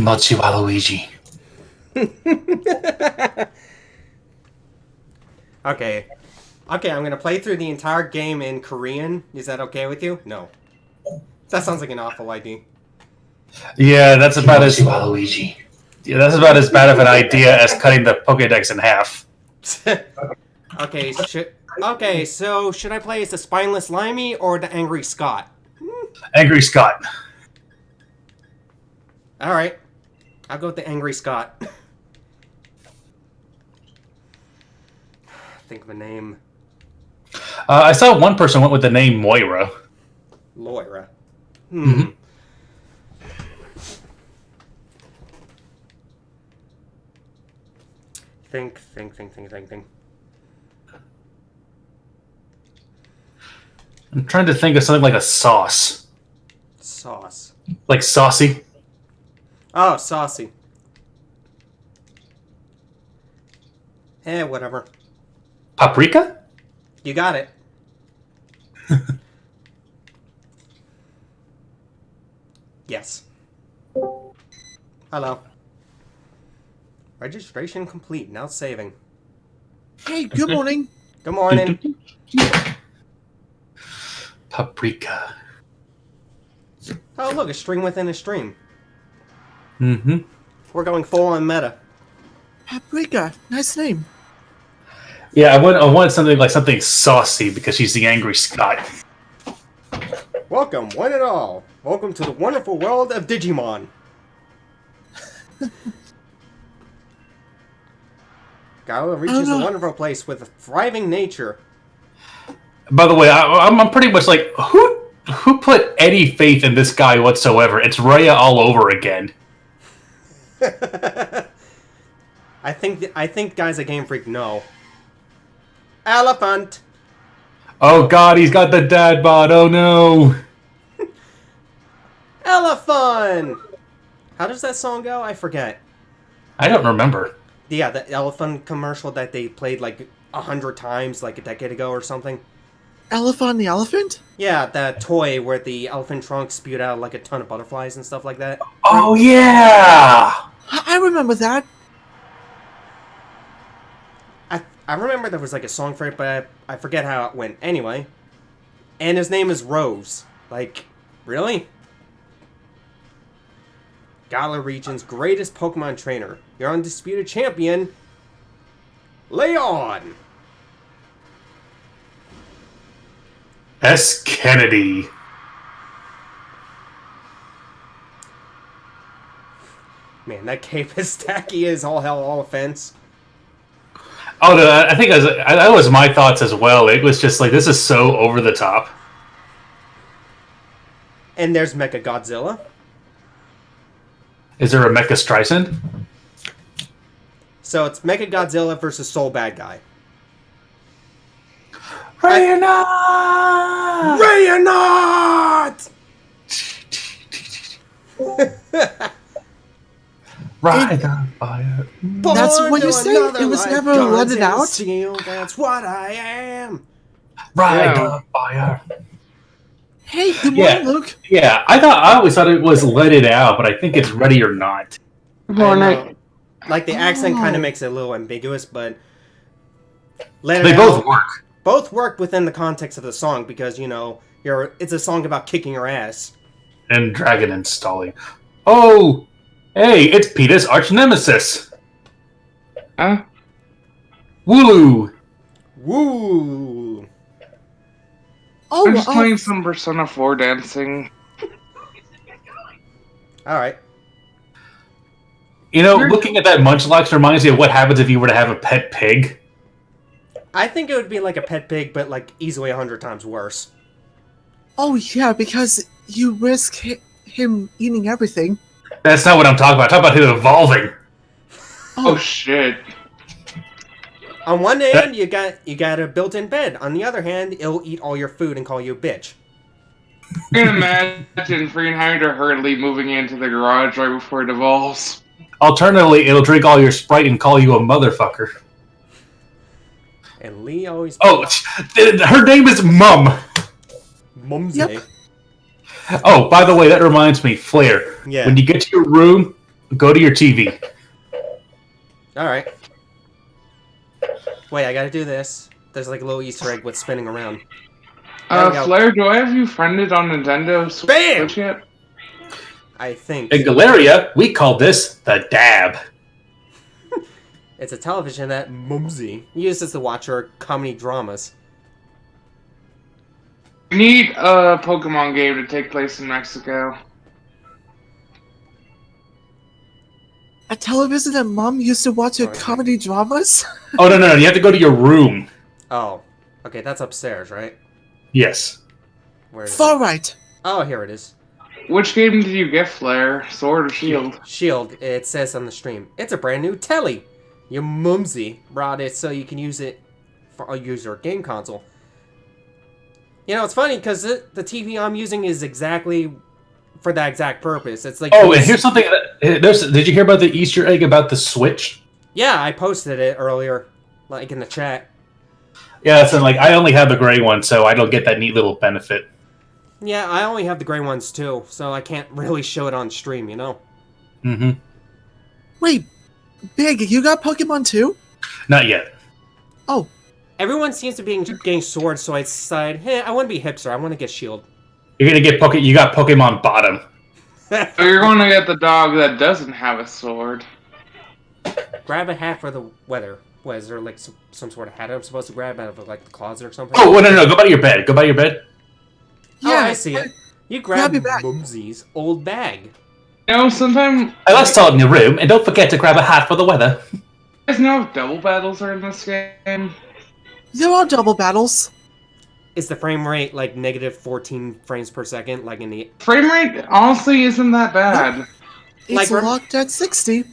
Mochi Waluigi. Okay. Okay, I'm gonna play through the entire game in Korean. Is that okay with you? No. That sounds like an awful idea. Yeah, that's about Mochi Waluigi. Yeah, that's about as bad of an idea as cutting the Pokédex in half. Okay, so should I play as the spineless Limey or the angry Scott? Angry Scott. Alright. I'll go with the angry Scott. Think of a name. I saw one person went with the name Moira. Loira. Mm-hmm. Think. I'm trying to think of something like a sauce. Sauce. Like saucy. Oh, saucy. Whatever. Paprika? You got it. Yes. Hello. Registration complete. Now saving. Hey, good morning. Good morning. Paprika. Oh, look, a stream within a stream. Mm-hmm. We're going full on meta. Paprika, nice name. Yeah, I wanted something saucy because she's the angry Scott. Welcome, one and all. Welcome to the wonderful world of Digimon. Gala reaches a wonderful place with a thriving nature. By the way, I'm pretty much like, who put any faith in this guy whatsoever? It's Raya all over again. I think guys at Game Freak know. Elephant. Oh god, he's got the dad bod. Oh no. Elephant. How does that song go? I forget. I don't remember. Yeah, the elephant commercial that they played like 100 times like a decade ago or something. Elephant the elephant? Yeah, that toy where the elephant trunk spewed out like a ton of butterflies and stuff like that. Oh yeah. I remember that. I remember there was like a song for it, but I forget how it went. Anyway. And his name is Rose. Like, really? Galar region's greatest Pokemon trainer. Your undisputed champion, Leon! S. Kennedy. Man, that cape is tacky as all hell, all offense. Oh, no, I think that was my thoughts as well. It was just like, this is so over the top. And there's Mecha Godzilla. Is there a Mecha Streisand? So it's Mecha Godzilla versus Soul Bad Guy. Rayana! Rayana! Ride on fire. That's what you say? It was never let it out? Steel, that's what I am. Ride on fire. Hey, good morning, Luke. Yeah, I always thought it was Let It Out, but I think it's Ready or Not. Like the accent kind of makes it a little ambiguous, but They both work. Both work within the context of the song because it's a song about kicking your ass And dragon installing. Oh, hey, it's Peter's arch nemesis. Huh? Wooloo. Woo. I'm just playing some Persona 4 dancing. All right. Looking at that Munchlax reminds me of what happens if you were to have a pet pig. I think it would be like a pet pig, but like easily 100 times worse. Oh, yeah, because you risk him eating everything. That's not what I'm talking about. I'm talking about him evolving. Oh shit. On one hand, you got a built-in bed. On the other hand, it'll eat all your food and call you a bitch. I can imagine Freenheimer hurriedly moving into the garage right before it evolves. Alternatively, it'll drink all your Sprite and call you a motherfucker. And Lee always... Oh, her name is Mum. Mumsy. Yep. Oh, by the way, that reminds me, Flair. Yeah. When you get to your room, Go to your TV. Alright. Wait, I gotta do this. There's like a little Easter egg with spinning around. There we go. Flair, do I have you friended on Nintendo Switch Bam! yet? I think. In Galeria, we call this the dab. It's a television that Mumsy uses to watch her comedy dramas. We need a Pokemon game to take place in Mexico. A television that Mom used to watch her Okay. comedy dramas? Oh, no. You have to go to your room. Oh. Okay, that's upstairs, right? Yes. Where is it? Far right. Oh, here it is. Which game did you get, Flair? Sword or Shield? Shield, it says on the stream. It's a brand new telly. Your Mumsy brought it so you can use it for a user game console. You know, it's funny because the TV I'm using is exactly for that exact purpose. It's like Oh, and here's something. Did you hear about the Easter egg about the Switch? yeah, I posted it earlier, like in the chat. Yeah, so like I only have the gray one, so I don't get that neat little benefit. Yeah, I only have the gray ones too, so I can't really show it on stream, you know? Mm-hmm. Wait, Big, you got Pokemon too? Not yet. Oh, Everyone seems to be getting swords, so I decided, hey, I want to be hipster, I want to get shield. You're gonna get You got Pokemon Bottom. So you're going to get the dog that doesn't have a sword. Grab a hat for the weather. What, is there like some sort of hat I'm supposed to grab out of like the closet or something? Oh, no. Go by your bed. Go by your bed. Oh, yeah. I see it. You grab your bag. Mumsy's old bag. You know, sometimes... Let's start in your room, and don't forget to grab a hat for the weather. You guys know if double battles are in this game? There are double battles. Is the frame rate like negative 14 frames per second, like in the... Frame rate, honestly, isn't that bad. It's Like, locked at 60.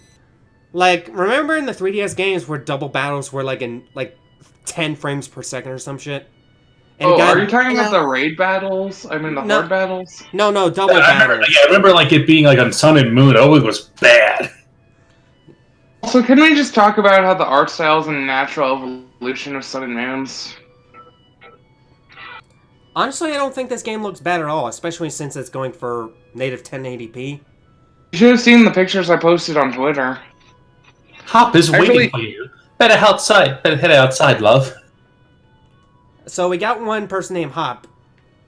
Like, remember in the 3DS games where double battles were like in like 10 frames per second or some shit? And Oh, it got- are you talking about yeah. the raid battles? I mean, the No. horde battles? No, double battles. I remember like it being like on Sun and Moon. Oh, it was bad. Also, can we just talk about how the art styles and natural evolution of Sun and Moons? Honestly, I don't think this game looks bad at all, especially since it's going for native 1080p. You should have seen the pictures I posted on Twitter. Hop is waiting Actually- for you. Better outside. Better head outside, love. So we got one person named Hop.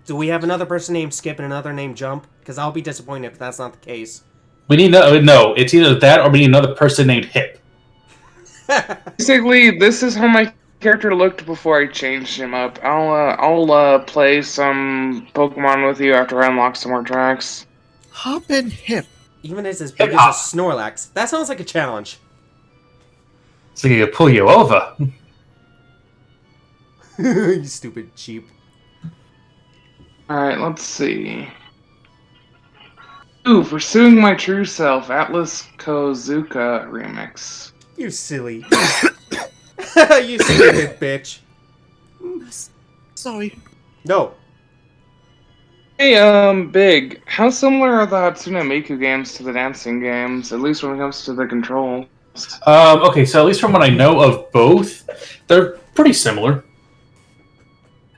Do we have another person named Skip and another named Jump? Because I'll be disappointed if that's not the case. We need no. It's either that or we need another person named Hip. Basically, this is how my character looked before I changed him up. I'll play some Pokemon with you after I unlock some more tracks. Hop and Hip. Even as big as a Hip-hop. Snorlax. That sounds like a challenge. So he can pull you over. You stupid cheap. Alright, let's see. Ooh, Pursuing My True Self, Atlas Kozuka remix. You silly. You stupid bitch. Sorry. No. Hey, Big, how similar are the Hatsune Miku games to the dancing games, at least when it comes to the controls? Okay, so at least from what I know of both, they're pretty similar.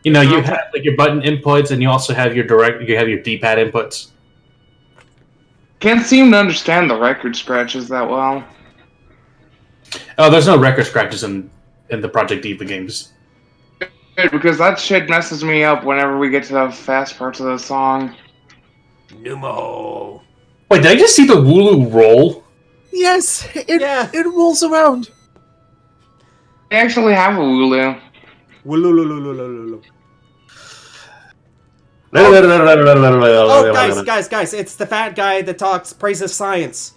You know, you have like your button inputs, and you also have your D-pad inputs. Can't seem to understand the record scratches that well. Oh, there's no record scratches in the Project Diva games. Good, because that shit messes me up whenever we get to the fast parts of the song. Numo. Wait, did I just see the Wooloo roll? Yes, Yeah. it rolls around. I actually have a Wooloo. Wululululululu. Oh, Oh, guys, it's the fat guy that praises science.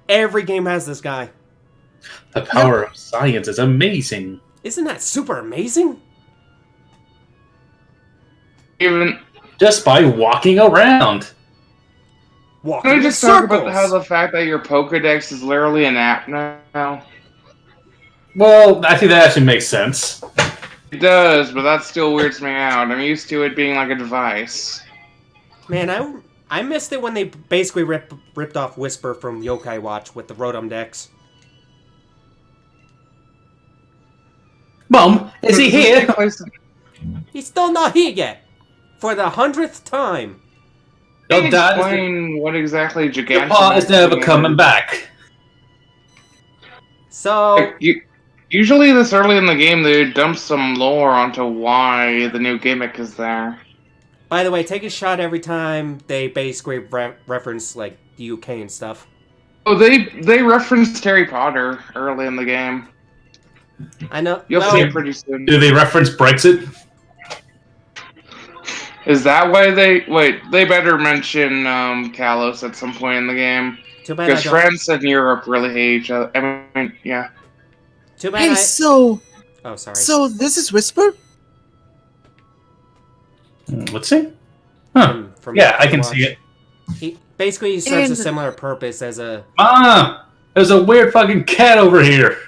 Every game has this guy. The power of science is amazing. Isn't that super amazing? Even Just by walking around. Walking can we in just talk circles. about how the fact that your Pokedex is literally an app now? Well, I think that actually makes sense. It does, but that still weirds me out. I'm used to it being like a device. Man, I missed it when they basically ripped off Whisper from Yokai Watch with the Rotom Dex. Mom, is he here? He's still not here yet. For the 100th time. Your Can you dad is, explain what exactly your Gigantamax pa is never is? coming back. So, Usually this early in the game, they dump some lore onto why the new gimmick is there. by the way, take a shot every time they basically reference, like, the UK and stuff. Oh, they referenced Harry Potter early in the game. I know. You'll well, see it pretty soon. Do they reference Brexit? Is that why they... Wait, they better mention Kalos at some point in the game. too bad I Because don't... France and Europe really hate each other. I mean, yeah. Too bad Hey, I... so Oh, sorry. this is Whisper? Let's see. Huh. From Yeah, I can Overwatch. see it. Basically, he serves a And- similar purpose as a... Ah! There's a weird fucking cat over here.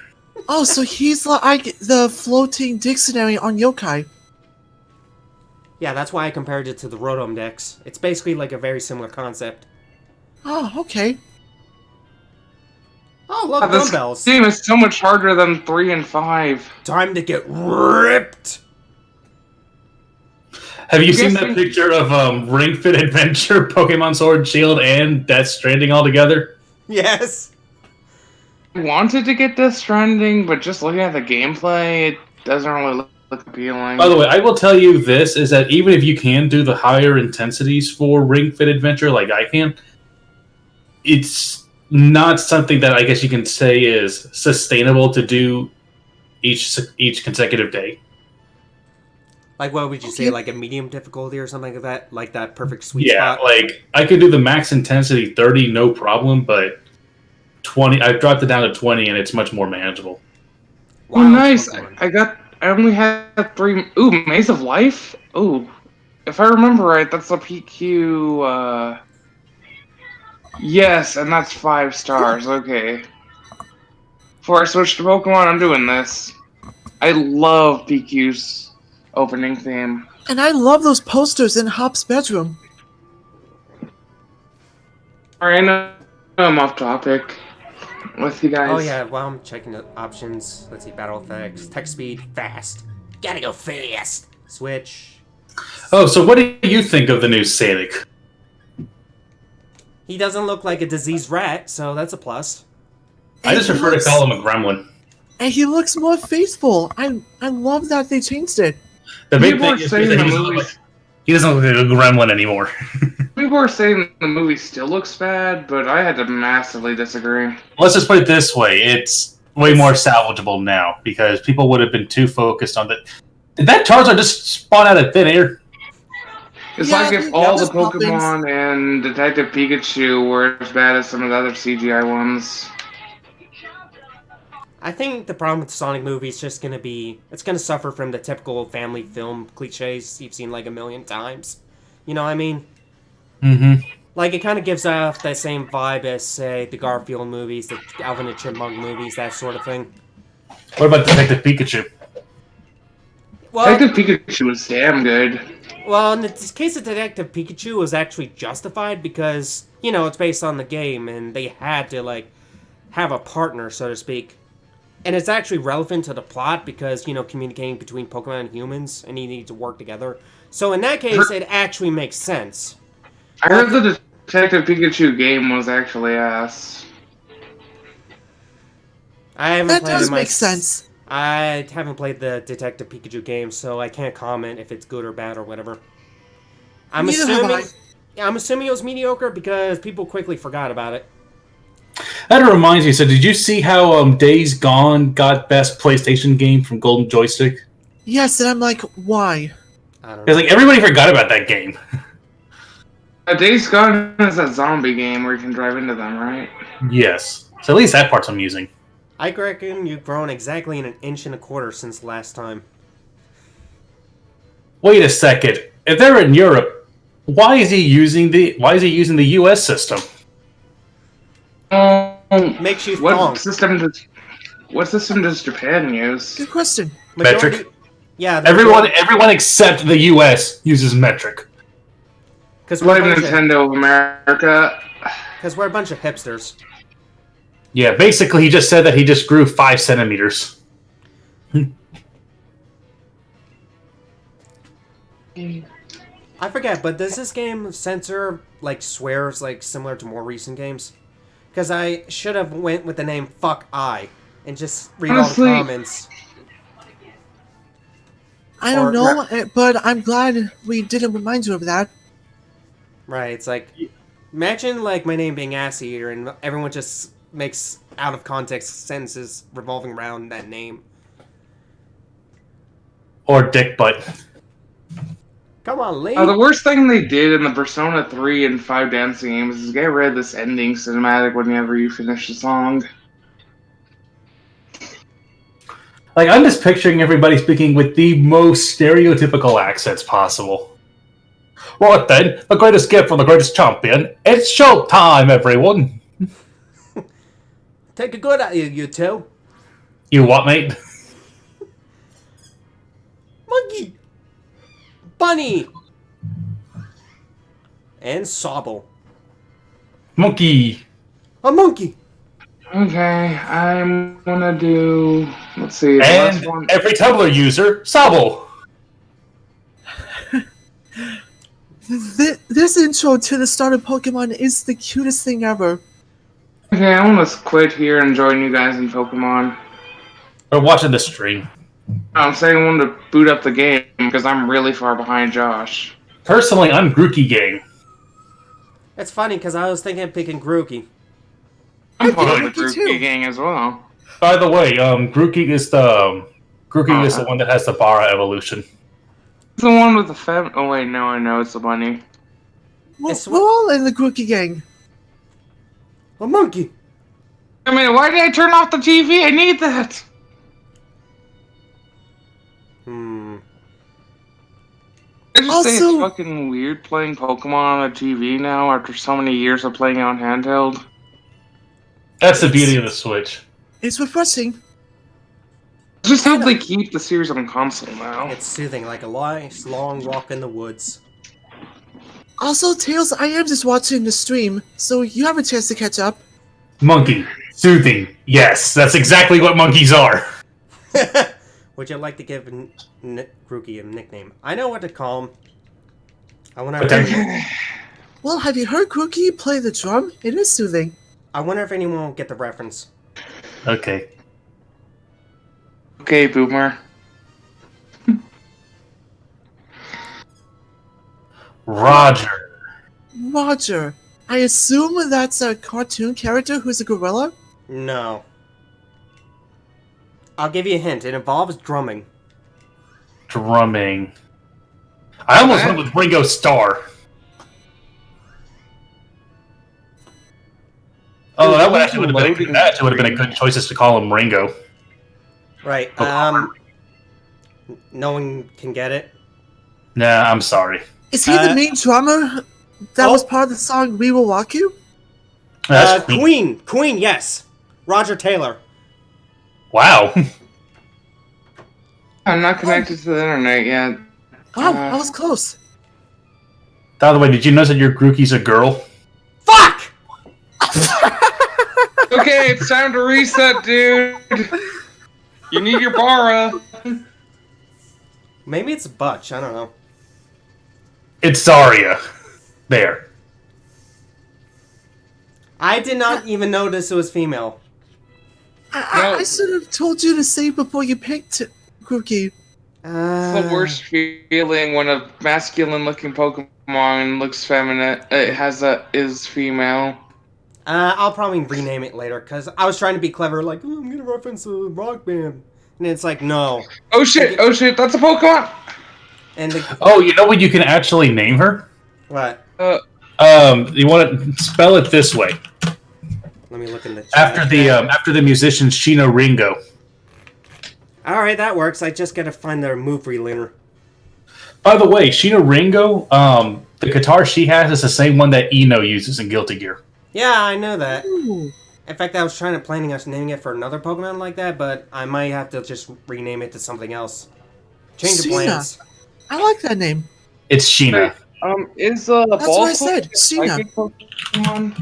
Oh, so he's like the floating dictionary on Yokai. Yeah, that's why I compared it to the Rotom decks. It's basically like a very similar concept. Oh, okay. Oh, look, This dumbbells. game is so much harder than 3 and 5. Time to get ripped. Have you seen Yes, that picture of Ring Fit Adventure, Pokemon Sword and Shield, and Death Stranding all together? Yes. I wanted to get Death Stranding, but just looking at the gameplay, it doesn't really look appealing. By the way, I will tell you this, is that even if you can do the higher intensities for Ring Fit Adventure like I can, it's not something that I guess you can say is sustainable to do each consecutive day. Like, what would you say? Okay. Like a medium difficulty or something like that? Like that perfect sweet Yeah, spot? like I could do the max intensity 30 no problem, but 20 I've dropped it down to 20 and it's much more manageable. Oh, nice. Pokemon. I only had 3... Ooh, Maze of Life? Ooh. If I remember right, that's a PQ, Yes, and that's 5 stars. Okay. Before I switch to Pokemon, I'm doing this. I love PQ's opening theme. And I love those posters in Hop's bedroom. Alright, I know I'm off topic with you guys. Oh, yeah, well, I'm checking the options. Let's see, battle effects, text speed, fast. Gotta go fast. Switch. Oh, so what do you think of the new Sanic? He doesn't look like a diseased rat, so that's a plus. I just prefer to call him a gremlin. And he looks more faithful. I love that they changed it. The big People thing are is saying that the he doesn't look movies... like, he doesn't look like a gremlin anymore. People are saying the movie still looks bad, but I had to massively disagree. Let's just put it this way: it's way more salvageable now because people would have been too focused on the. Did that Charizard just spawn out of thin air? It's Yeah, like if that all was the Poppins. Pokemon and Detective Pikachu were as bad as some of the other CGI ones. I think the problem with the Sonic movie is just gonna be... It's gonna suffer from the typical family film cliches you've seen like a million times. You know what I mean? Mm-hmm. Like, it kind of gives off that same vibe as, say, the Garfield movies, the Alvin and Chipmunk movies, that sort of thing. What about Detective Pikachu? Well, Detective Pikachu was damn good. well, in the case of Detective Pikachu, it was actually justified because, you know, it's based on the game, and they had to, like, have a partner, so to speak. And it's actually relevant to the plot because, you know, communicating between Pokemon and humans, and you need to work together. So in that case, it actually makes sense. I heard the Detective Pikachu game was actually ass. I haven't That played does it make sense. I haven't played the Detective Pikachu game, so I can't comment if it's good or bad or whatever. I'm Neither have assuming. I. I'm assuming it was mediocre because people quickly forgot about it. That reminds me. So, did you see how Days Gone got best PlayStation game from Golden Joystick? Yes, and I'm like, why? I don't know. Because like everybody forgot about that game. Days Gone is a zombie game where you can drive into them, right? Yes. So at least that part's amusing. I reckon you've grown exactly an inch and a quarter since last time. Wait a second. If they're in Europe, why is he using the US system? Makes you What thong. system does Japan use? Good question. Metric. Yeah, Everyone except the US uses metric. Because Like we're, Nintendo of America. we're a bunch of hipsters. Yeah, basically he just said that he just grew 5 centimeters. I forget, but does this game censor like swears like similar to more recent games? Because I should have went with the name Fuck I and just read Honestly- all the comments. I don't know, but I'm glad we didn't remind you of that. Right, it's like, imagine like my name being Ass Eater and everyone just makes out of context sentences revolving around that name. Or dick butt. Come on, Lee. The worst thing they did in the Persona 3 and 5 dancing games is get rid of this ending cinematic whenever you finish the song. Like, I'm just picturing everybody speaking with the most stereotypical accents possible. Right then, the greatest gift from the greatest champion. It's showtime, everyone. Take a good at you two. You what, mate? Monkey! Bunny! And Sobble. Monkey. A monkey! Okay, I'm gonna do. Let's see. The last And one. every Tumblr user, Sobble. This intro to the start of Pokemon is the cutest thing ever. Okay, I want to quit here and join you guys in Pokemon. We're watching the stream. I'm saying I want to boot up the game because I'm really far behind Josh. Personally, I'm Grookey Gang. It's funny because I was thinking of picking Grookey. I'm I part of the think I would Groupie too. gang as well. By the way, Grookey is the one that has the Bara evolution. It's the one with the fem. Oh wait, no, I know it's the bunny. We're all in the Grookey gang. A monkey! I mean, why did I turn off the TV? I need that. I just say it's Also- fucking weird playing Pokemon on a TV now after so many years of playing it on handheld. That's the beauty of the Switch. It's refreshing. Just hope they keep the series on console now. It's soothing like a nice long walk in the woods. Also, Tails, I am just watching the stream, so you have a chance to catch up. Monkey. Soothing. Yes, that's exactly what monkeys are. Would you like to give Grookey a nickname? I know what to call him. I wonder. Potential. Well, have you heard Grookey play the drum? It is soothing. I wonder if anyone will get the reference. Okay. Okay, Boomer. Roger. Roger. I assume that's a cartoon character who's a gorilla? No. I'll give you a hint. It involves drumming. Drumming. I almost went with Ringo Starr. Oh, that would actually would have been a good choices to call him Ringo. Right. No one can get it. Nah, I'm sorry. Is he the main drummer that was part of the song We Will Walk You? That's Queen. Queen, yes. Roger Taylor. Wow. I'm not connected to the internet yet. Wow, I was close. By the way, did you notice that your Grookey's a girl? Fuck! Okay, it's time to reset, dude. You need your Bara. Maybe it's Butch. I don't know. It's Zarya. There. I did not even notice it was female. I should have told you to save before you picked Grookey. It's the worst feeling when a masculine-looking Pokemon looks feminine. Is female. I'll probably rename it later because I was trying to be clever, like I'm gonna reference a rock band, and it's like no. Oh shit! That's a Pokemon. And Oh, you know what you can actually name her? what? You want to spell it this way. Let me look in the chat. After the musician Sheena Ringo. All right, that works. I just gotta find their move relater. By the way, Sheena Ringo, the guitar she has is the same one that Eno uses in Guilty Gear. Yeah, I know that. Ooh. In fact, I was planning on naming it for another Pokemon like that, but I might have to just rename it to something else. Change of Sheena. plans. I like that name. It's Sheena. Is That's what I said, Sheena. Pokemon?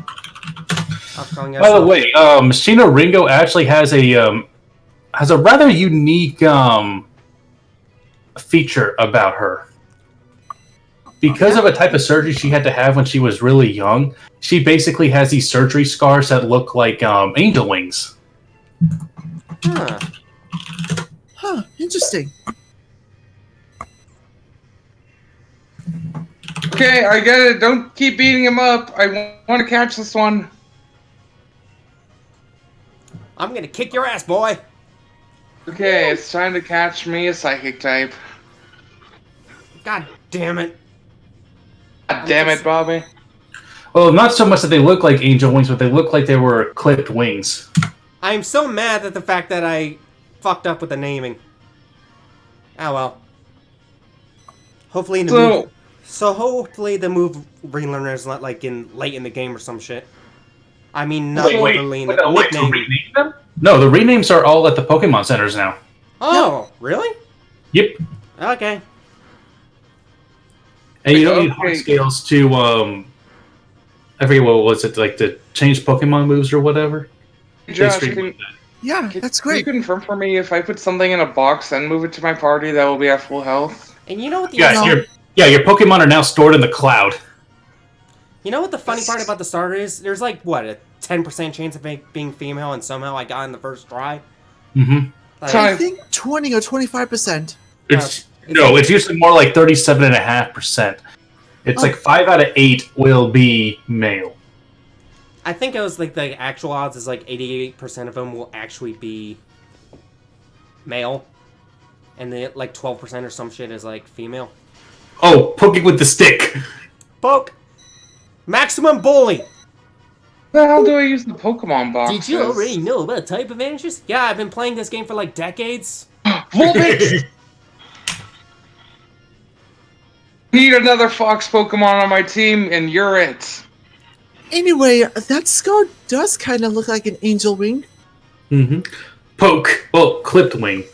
I'm calling By the way, Sheena Ringo actually has a rather unique feature about her. Because of a type of surgery she had to have when she was really young, she basically has these surgery scars that look like angel wings. Huh. Huh, interesting. Okay, I get it. Don't keep beating him up. I want to catch this one. I'm gonna kick your ass, boy. Okay, it's time to catch me a psychic type. God damn it. God damn it, Bobby. Well, not so much that they look like angel wings, but they look like they were clipped wings. I'm so mad at the fact that I fucked up with the naming. Oh well. Hopefully in the move. So hopefully the move relearner is not like late in the game or some shit. I mean, not overly in the nickname. Rename them? No, the renames are all at the Pokemon centers now. Oh, really? Yep. Okay. And you don't need heart scales to I forget what was it, like to change Pokemon moves or whatever. Josh, Yeah, that's can you great. confirm for me if I put something in a box and move it to my party, that will be at full health? And you know what the your Pokemon are now stored in the cloud. You know what the funny part about the starter is? There's like what, a 10% chance of it being female, and somehow I got in the first try. Mm-hmm. Like, I think 20 or 25%. It's usually more like 37.5%. It's like 5 out of 8 will be male. I think it was like the actual odds is like 88% of them will actually be male, and then like 12% or some shit is like female. Oh, poking with the stick. Poke! Maximum bully! The hell do I use the Pokemon box? Did you already know about type advantages? Yeah, I've been playing this game for like decades. Vulpix! Need another Fox Pokemon on my team, and you're it. Anyway, that skull does kind of look like an angel wing. Mm-hmm. Poke. Well, clipped wing.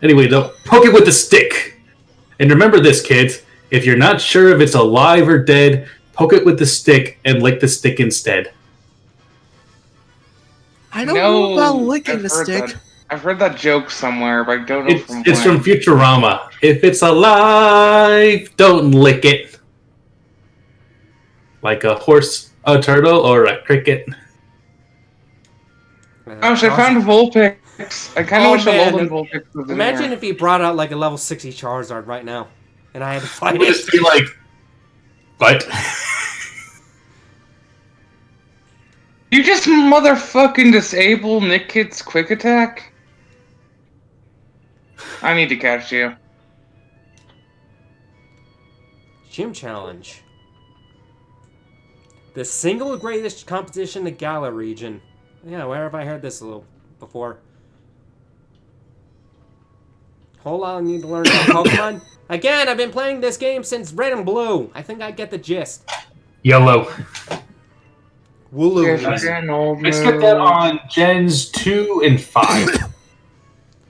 Anyway, though, poke it with the stick. And remember this, kids. If you're not sure if it's alive or dead, poke it with the stick and lick the stick instead. I don't know about licking the stick. I've heard that joke somewhere, but I don't know It's from Futurama. If it's alive, don't lick it. Like a horse, a turtle, or a cricket. Gosh, I found Vulpix. I kind of wish a Alolan Vulpix was in Imagine here. if he brought out like a level 60 Charizard right now, and I had to fight I would it. just be like, what? You just motherfucking disable Nickit's quick attack? I need to catch you. Gym Challenge. The single greatest competition in the Galar region. Yeah, where have I heard this a little before? Whole lot I need to learn about Pokemon. Again, I've been playing this game since Red and Blue. I think I get the gist. Yellow. Wooloo. I skipped that on Gens 2 and 5.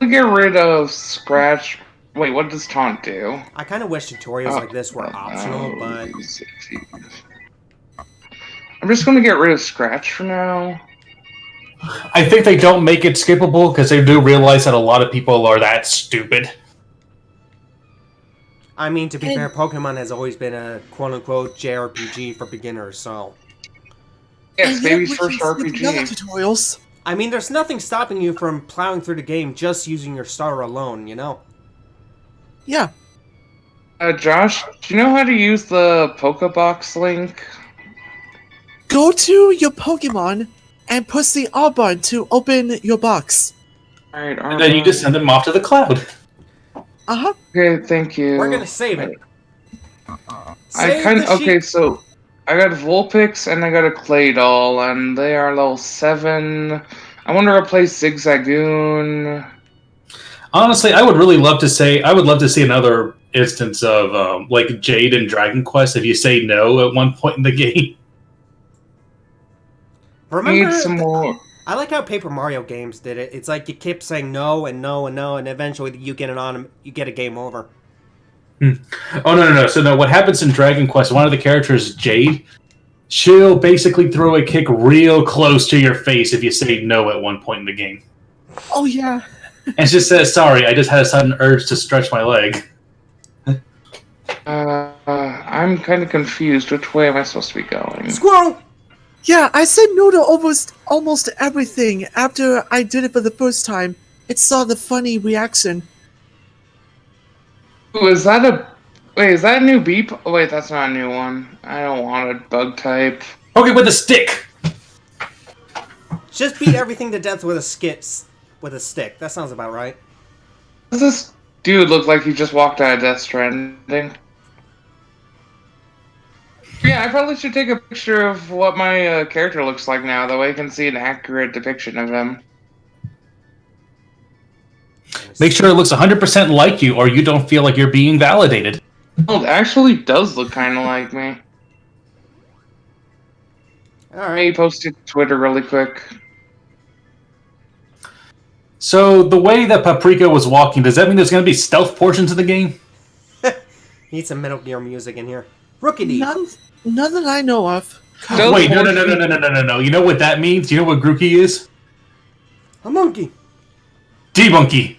Get rid of Scratch. Wait, what does Taunt do? I kind of wish tutorials like this were optional, but... I'm just gonna get rid of Scratch for now. I think they don't make it skippable because they do realize that a lot of people are that stupid. I mean, to be fair, Pokemon has always been a quote-unquote JRPG for beginners, so... Yes, baby's first RPG. Tutorials. I mean, there's nothing stopping you from plowing through the game just using your starter alone, you know? Yeah. Josh, do you know how to use the Pokebox link? Go to your Pokemon and push the R button to open your box. Alright, And then you just send them off to the cloud. Uh-huh. Okay, thank you. We're gonna save it. Okay, so I got Vulpix and I got a Claydol, and they are level 7. I want to replace Zigzagoon. Honestly, I would really love to say I would love to see another instance of like Jade and Dragon Quest if you say no at one point in the game. Remember, Need some more. I like how Paper Mario games did it. It's like you keep saying no and no and no, and eventually you get you get a game over. Oh no! So no, what happens in Dragon Quest? One of the characters, Jade, she'll basically throw a kick real close to your face if you say no at one point in the game. Oh, yeah. And she just says, "Sorry, I just had a sudden urge to stretch my leg." I'm kind of confused. Which way am I supposed to be going? Squirrel! Yeah, I said no to almost everything after I did it for the first time. It saw the funny reaction. Ooh, is that a... Wait, is that a new beep? Oh, wait, that's not a new one. I don't want a bug type. Poke it with a stick. Just beat everything to death with a stick. That sounds about right. Does this dude look like he just walked out of Death Stranding? Yeah, I probably should take a picture of what my character looks like now, that way I can see an accurate depiction of him. Make sure it looks 100% like you, or you don't feel like you're being validated. Oh, it actually does look kind of like me. Alright. Maybe post it to Twitter really quick. So, the way that Paprika was walking, does that mean there's going to be stealth portions of the game? Need some Metal Gear music in here. Rookity! None that I know of. Stealth Wait, no. portion- You know what that means? You know what Grookey is? A monkey! Debunky.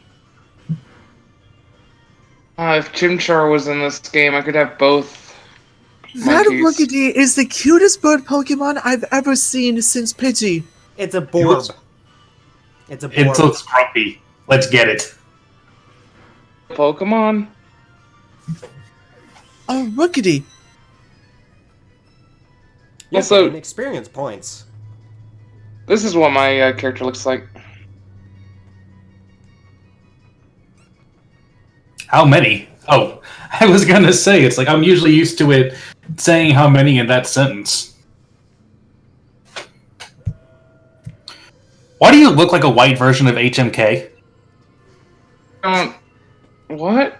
If Chimchar was in this game, I could have both. That monkeys. Rookidee is the cutest bird Pokemon I've ever seen since Pidgey. It's a Borb. It's a It Borb. looks grumpy. Let's get it. Pokemon? A Rookidee. You're Also- getting experience points. This is what my character looks like. How many? Oh, I was going to say, it's like I'm usually used to it saying how many in that sentence. Why do you look like a white version of HMK? What?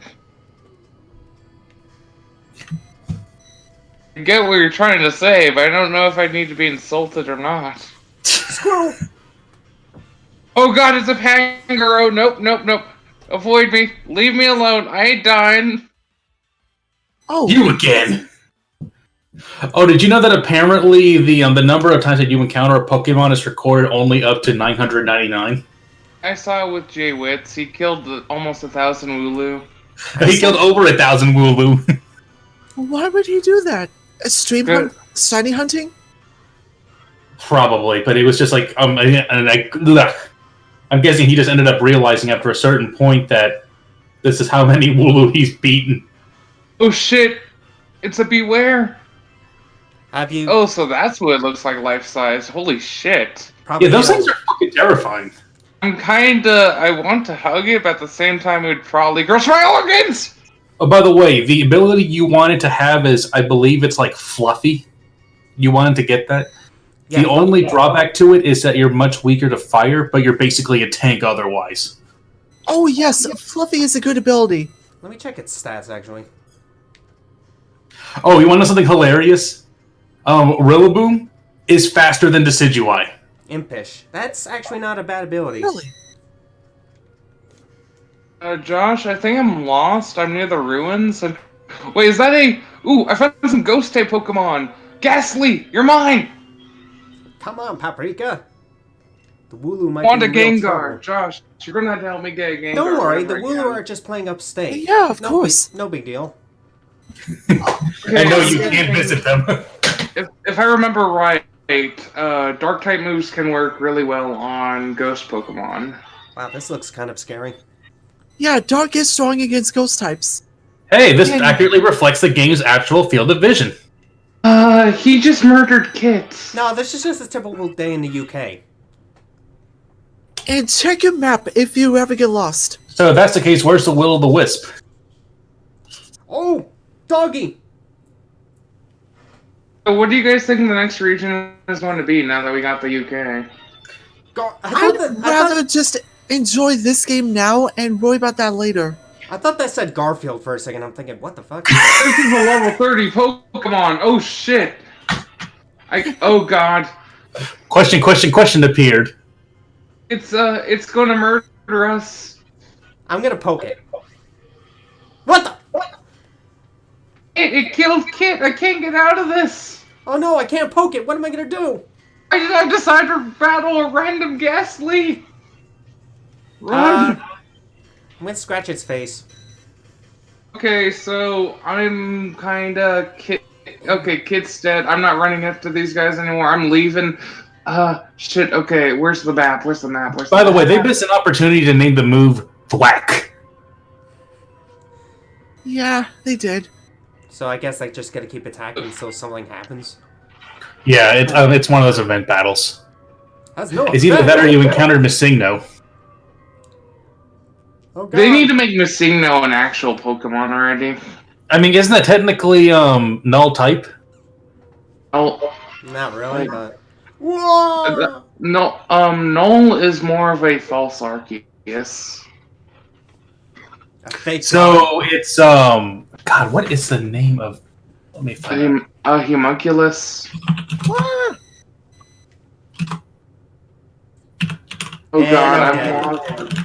I get what you're trying to say, but I don't know if I need to be insulted or not. Squirrel! Oh god, it's a Pangoro! Nope. Avoid me. Leave me alone. I ain't dying. Oh, You again! Oh, did you know that apparently the number of times that you encounter a Pokemon is recorded only up to 999? I saw it with Jay Witz. He killed almost 1,000 Wooloo. He killed over 1,000 Wooloo. why would he do that? A stream Good. shiny hunting? Probably, but it was just like, I'm guessing he just ended up realizing after a certain point that this is how many Wooloo he's beaten. Oh shit! It's a Beware! Have you Oh, so that's what it looks like life-size. Holy shit. probably Yeah, those hit things are fucking terrifying. I'm kinda... I want to hug it, but at the same time it would probably crush my organs! Oh, by the way, the ability you wanted to have is, I believe it's like fluffy. You wanted to get that? Yeah. The only drawback to it is that you're much weaker to fire, but you're basically a tank otherwise. Oh yes, Fluffy is a good ability. Let me check its stats, actually. Oh, you want to know something hilarious? Rillaboom is faster than Decidueye. Impish. That's actually not a bad ability. Really? Josh, I think I'm lost. I'm near the ruins. And... Wait, is that a... Ooh, I found some Ghost-type Pokemon! Ghastly! You're mine! Come on, Paprika. The Wooloo might I want be a in real Gengar. trouble. Josh, you're gonna have to help me get a Gengar. Don't worry, the whenever I Wooloo can. are just playing upstate. Yeah, of No course. no big deal. I know you can't visit them. If I remember right, Dark-type moves can work really well on Ghost Pokemon. Wow, this looks kind of scary. Yeah, Dark is strong against ghost types. Hey, this accurately reflects the game's actual field of vision. He just murdered Kit. No, this is just a typical day in the UK. And check your map if you ever get lost. So if that's the case, where's the Will-o'-the-Wisp? Oh, doggy! So what do you guys think the next region is going to be now that we got the UK? I'd rather just enjoy this game now and worry about that later. I thought that said Garfield for a second. I'm thinking, what the fuck? This is a level 30 Pokemon. Oh shit. Oh god. Question appeared. It's gonna murder us. I'm gonna poke it. What the? It killed Kit. I can't get out of this. Oh no, I can't poke it. What am I gonna do? I did not decide to battle a random Ghastly. Run. I'm gonna scratch its face. Okay, so I'm kinda Okay, Kit's dead. I'm not running after these guys anymore. I'm leaving. Shit. Okay, where's the map? Where's the map? By the way, they missed an opportunity to name the move Thwack. Yeah, they did. So I guess I just gotta keep attacking until something happens. Yeah, it's one of those event battles. That's no. It's either that or you encountered Missingno. Oh, God. They need to make Missingno an actual Pokemon already. I mean, isn't that technically null type? Oh, Not really, Like- but. Whoa! no. Null is more of a false Arceus. A fake So it's God, what is the name of? Let me find. A Homunculus. Oh And God, I'm I'm dead. lost.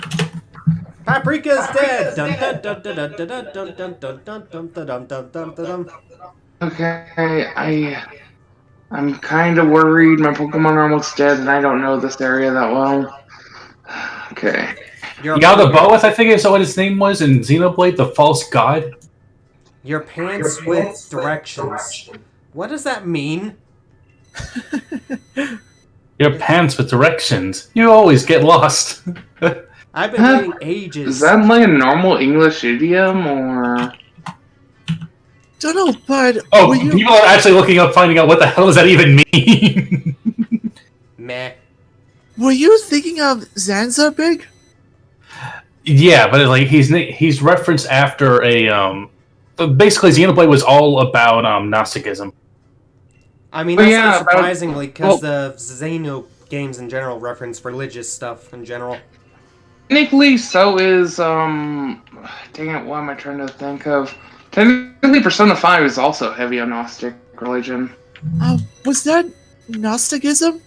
Paprika's dead. Dun dun dun dun dun dun dun dun dun dun dun dun dun dun dun. Okay, I'm kind of worried. My Pokemon are almost dead, and I don't know this area that well. Okay. Your Yaldabaoth, I think is what his name was in Xenoblade, the false god. Your pants with directions. What does that mean? Your pants with directions. You always get lost. I've been Huh? waiting ages. Is that like a normal English idiom, or? Don't know, but Oh, were you, people are actually looking up, finding out what the hell does that even mean. Meh. were you thinking of Zanza Big? Yeah, but like he's referenced after a basically Xenoblade was all about Gnosticism. I mean, Oh, that's yeah, not about- surprisingly because the Xeno games in general reference religious stuff in general. Technically, so is dang it, what am I trying to think of? Technically, Persona 5 is also heavy on Gnostic religion. Was that Gnosticism?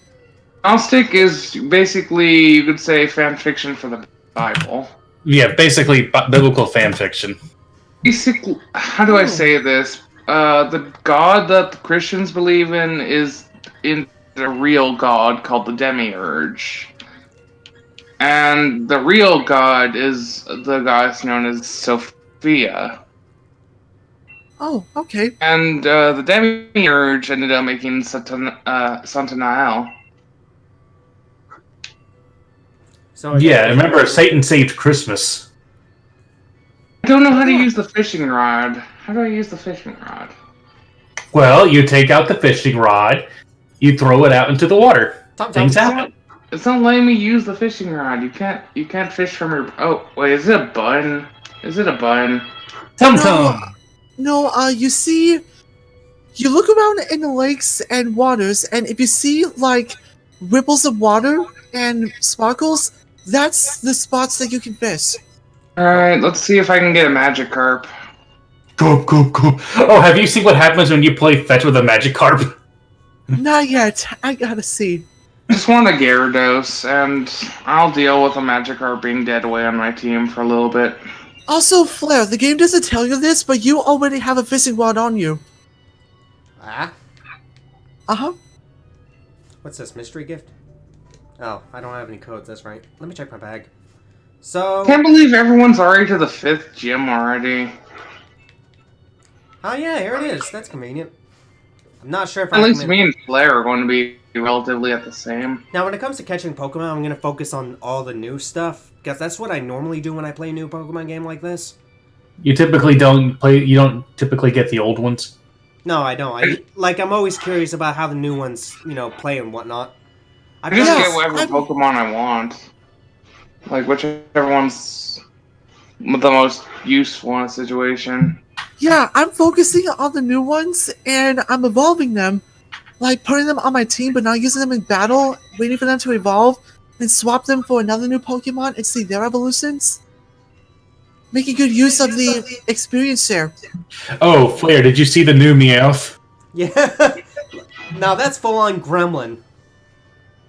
Gnostic is basically, you could say, fan fiction for the Bible. Yeah, basically biblical fan fiction. Basically, how do I say this? The god that the Christians believe in is in a real god called the Demiurge. And the real god is the goddess known as Sophia. Oh, okay. And the Demiurge ended up making Satanael. So Yeah, remember Satan saved Christmas. I don't know how to use the fishing rod. How do I use the fishing rod? Well, you take out the fishing rod, you throw it out into the water. Tom, Things Tom, happen. It's not letting me use the fishing rod. You can't fish from your. Oh wait, is it a button? Is it a button? Tum tum. No, you see, you look around in the lakes and waters, and if you see, like, ripples of water and sparkles, that's the spots that you can fish. Alright, let's see if I can get a Magikarp. Go. Oh, have you seen what happens when you play fetch with a Magikarp? Not yet. I gotta see. I just want a Gyarados, and I'll deal with a Magikarp being dead away on my team for a little bit. Also, Flair, the game doesn't tell you this, but you already have a fishing rod on you. Ah, Uh-huh. what's this mystery gift? Oh, I don't have any codes. That's right. Let me check my bag. So, Can't believe everyone's already to the 5th gym already. oh yeah, here it is. That's convenient. I'm not sure if At I least can. me and Flair are going to be relatively at the same. Now, when it comes to catching Pokemon, I'm gonna focus on all the new stuff because that's what I normally do when I play a new Pokemon game like this. You typically don't play. You don't typically get the old ones. No, I don't. I'm always curious about how the new ones, play and whatnot. I just Yes, get whatever I'm- Pokemon I want. Like, whichever one's the most useful in a situation. Yeah, I'm focusing on the new ones, and I'm evolving them. Like, putting them on my team, but not using them in battle, waiting for them to evolve, then swap them for another new Pokemon and see their evolutions. Making good use of the experience share. Oh, Flair, did you see the new Meowth? Yeah. Now that's full on Gremlin.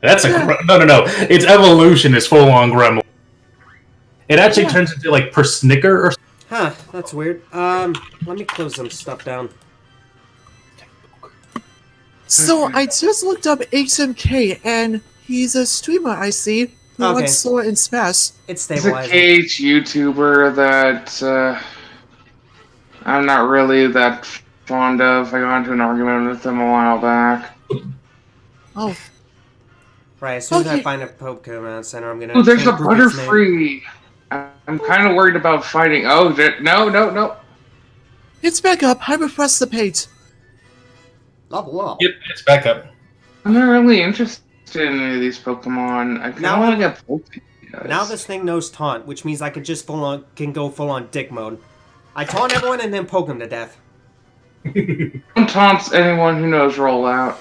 That's a no. Its evolution is full on Gremlin. It actually turns into like Persnicker or. Huh, that's weird. Let me close some stuff down. So, I just looked up HMK, and he's a streamer I see who Okay. likes Sora and Smash. It's He's a stabilizing. KH YouTuber that I'm not really that fond of. I got into an argument with them a while back. Oh, Right, as soon as I Okay. find a Pokemon Center, I'm gonna. Oh, there's a change Ruby's name. Butterfree. I'm kind of worried about fighting. Oh, no. it's back up. I refreshed the page. Level up. Yep, it's back up. I'm not really interested in any of these Pokemon. I kind Now- of want to get Pokemon. Now this thing knows taunt, which means I can just can go full on dick mode. I taunt everyone and then poke them to death. Don't taunt anyone who knows rollout.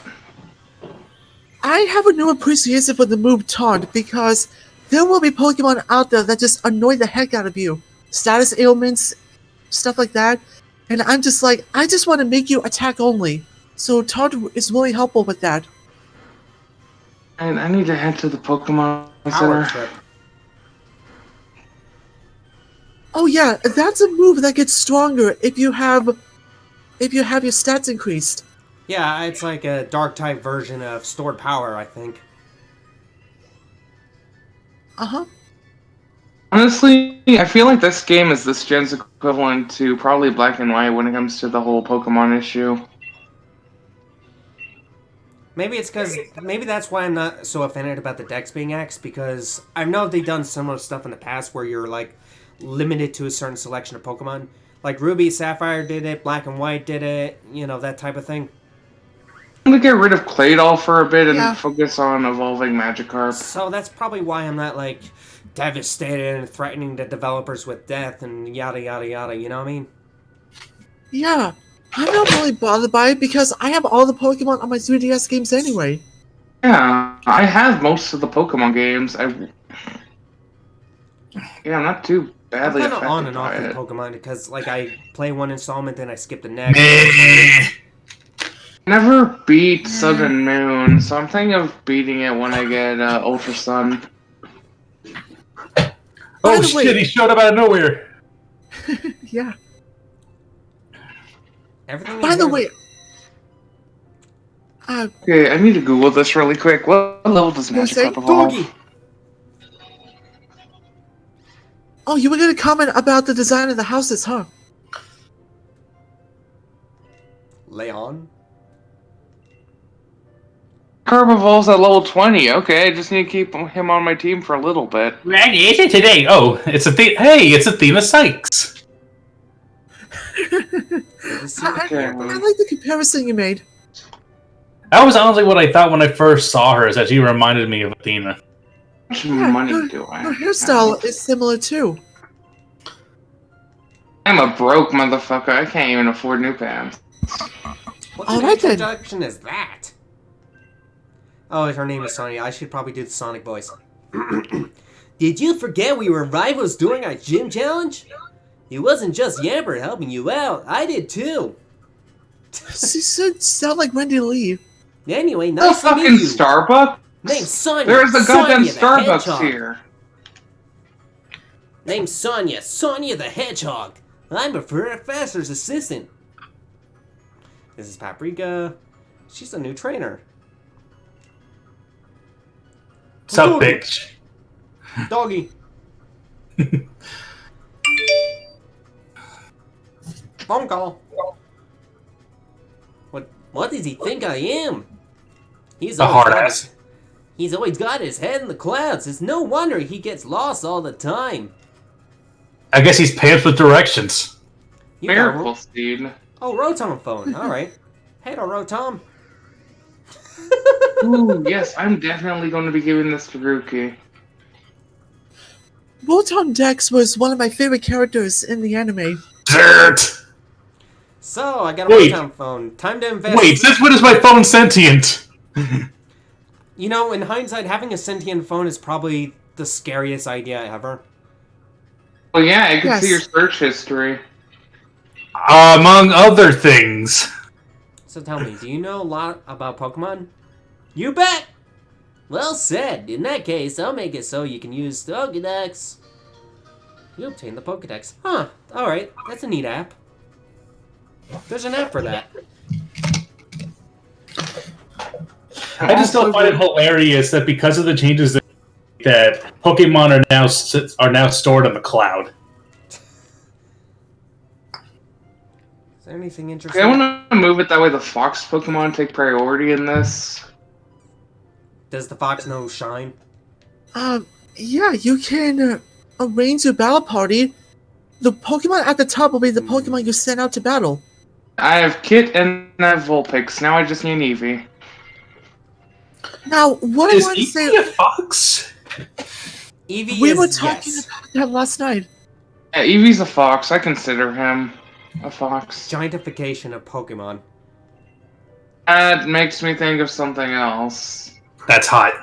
I have a new appreciation for the move Taunt because there will be Pokemon out there that just annoy the heck out of you. Status ailments, stuff like that. And I'm just like, I just want to make you attack only. So Taunt is really helpful with that. And I need to head to the Pokemon Power Center. trip. Oh yeah, that's a move that gets stronger if you have your stats increased. Yeah, it's like a dark type version of stored power, I think. Uh-huh. Honestly, I feel like this game is this gen's equivalent to probably Black and White when it comes to the whole Pokemon issue. Maybe it's because maybe that's why I'm not so offended about the decks being X, because I know they've done similar stuff in the past where you're like limited to a certain selection of Pokemon. Like Ruby, Sapphire did it, Black and White did it, you know, that type of thing. I'm gonna get rid of Claydol for a bit and Yeah. focus on evolving Magikarp. So that's probably why I'm not like devastated and threatening the developers with death and yada yada yada, you know what I mean? Yeah. I'm not really bothered by it because I have all the Pokemon on my 3DS games anyway. Yeah, I have most of the Pokemon games. Yeah, I'm not too I'm badly kind of affected on and off by with it. Pokemon because like I play one installment, then I skip the next. Meh. Never beat Sun and Moon, so I'm thinking of beating it when I get Ultra Sun. Oh the way- shit, he showed up out of nowhere. Yeah. Everything. By in the here- way, Okay, I need to Google this really quick. What level does You say, Magikarp evolve? Doggy. oh, you were gonna comment about the design of the houses, huh? Leon. Curb evolves at level 20. Okay, I just need to keep him on my team for a little bit. What is it today? Oh, it's Hey, it's Athena Sykes. This is I Okay. like the comparison you made. That was honestly what I thought when I first saw her, is that she reminded me of Athena. How much Yeah, money do I Her have? hairstyle is similar too. I'm a broke motherfucker. I can't even afford new pants. What All kind right, of then. introduction is that? Oh, her name is Sonya. I should probably do the Sonic voice. Did you forget we were rivals during our gym challenge? It wasn't just Yamper helping you out. I did too. She should sound like Wendy Lee. Anyway, No nice to meet fucking you. Starbucks. Name's Sonya. There's a goddamn Sonya the Starbucks Hedgehog. here. Name's Sonya. Sonya the Hedgehog. I'm a professor's assistant. This is Paprika. She's a new trainer. Sup, bitch? Doggy. Phone call. What does he think I am? He's A always hard got ass. his- He's always got his head in the clouds. It's no wonder he gets lost all the time. I guess he's pants with directions. You got Miracle Seed. Oh, Rotom phone. All right. Hey, Rotom. Ooh, yes, I'm definitely going to be giving this to Ruki. Rotom Dex was one of my favorite characters in the anime. Dirt. So I got a Wait. Rotom phone. Time to invest. Wait, since when is my phone sentient? You know, in hindsight, having a sentient phone is probably the scariest idea ever. Well, yeah, I can Yes. see your search history. Among other things. So tell me, do you know a lot about Pokemon? You bet! Well said. In that case, I'll make it so you can use the Pokedex. You obtain the Pokedex. Huh, alright. That's a neat app. There's an app for that. I just still find it hilarious that because of the changes that Pokemon are now stored on the cloud. there anything Okay, interesting? I want to move it that way the fox Pokemon take priority in this. Does the fox know Shine? Yeah, you can arrange your battle party. The Pokemon at the top will be the Pokemon you send out to battle. I have Kit and I have Vulpix. Now I just need an Eevee. Now, what I Is want to say, Eevee a fox? Eevee we is were talking yes. about that last night. Yeah, Eevee's a fox. I consider him a fox. Giantification of Pokemon. That makes me think of something else. That's hot.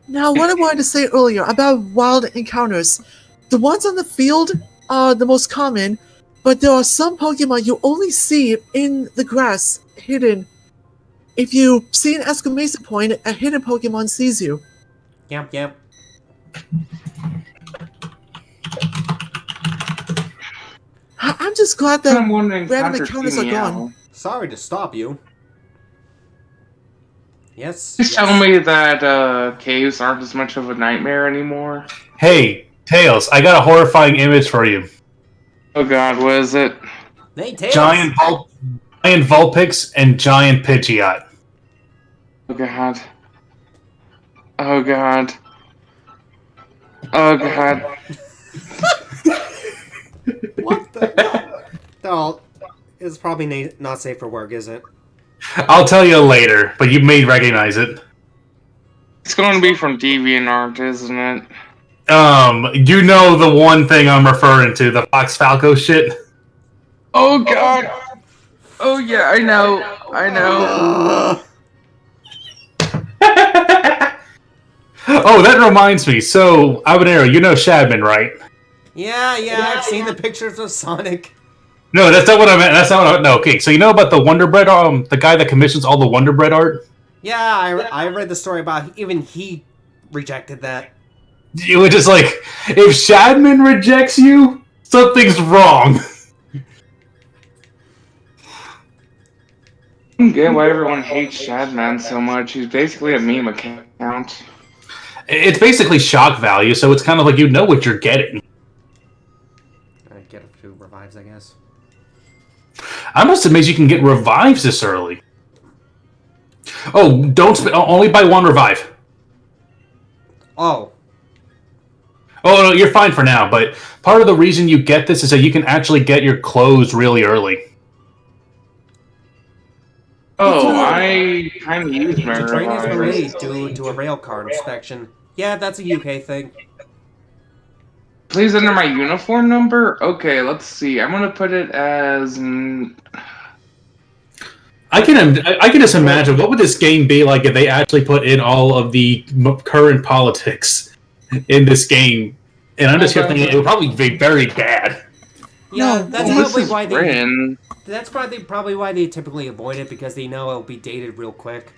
Now, what I wanted to say earlier about wild encounters. The ones on the field are the most common, but there are some Pokemon you only see in the grass, hidden. If you see an exclamation point, a hidden Pokemon sees you. Yep. I'm just glad that I'm wondering. random encounters are gone. Sorry to stop you. Yes. Just tell me that caves aren't as much of a nightmare anymore. Hey, Tails, I got a horrifying image for you. Oh god, what is it? Hey, Tails. Giant Vulpix and giant Pidgeot. Oh god. Oh god. Oh god. What the? No, it's probably not safe for work, is it? I'll tell you later, but you may recognize it. It's going to be from DeviantArt, isn't it? You know the one thing I'm referring to, the Fox Falco shit? Oh god. Oh yeah, I know. I know. Oh, that reminds me. So, Habanero, you know Shadman, right? Yeah, I've seen the pictures of Sonic. No, that's not what I meant. That's not what I, no, okay. So you know about the Wonder Bread, the guy that commissions all the Wonder Bread art? Yeah, I read the story about even he rejected that. It was just like, if Shadman rejects you, something's wrong. I don't get why everyone hates Shadman so much. He's basically a meme account. It's basically shock value, so it's kind of like you know what you're getting. I get a few revives, I guess. I'm just amazed you can get revives this early. Oh, only buy one revive. Oh. Oh, no, you're fine for now, but part of the reason you get this is that you can actually get your clothes really early. Oh, I kind of use my The train is revives. delayed due to a rail car inspection. Yeah, that's a UK thing. Please enter my uniform number? Okay, let's see. I'm gonna put it as... I can just imagine what would this game be like if they actually put in all of the current politics in this game, and I'm just thinking it would probably be very bad. Yeah, No, that's Well, this probably is why they. Bryn. That's probably why they typically avoid it, because they know it'll be dated real quick.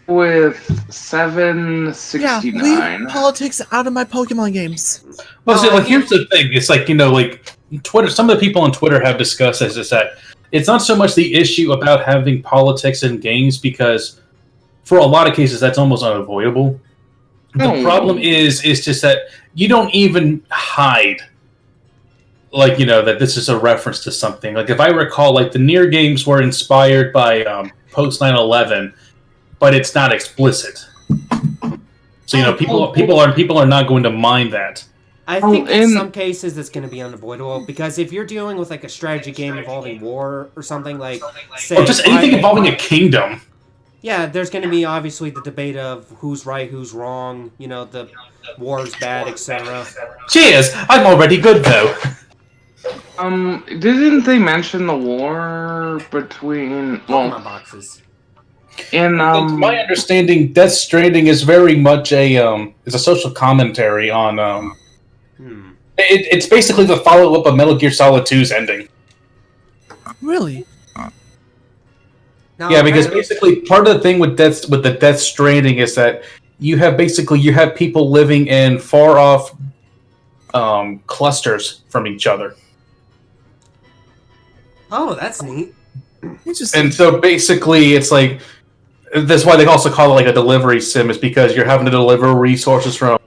With Yeah, 769. leave politics out of my Pokemon games. Well, see, No, I like, here's the thing. It's like, like, Twitter, some of the people on Twitter have discussed this, is that it's not so much the issue about having politics in games, because for a lot of cases, that's almost unavoidable. The problem is just that you don't even hide, like, that this is a reference to something. Like, if I recall, like, the Nier games were inspired by post 9/11, but it's not explicit. So people are not going to mind that. I think in some cases it's going to be unavoidable, because if you're dealing with like a strategy game involving war or something, like, say, Or just anything involving a kingdom. Yeah, there's going to be obviously the debate of who's right, who's wrong. The war's bad, etc. Cheers! I'm already good though. Didn't they mention the war between... Pokemon boxes. In, It's my understanding, Death Stranding is very much is a social commentary on It's basically the follow-up of Metal Gear Solid 2's ending. Really? Now, Yeah, because basically part of the thing with the Death Stranding is that you have people living in far off clusters from each other. Oh, that's neat. Interesting. And so basically it's like, that's why they also call it like a delivery sim, is because you're having to deliver resources from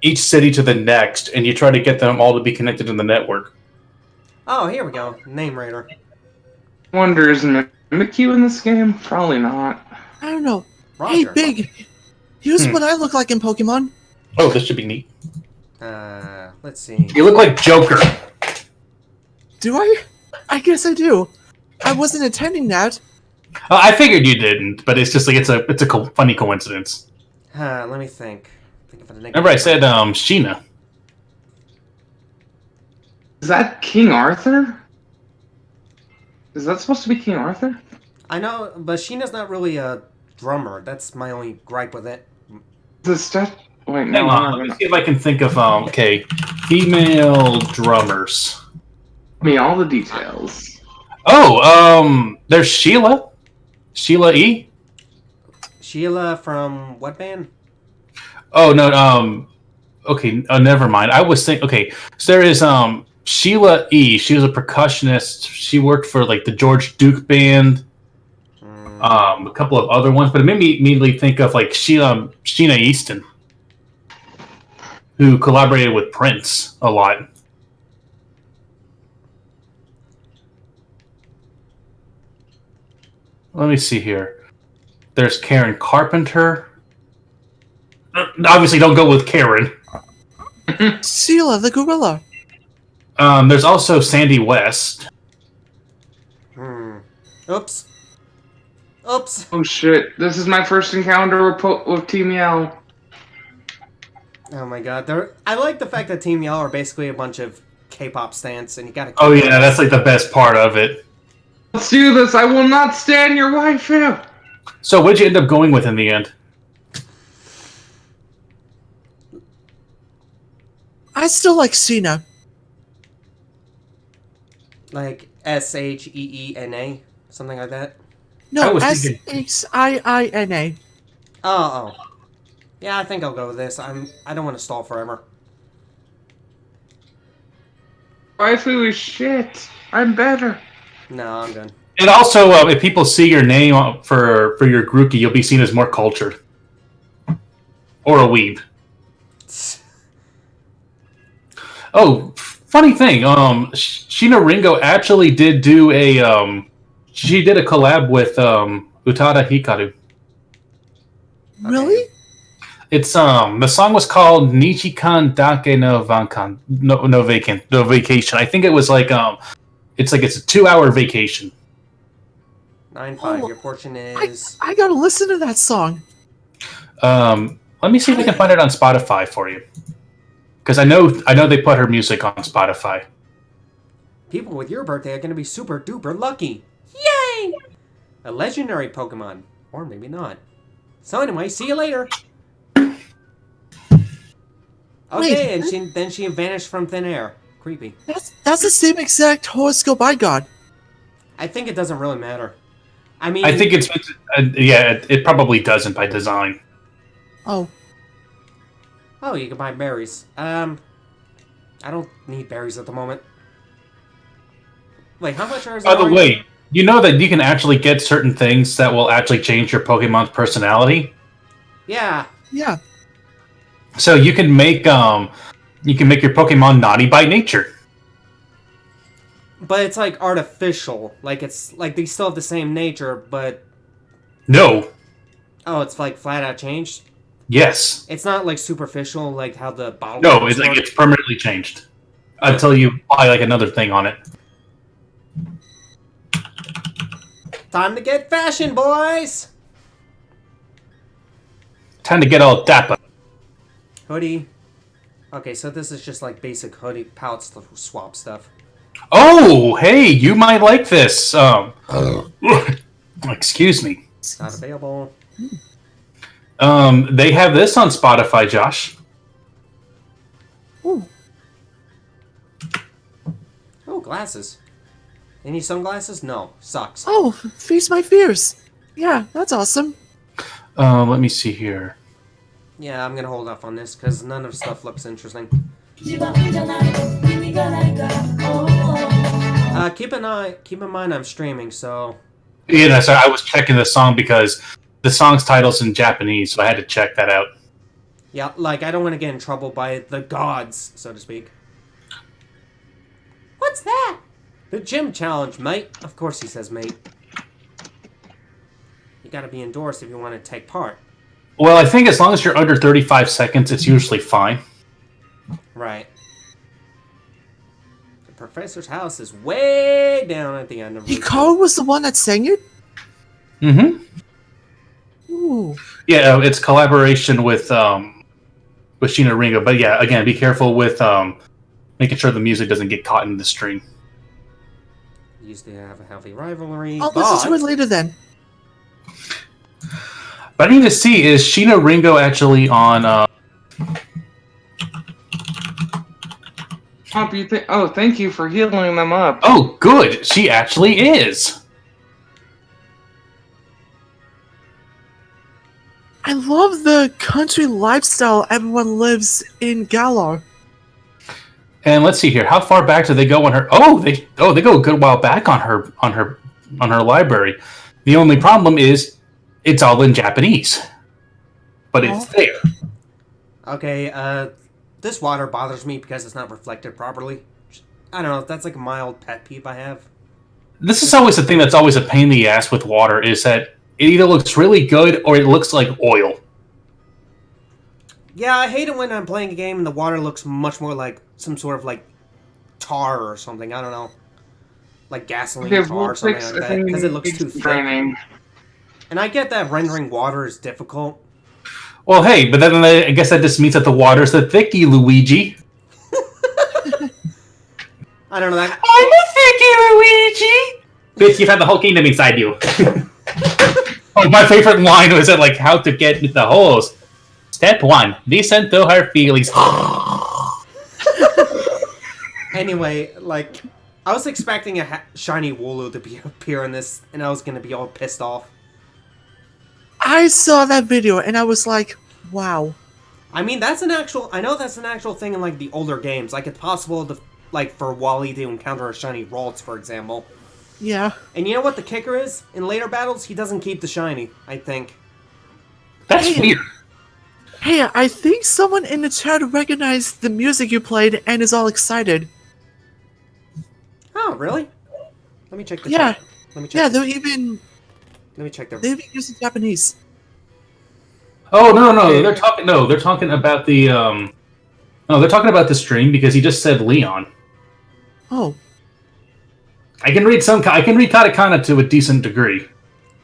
each city to the next, and you try to get them all to be connected in the network. Oh, here we go. Name Raider. Wonder, is Mimikyu in this game? Probably not. I don't know. Roger. Hey, Big. Here's what I look like in Pokemon. Oh, this should be neat. Let's see. You look like Joker. Do I? I guess I do. I wasn't intending that. I figured you didn't, but it's just like it's a funny coincidence. Let me think. Think of a nickname. Remember, I said Sheena. Is that King Arthur? Is that supposed to be King Arthur? I know, but Sheena's not really a drummer. That's my only gripe with it. The stuff. Wait, Hang no. on, let me see if I can think of okay, female drummers. Me all the details. Oh, there's Sheila. Sheila E. Sheila from what band? Oh no, okay, never mind. I was thinking. Okay, so there is Sheila E. She was a percussionist. She worked for like the George Duke band. A couple of other ones, but it made me immediately think of like Sheena Easton, who collaborated with Prince a lot. Let me see here. There's Karen Carpenter. Obviously, don't go with Karen. Sheila the gorilla. There's also Sandy West. Oops. Oops. Oh shit! This is my first encounter with Team Yell. Oh my god. I like the fact that Team Yell are basically a bunch of K-pop stans, and you gotta. Oh yeah, that's like the best part of it. Let's do this. I will not stand your waifu. So, what'd you end up going with in the end? I still like Sheena. Like Sheena, something like that. I No, was thinking- Sxiina. Oh. Yeah, I think I'll go with this. I don't want to stall forever. Waifu is shit. I'm better. No, I'm good. And also, if people see your name for your groupie, you'll be seen as more cultured. Or a weeb. Oh, funny thing. Sheena Ringo actually did do she did a collab with Utada Hikaru. Really? It's the song was called Nichikan Dake no Vankan no vacation. I think it was like it's a 2-hour vacation. 9-5. Oh, Your fortune is. I gotta listen to that song. Let me see if I can find it on Spotify for you. Because I know they put her music on Spotify. People with your birthday are gonna be super duper lucky. Yay! A legendary Pokemon, or maybe not. So anyway, see you later. Okay, Wait. and then she vanished from thin air. Creepy. That's the same exact horoscope I got. I think it doesn't really matter. I mean, I think it's it probably doesn't by design. Oh, Oh, you can buy berries. I don't need berries at the moment. Wait, how much are? By the way, you know that you can actually get certain things that will actually change your Pokemon's personality. Yeah. yeah. So you can make your Pokemon naughty by nature. But it's like artificial. Like it's like they still have the same nature, but No. oh, it's like flat out changed. Yes. It's not like superficial, like how the bottle. No. covers It's like work. it's permanently changed until you buy like another thing on it. Time to get fashion, boys. Time to get all dapper. Hoodie. Okay, so this is just like basic hoodie pouch swap stuff. Oh, hey, you might like this. Excuse me. Not available. They have this on Spotify, Josh. Ooh. Oh, glasses. Any sunglasses? No. Sucks. Oh, face my fears. Yeah, that's awesome. Let me see here. Yeah, I'm gonna hold off on this because none of the stuff looks interesting. Keep in mind I'm streaming, so Yeah, so I was checking the song because the song's title's in Japanese, so I had to check that out. yeah, like I don't want to get in trouble by the gods, so to speak. What's that? The gym challenge, mate. Of course he says mate. You gotta be indoors if you want to take part. Well, I think as long as you're under 35 seconds, it's usually fine. Right. The professor's house is way down at the end of Hikaru was the one that sang it? Mm-hmm. Ooh. Yeah, it's collaboration with Sheena Ringo. But yeah, again, be careful with making sure the music doesn't get caught in the stream. Used to have a healthy rivalry. I'll listen to it later then. But I need to see, is Sheena Ringo actually on... Oh, thank you for healing them up. Oh, good! She actually is! I love the country lifestyle everyone lives in Galar. And let's see here, how far back do they go on her... they go a good while back on her library. The only problem is, it's all in Japanese. But it's there. Okay, this water bothers me because it's not reflected properly. I don't know, that's like a mild pet peeve I have. This is always the thing that's always a pain in the ass with water, is that it either looks really good or it looks like oil. Yeah, I hate it when I'm playing a game and the water looks much more like some sort of like tar or something. I don't know, like gasoline tar or something like that, because it looks too thick. And I get that rendering water is difficult. Well, hey, but then I guess that just means that the water's the thickie, Luigi. I don't know that. I'm a thickie, Luigi. Bitch, you've had the whole kingdom inside you. Oh, my favorite line was at like how to get into the hose. Step 1: listen to her feelings. Anyway, like, I was expecting a shiny Wooloo to appear in this, and I was gonna be all pissed off. I saw that video and I was like, wow. I mean, that's an actual. I know that's an actual thing in like the older games. Like, it's possible to, like, for Wally to encounter a shiny Ralts, for example. Yeah. And you know what the kicker is? In later battles, he doesn't keep the shiny, I think. That's weird. Hey, I think someone in the chat recognized the music you played and is all excited. Oh, really? Let me check the Yeah. chat. Let me check. Yeah, they're even... Let me check their... They're even using Japanese. Oh, no, they're talking about the, No, they're talking about the stream because he just said Leon. Oh. I can read katakana to a decent degree.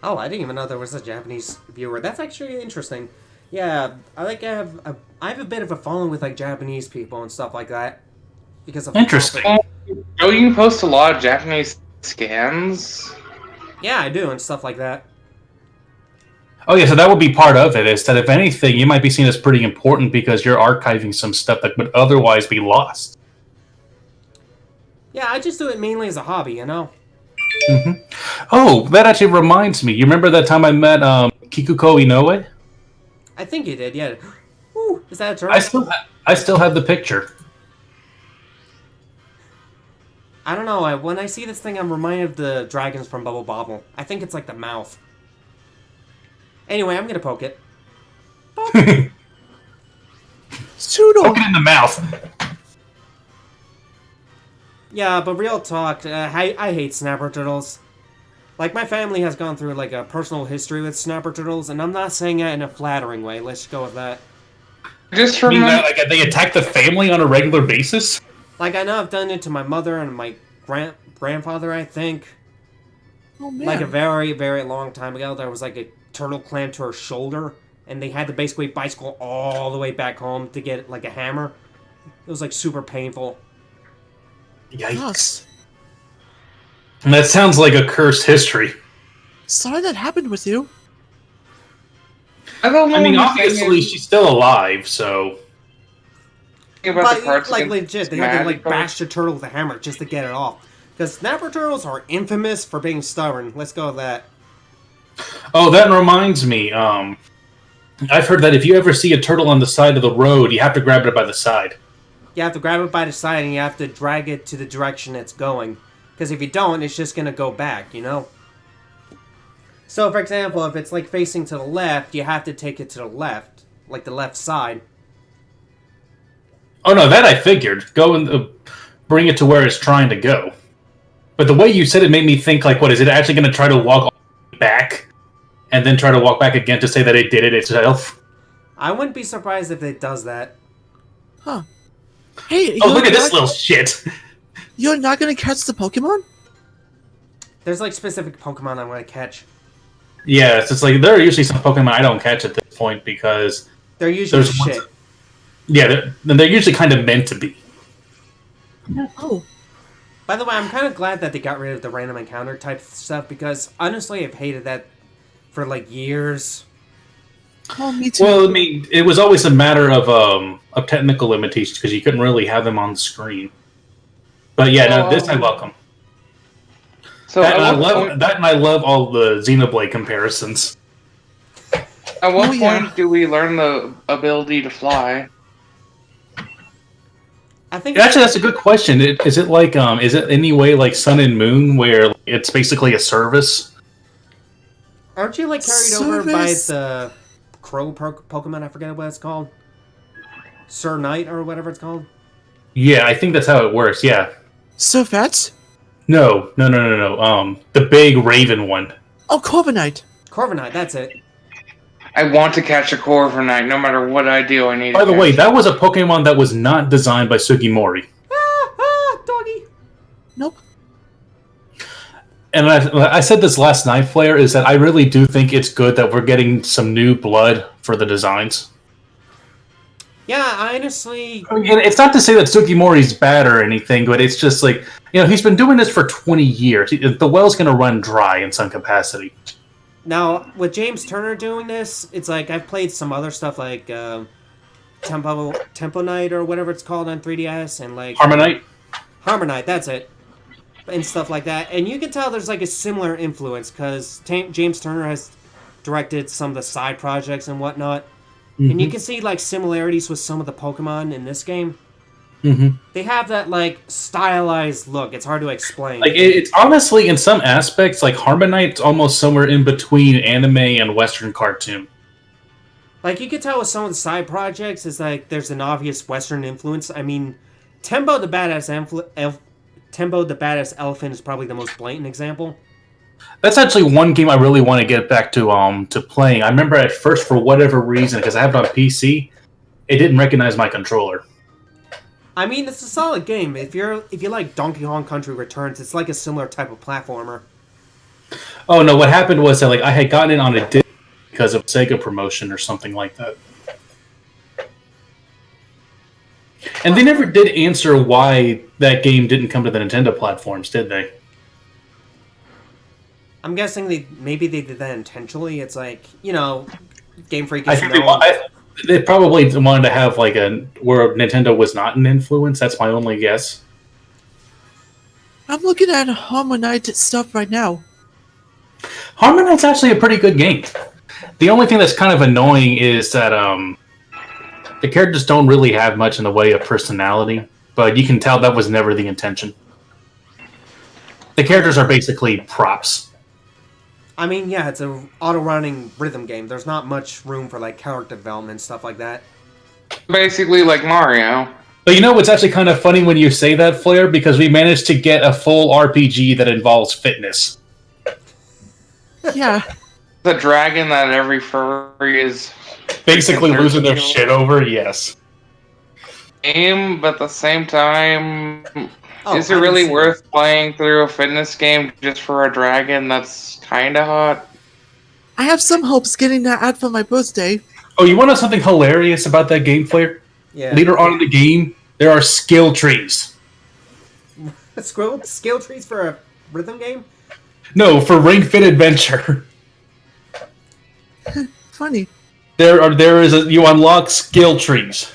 Oh, I didn't even know there was a Japanese viewer. That's actually interesting. Yeah, I have a bit of a following with like Japanese people and stuff like that because of interesting. Oh, you can post a lot of Japanese scans. Yeah, I do and stuff like that. Oh yeah, so that would be part of it. Is that if anything, you might be seen as pretty important because you're archiving some stuff that would otherwise be lost. Yeah, I just do it mainly as a hobby, you know. Mm-hmm. Oh, that actually reminds me. You remember that time I met Kikuko Inoue? I think you did, yeah. Ooh, is that a turtle? I still have the picture. I don't know. When I see this thing, I'm reminded of the dragons from Bubble Bobble. I think it's like the mouth. Anyway, I'm gonna poke it. Pseudo. Poke it in the mouth. Yeah, but real talk, I hate snapper turtles. Like, my family has gone through, like, a personal history with snapper turtles, and I'm not saying that in a flattering way. Let's go with that. Just You mean remember, that, like, they attack the family on a regular basis? Like, I know I've done it to my mother and my grandfather, I think. Oh, man. Like, a very, very long time ago, there was, like, a turtle clamped to her shoulder, and they had to basically bicycle all the way back home to get, like, a hammer. It was, like, super painful. Yikes. And that sounds like a cursed history. Sorry that happened with you. I don't know. I mean, what obviously, she's still alive, so... about the parts Like, against legit, they had to, like, magical. bash the turtle with a hammer just to get it off. Because snapper turtles are infamous for being stubborn. Let's go with that. Oh, that reminds me, I've heard that if you ever see a turtle on the side of the road, you have to grab it by the side. You have to grab it by the side and you have to drag it to the direction it's going. Because if you don't, it's just going to go back, you know? So, for example, if it's, like, facing to the left, you have to take it to the left. Like, the left side. Oh no, that I figured. Go and bring it to where it's trying to go. But the way you said it made me think, like, what, is it actually going to try to walk all the way back and then try to walk back again to say that it did it itself? I wouldn't be surprised if it does that. Huh. Hey, Oh, look at this little shit. You're not gonna catch the Pokemon? There's like specific Pokemon I want to catch. Yeah, it's just like there are usually some Pokemon I don't catch at this point because They're usually there's shit. ones. Yeah, they're usually kind of meant to be. Oh. By the way, I'm kind of glad that they got rid of the random encounter type stuff because honestly, I've hated that for like years. Oh, me too. Well, I mean, it was always a matter of technical limitations because you couldn't really have them on the screen. But yeah, no, this I welcome. So That and, at I what love, point, that and I love all the Xenoblade comparisons. at what Oh, yeah. point do we learn the ability to fly? I think Actually, that's a good question. Is it like is it any way like Sun and Moon where it's basically a service? aren't you like carried over by Service. the crow Pokemon? I forget what it's called. Sir Knight or whatever it's called. Yeah, I think that's how it works. Yeah. So fetch? No. The big Raven one. Oh, Corviknight. Corviknight, that's it. I want to catch a Corviknight. No matter what I do, I need. By the to way, catch that was a Pokemon that was not designed by Sugimori. Doggy. Nope. And I said this last night, Flair, is that I really do think it's good that we're getting some new blood for the designs. Yeah, I honestly, I mean, it's not to say that Sugimori's bad or anything, but it's just like, he's been doing this for 20 years. The well's going to run dry in some capacity. now with James Turner doing this, it's like I've played some other stuff like Tempo Knight or whatever it's called on 3DS and like Harmonite? Harmonite, that's it, and stuff like that. And you can tell there's like a similar influence because James Turner has directed some of the side projects and whatnot. And you can see like similarities with some of the Pokemon in this game. Mm-hmm. They have that like stylized look. It's hard to explain. Like, it's honestly, in some aspects, like Harmonite's almost somewhere in between anime and Western cartoon. Like you can tell with some of the side projects, is like there's an obvious Western influence. I mean, Tembo the Badass Elephant is probably the most blatant example. That's actually one game I really want to get back to playing. I remember at first, for whatever reason, because I have it on PC, it didn't recognize my controller. I mean, it's a solid game. If you like Donkey Kong Country Returns, it's like a similar type of platformer. Oh no! What happened was that like I had gotten it on a disc because of Sega promotion or something like that, and they never did answer why that game didn't come to the Nintendo platforms, did they? I'm guessing maybe they did that intentionally. It's like, Game Freak I is think known. they probably wanted to have like where Nintendo was not an influence. That's my only guess. I'm looking at Harmonite stuff right now. Harmonite's actually a pretty good game. The only thing that's kind of annoying is that the characters don't really have much in the way of personality, but you can tell that was never the intention. The characters are basically props. I mean, yeah, it's a auto-running rhythm game. There's not much room for like character development, stuff like that. Basically, like Mario. But you know what's actually kind of funny when you say that, Flair? Because we managed to get a full RPG that involves fitness. Yeah. The dragon that every furry is Basically Freaking losing their 13-year-old. shit over, yes. game, but at the same time, Oh, is it I didn't really see worth playing through a fitness game just for a dragon that's kind of hot? I have some hopes getting that ad for my birthday. Oh, you want to know something hilarious about that game, Flair? Yeah. Later on in the game, there are skill trees. Skill trees for a rhythm game? No, for Ring Fit Adventure. Funny. You unlock skill trees.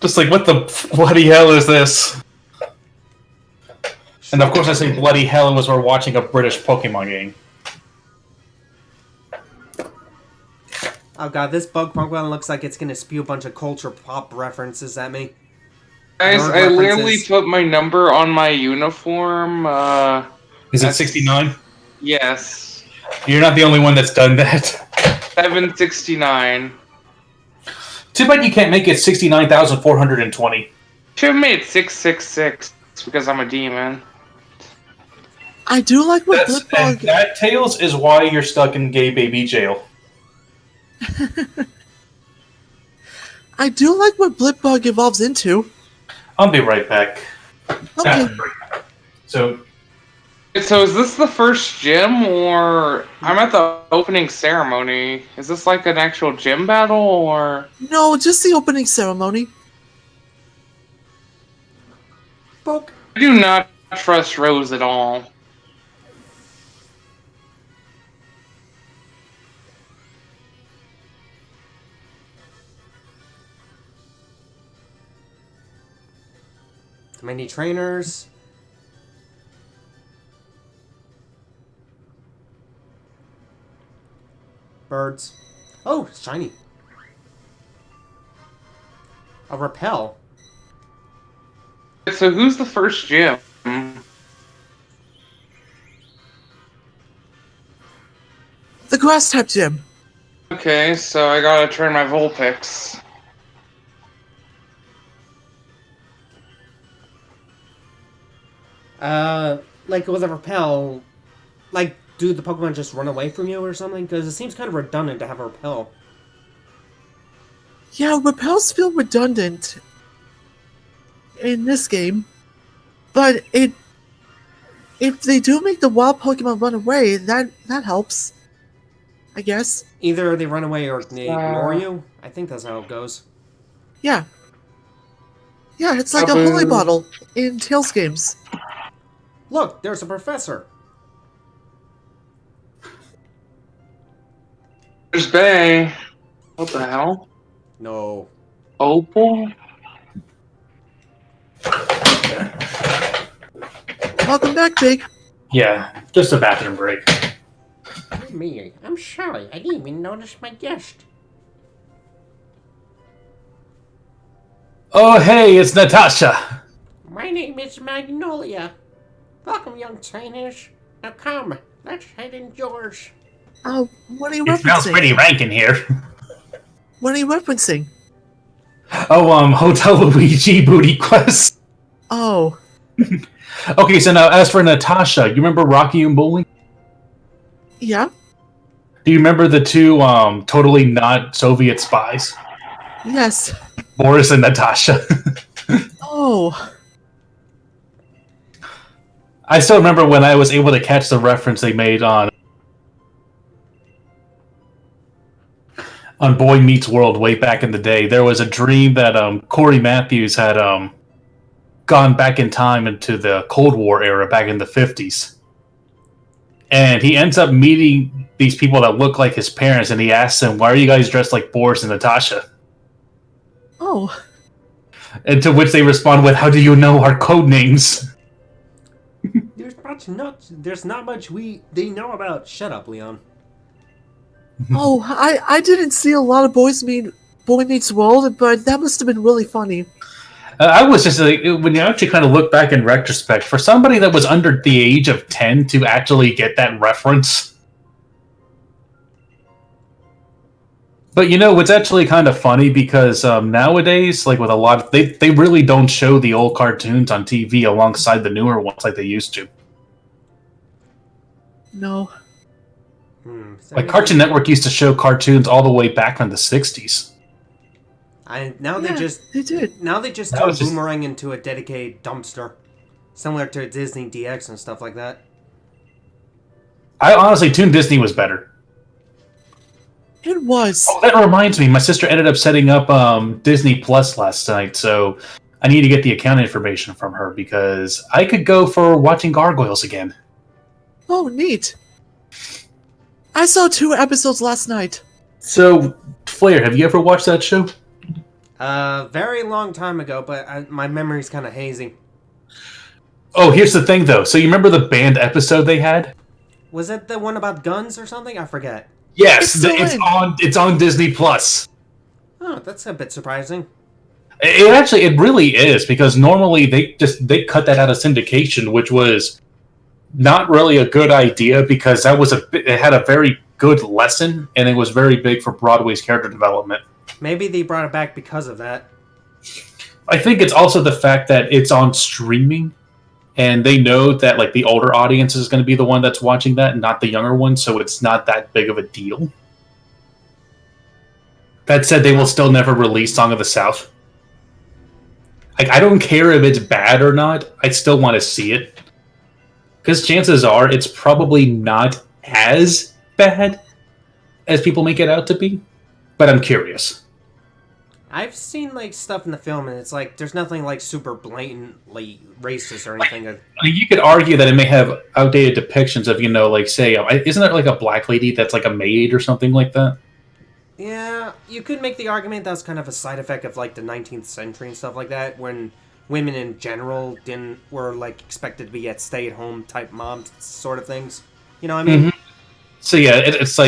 Just like, what the bloody hell is this? And of course I say bloody hell as we're watching a British Pokemon game. Oh god, this bug Pokemon looks like it's gonna spew a bunch of culture pop references at me. Guys, Nerd I literally references. put my number on my uniform. Is it That's- 69? Yes. You're not the only one that's done that. 769. Too bad you can't make it 69,420. Should have made 666 because I'm a demon. I do like what And Blipbug. that, Tails, is why you're stuck in gay baby jail. I do like what Blipbug evolves into. I'll be right back. Okay. So, So is this the first gym, or I'm at the opening ceremony? Is this like an actual gym battle, or No, just the opening ceremony. Poke. I do not trust Rose at all. Too many trainers. Birds. Oh, it's shiny. A repel. So who's the first gym? The grass type gym. Okay, so I gotta turn my Vulpix. Like with a repel, like, do the Pokemon just run away from you or something? Because it seems kind of redundant to have a repel. Yeah, repels feel redundant in this game, but if they do make the wild Pokemon run away, that helps, I guess. Either they run away or they ignore you. I think that's how it goes. Yeah. Yeah, it's like a holy bottle in Tails games. Look, there's a professor. There's Bay. What the hell? No. Opal? Welcome back, Big. yeah, just a bathroom break. Me. I'm sorry. I didn't even notice my guest. Oh, hey, it's Natasha. My name is Magnolia. Welcome, young trainers. Now come, let's head indoors. What are you It smells referencing? pretty rank in here. What are you referencing? Oh, Hotel Luigi booty quest. Oh, Okay, so now as for Natasha, you remember Rocky and Bowling? yeah? Do you remember the two totally not Soviet spies? Yes. Boris and Natasha. Oh, I still remember when I was able to catch the reference they made on Boy Meets World way back in the day. There was a dream that Corey Matthews had gone back in time into the Cold War era back in the 50s. And he ends up meeting these people that look like his parents, and he asks them, "Why are you guys dressed like Boris and Natasha?" oh. And to which they respond with, "How do you know our code names?" There's not much they know about. Shut up, Leon. Oh, I didn't see a lot of Boy Meets World, but that must have been really funny. I was just like, when you actually kind of look back in retrospect, for somebody that was under the age of 10 to actually get that reference. But you know, it's actually kind of funny because nowadays, like with a lot of, they really don't show the old cartoons on TV alongside the newer ones like they used to. No. Like Cartoon Network used to show cartoons all the way back from the 60s. Now Yeah, they did. Now they just That turn was just- Boomerang into a dedicated dumpster, similar to Disney DX and stuff like that. I honestly, Toon Disney was better. It was. Oh, that reminds me, my sister ended up setting up Disney Plus last night, so I need to get the account information from her because I could go for watching Gargoyles again. Oh, neat. I saw 2 episodes last night. So, Flair, have you ever watched that show? Very long time ago, but my memory's kind of hazy. Oh, here's the thing, though. So you remember the band episode they had? Was it the one about guns or something? I forget. Yes, It's still it's on Disney Plus. Oh, that's a bit surprising. It really is because normally they cut that out of syndication, which was not really a good idea because it had a very good lesson and it was very big for Broadway's character development. Maybe they brought it back because of that. I think it's also the fact that it's on streaming and they know that like the older audience is going to be the one that's watching that, and not the younger one, so it's not that big of a deal. That said, they will still never release Song of the South. Like, I don't care if it's bad or not. I still want to see it. Because chances are it's probably not as bad as people make it out to be. But I'm curious. I've seen like stuff in the film, and it's like there's nothing like super blatantly racist or anything. I mean, you could argue that it may have outdated depictions of, like, say, isn't there like a black lady that's like a maid or something like that? Yeah, you could make the argument that's kind of a side effect of like the 19th century and stuff like that, when women in general were like expected to be at stay-at-home type mom sort of things. You know what I mean? Mm-hmm. So yeah, it's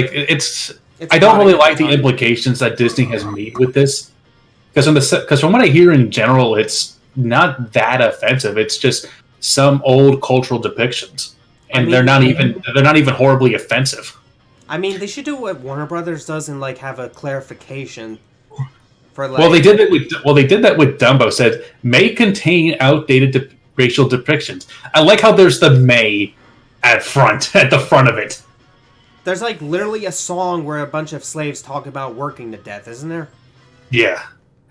I don't really like the implications that Disney has made with this, because from what I hear in general, it's not that offensive. It's just some old cultural depictions, and they're not even horribly offensive. I mean, they should do what Warner Brothers does and like have a clarification for like. Well, they did that with Dumbo. Said may contain outdated racial depictions. I like how there's the may at the front of it. There's like literally a song where a bunch of slaves talk about working to death, isn't there? Yeah,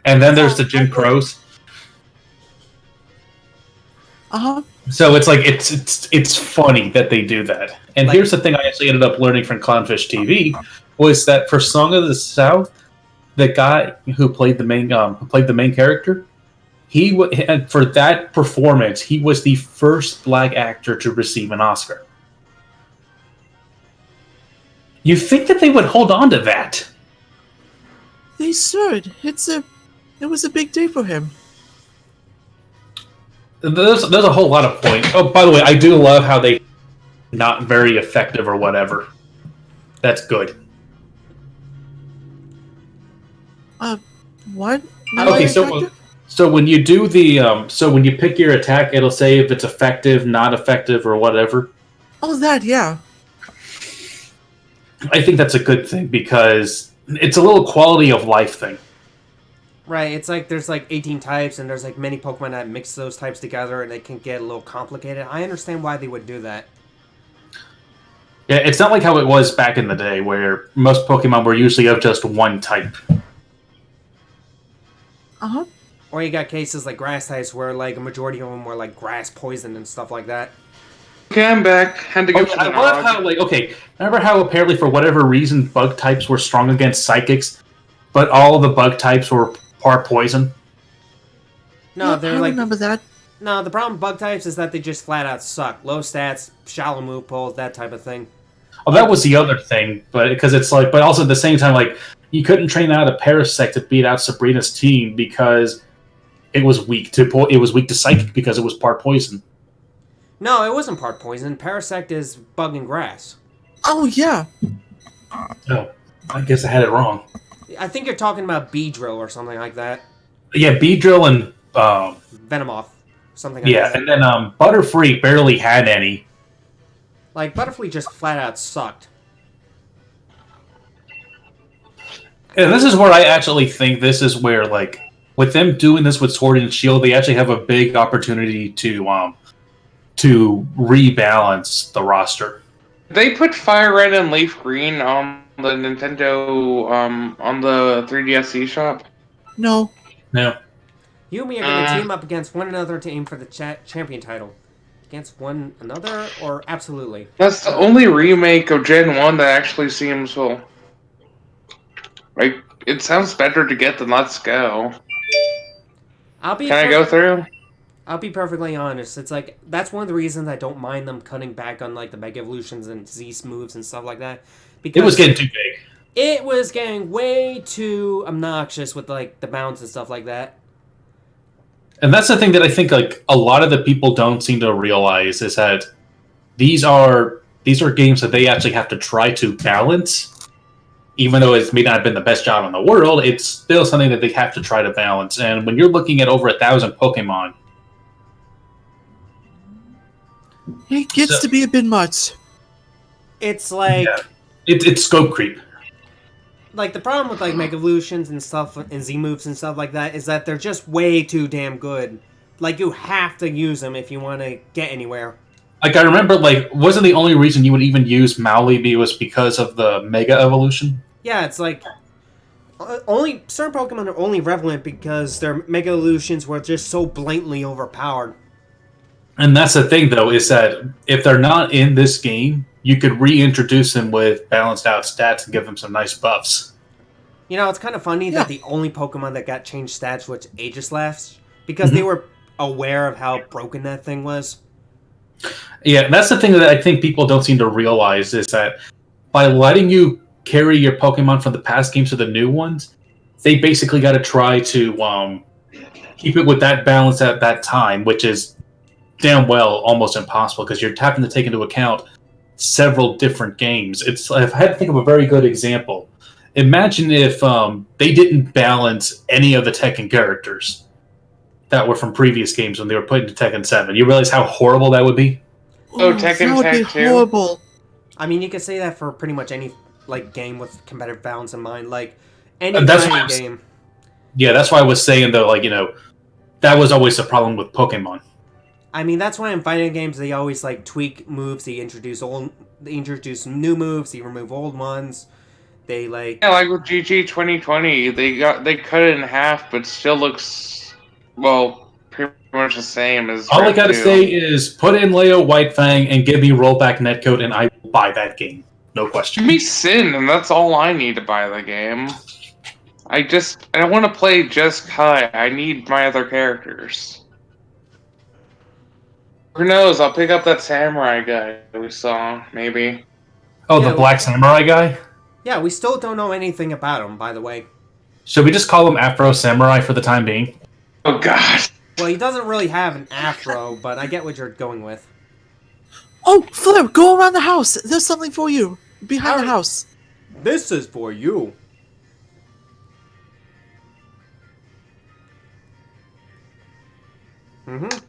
and then there's the Jim Crows. So it's like it's funny that they do that. And here's the thing: I actually ended up learning from Clownfish TV was that for Song of the South, the guy who played the main character, and for that performance, he was the first black actor to receive an Oscar. You think that they would hold on to that? They should. It was a big day for him. There's a whole lot of points. Oh, by the way, I do love how they not very effective or whatever. That's good. What? Okay, so when you do when you pick your attack, it'll say if it's effective, not effective, or whatever. Oh, that, yeah. I think that's a good thing because it's a little quality of life thing. Right, it's like there's like 18 types and there's like many Pokemon that mix those types together and it can get a little complicated. I understand why they would do that. Yeah, it's not like how it was back in the day where most Pokemon were usually of just one type. Uh-huh. Or you got cases like grass types where like a majority of them were like grass poison and stuff like that. Okay, I'm back. I love how remember how apparently for whatever reason bug types were strong against psychics, but all the bug types were part poison? No, they're like. I remember that. No, the problem with bug types is that they just flat out suck. Low stats, shallow move pulls, that type of thing. Oh, that was the other thing, but because it's like, but also at the same time, like you couldn't train out a Parasect to beat out Sabrina's team because it was weak to psychic because it was part poison. No, it wasn't part poison. Parasect is bug and grass. Oh yeah. Oh, I guess I had it wrong. I think you're talking about Beedrill or something like that. Yeah, Beedrill and Venomoth, something like that. Yeah, and then Butterfree barely had any. Like Butterfree just flat out sucked. And this is where I actually think this is where, like, with them doing this with Sword and Shield, they actually have a big opportunity to rebalance the roster. They put Fire Red and Leaf Green on the Nintendo on the 3DS eShop. No. You and me are going to team up against one another to aim for the champion title. Against one another, or absolutely? That's the only remake of Gen 1 that actually seems, well, like, it sounds better to get than Let's Go. Can I go through? I'll be perfectly honest. It's like, that's one of the reasons I don't mind them cutting back on, like, the Mega Evolutions and Z moves and stuff like that. Because it was getting too big. It was getting way too obnoxious with, like, the bounce and stuff like that. And that's the thing that I think, like, a lot of the people don't seem to realize is that these are games that they actually have to try to balance. Even though it may not have been the best job in the world, it's still something that they have to try to balance. And when you're looking at over 1,000 Pokemon, it gets to be a bit much. It's like... Yeah. It's scope creep. Like, the problem with, like, Mega Evolutions and stuff, and Z-moves and stuff like that, is that they're just way too damn good Like, you have to use them if you want to get anywhere. Like, I remember, like, wasn't the only reason you would even use Malibu was because of the Mega Evolution? Yeah, it's like... only certain Pokemon are only relevant because their Mega Evolutions were just so blatantly overpowered. And that's the thing, though, is that if they're not in this game, you could reintroduce them with balanced out stats and give them some nice buffs. You know, it's kind of funny Yeah. that the only Pokemon that got changed stats was Aegislash, because they were aware of how broken that thing was. Yeah, that's the thing that I think people don't seem to realize is that by letting you carry your Pokemon from the past games to the new ones, they basically got to try to keep it with that balance at that time, which is damn well almost impossible because you're having to take into account several different games. If I had to think of a very good example, imagine if they didn't balance any of the Tekken characters that were from previous games when they were put into Tekken 7. You realize how horrible that would be? Oh, Ooh, Tekken that would be Tag 2. horrible. I mean, you could say that for pretty much any like game with competitive balance in mind. Like, any That's fighting what I'm game. Yeah, that's why I was saying, though, like, you know, that was always the problem with Pokemon. I mean, that's why in fighting games they always like tweak moves. They introduce new moves. They remove old ones. They like Yeah, like with GG 2020, they cut it in half, but still looks pretty much the same as. All I Red gotta 2. say is put in Leo Whitefang and give me rollback netcode, and I will buy that game. No question. Give me Sin, and that's all I need to buy the game. I don't want to play just Kai. I need my other characters. Who knows? I'll pick up that samurai guy we saw, maybe. Oh, Yeah, the Black Samurai guy? yeah. We still don't know anything about him, by the way. Should we just call him Afro Samurai for the time being? Oh god. Well, he doesn't really have an afro, but I get what you're going with. Oh, Fleur, go around the house. There's something for you behind the Alright. house. This is for you.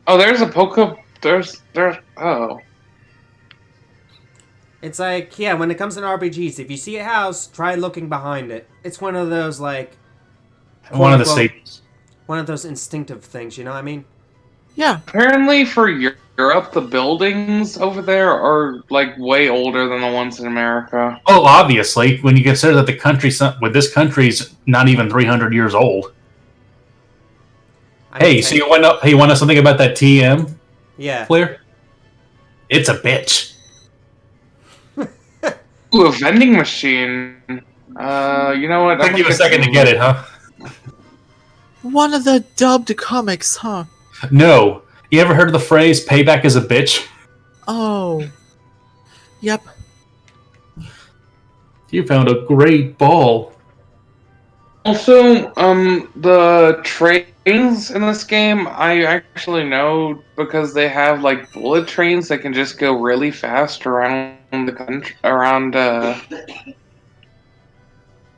Oh, there's a There's. Oh. It's like, yeah, when it comes to RPGs, if you see a house, try looking behind it. It's one of those, like... One of the quote-unquote, staples. One of those instinctive things, you know what I mean? Yeah. Apparently, for Europe, the buildings over there are like way older than the ones in America. Oh, obviously, when you consider that the country, with this country's not even 300 years old. I mean, Hey, so you want to know something about that TM, Yeah. Flair? It's a bitch. Ooh, a vending machine. You know what? Took you a second to get it, huh? One of the dubbed comics, huh? No. You ever heard of the phrase "payback is a bitch"? Oh. Yep. You found a great ball. Also, the trains in this game, I actually know because they have like bullet trains that can just go really fast around the country.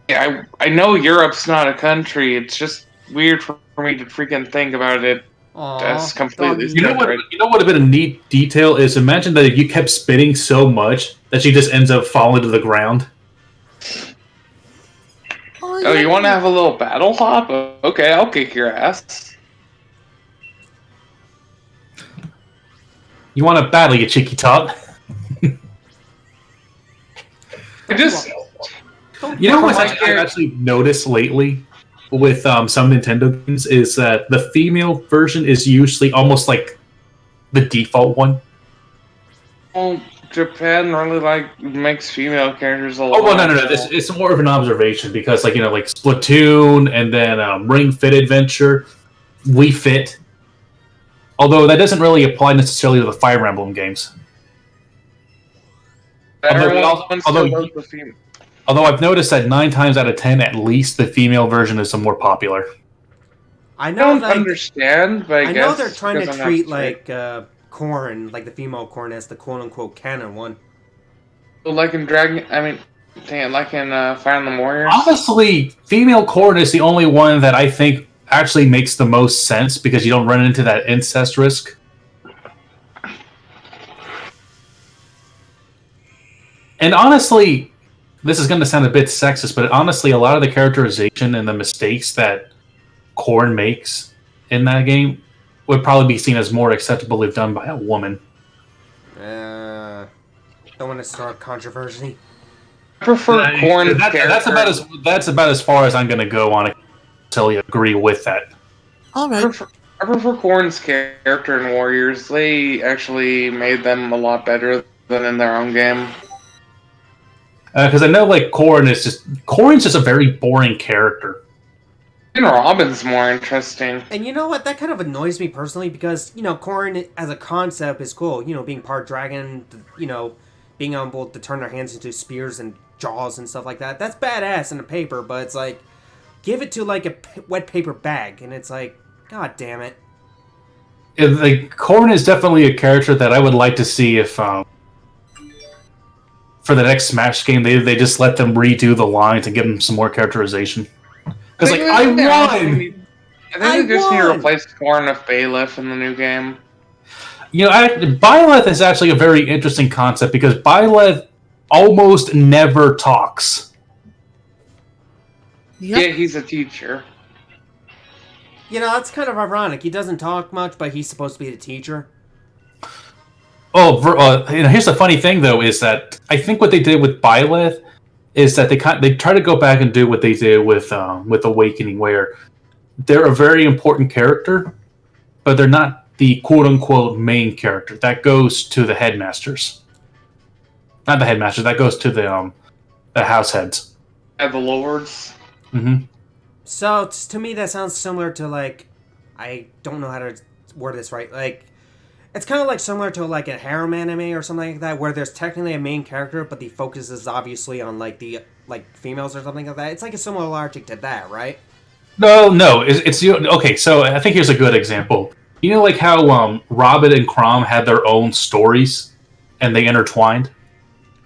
Yeah, I know Europe's not a country. It's just weird for me to freaking think about it. Aw, That's completely doggy. You know what? Right. You know what would have been a neat detail is imagine that if you kept spinning so much that she just ends up falling to the ground. Oh, you want to have a little battle hop? Okay, I'll kick your ass. You want to battle, you cheeky tot? I just You know what From what I've actually noticed lately with some Nintendo games is that the female version is usually almost like the default one. well, Japan really makes female characters a lot. Oh well, no. It's more of an observation because, like Splatoon and then Ring Fit Adventure, Wii Fit. Although that doesn't really apply necessarily to the Fire Emblem games. Although I've noticed that 9 times out of 10, at least, the female version is the more popular. I I know, don't like, understand, but I I guess know they're trying because to I'm treat, not straight. like, Corrin, like the female Corrin, as the quote-unquote canon one. Like in Fire Emblem Warriors. Honestly, female Corrin is the only one that I think actually makes the most sense because you don't run into that incest risk. And honestly, this is going to sound a bit sexist, but honestly, a lot of the characterization and the mistakes that Corrin makes in that game would probably be seen as more acceptable if done by a woman. Don't want to start controversy. I prefer Corn's That's about as far as I'm going to go on it. Until you agree with that. All right. I prefer Corn's character in Warriors. They actually made them a lot better than in their own game. Because I know, like, Corrin's just a very boring character. And Robin's more interesting. And you know what? That kind of annoys me personally because, Corrin as a concept is cool. Being part dragon, being able to turn their hands into spears and jaws and stuff like that. That's badass in the paper, but it's like, give it to, like, a wet paper bag, and it's like, god damn it. Like, Corrin is definitely a character that I would like to see if, for the next Smash game, they just let them redo the lines and give them some more characterization. Because, like, I won! I think they just need to replace Corrin with Bailiff in the new game. Byleth is actually a very interesting concept because Byleth almost never talks. Yep. Yeah, he's a teacher. That's kind of ironic. He doesn't talk much, but he's supposed to be the teacher. Oh, here's the funny thing, though, is that I think what they did with Byleth is that they try to go back and do what they did with Awakening, where they're a very important character, but they're not the quote-unquote main character. That goes to the headmasters. Not the headmasters, that goes to the house heads. And the lords. Mm-hmm. So, to me, that sounds similar to, like, I don't know how to word this right. Like, it's kind of like similar to, like, a harem anime or something like that, where there's technically a main character, but the focus is obviously on, like, the, like, females or something like that. It's like a similar logic to that, right? No. It's okay, so I think here's a good example. You know, like how Robin and Chrom had their own stories, and they intertwined?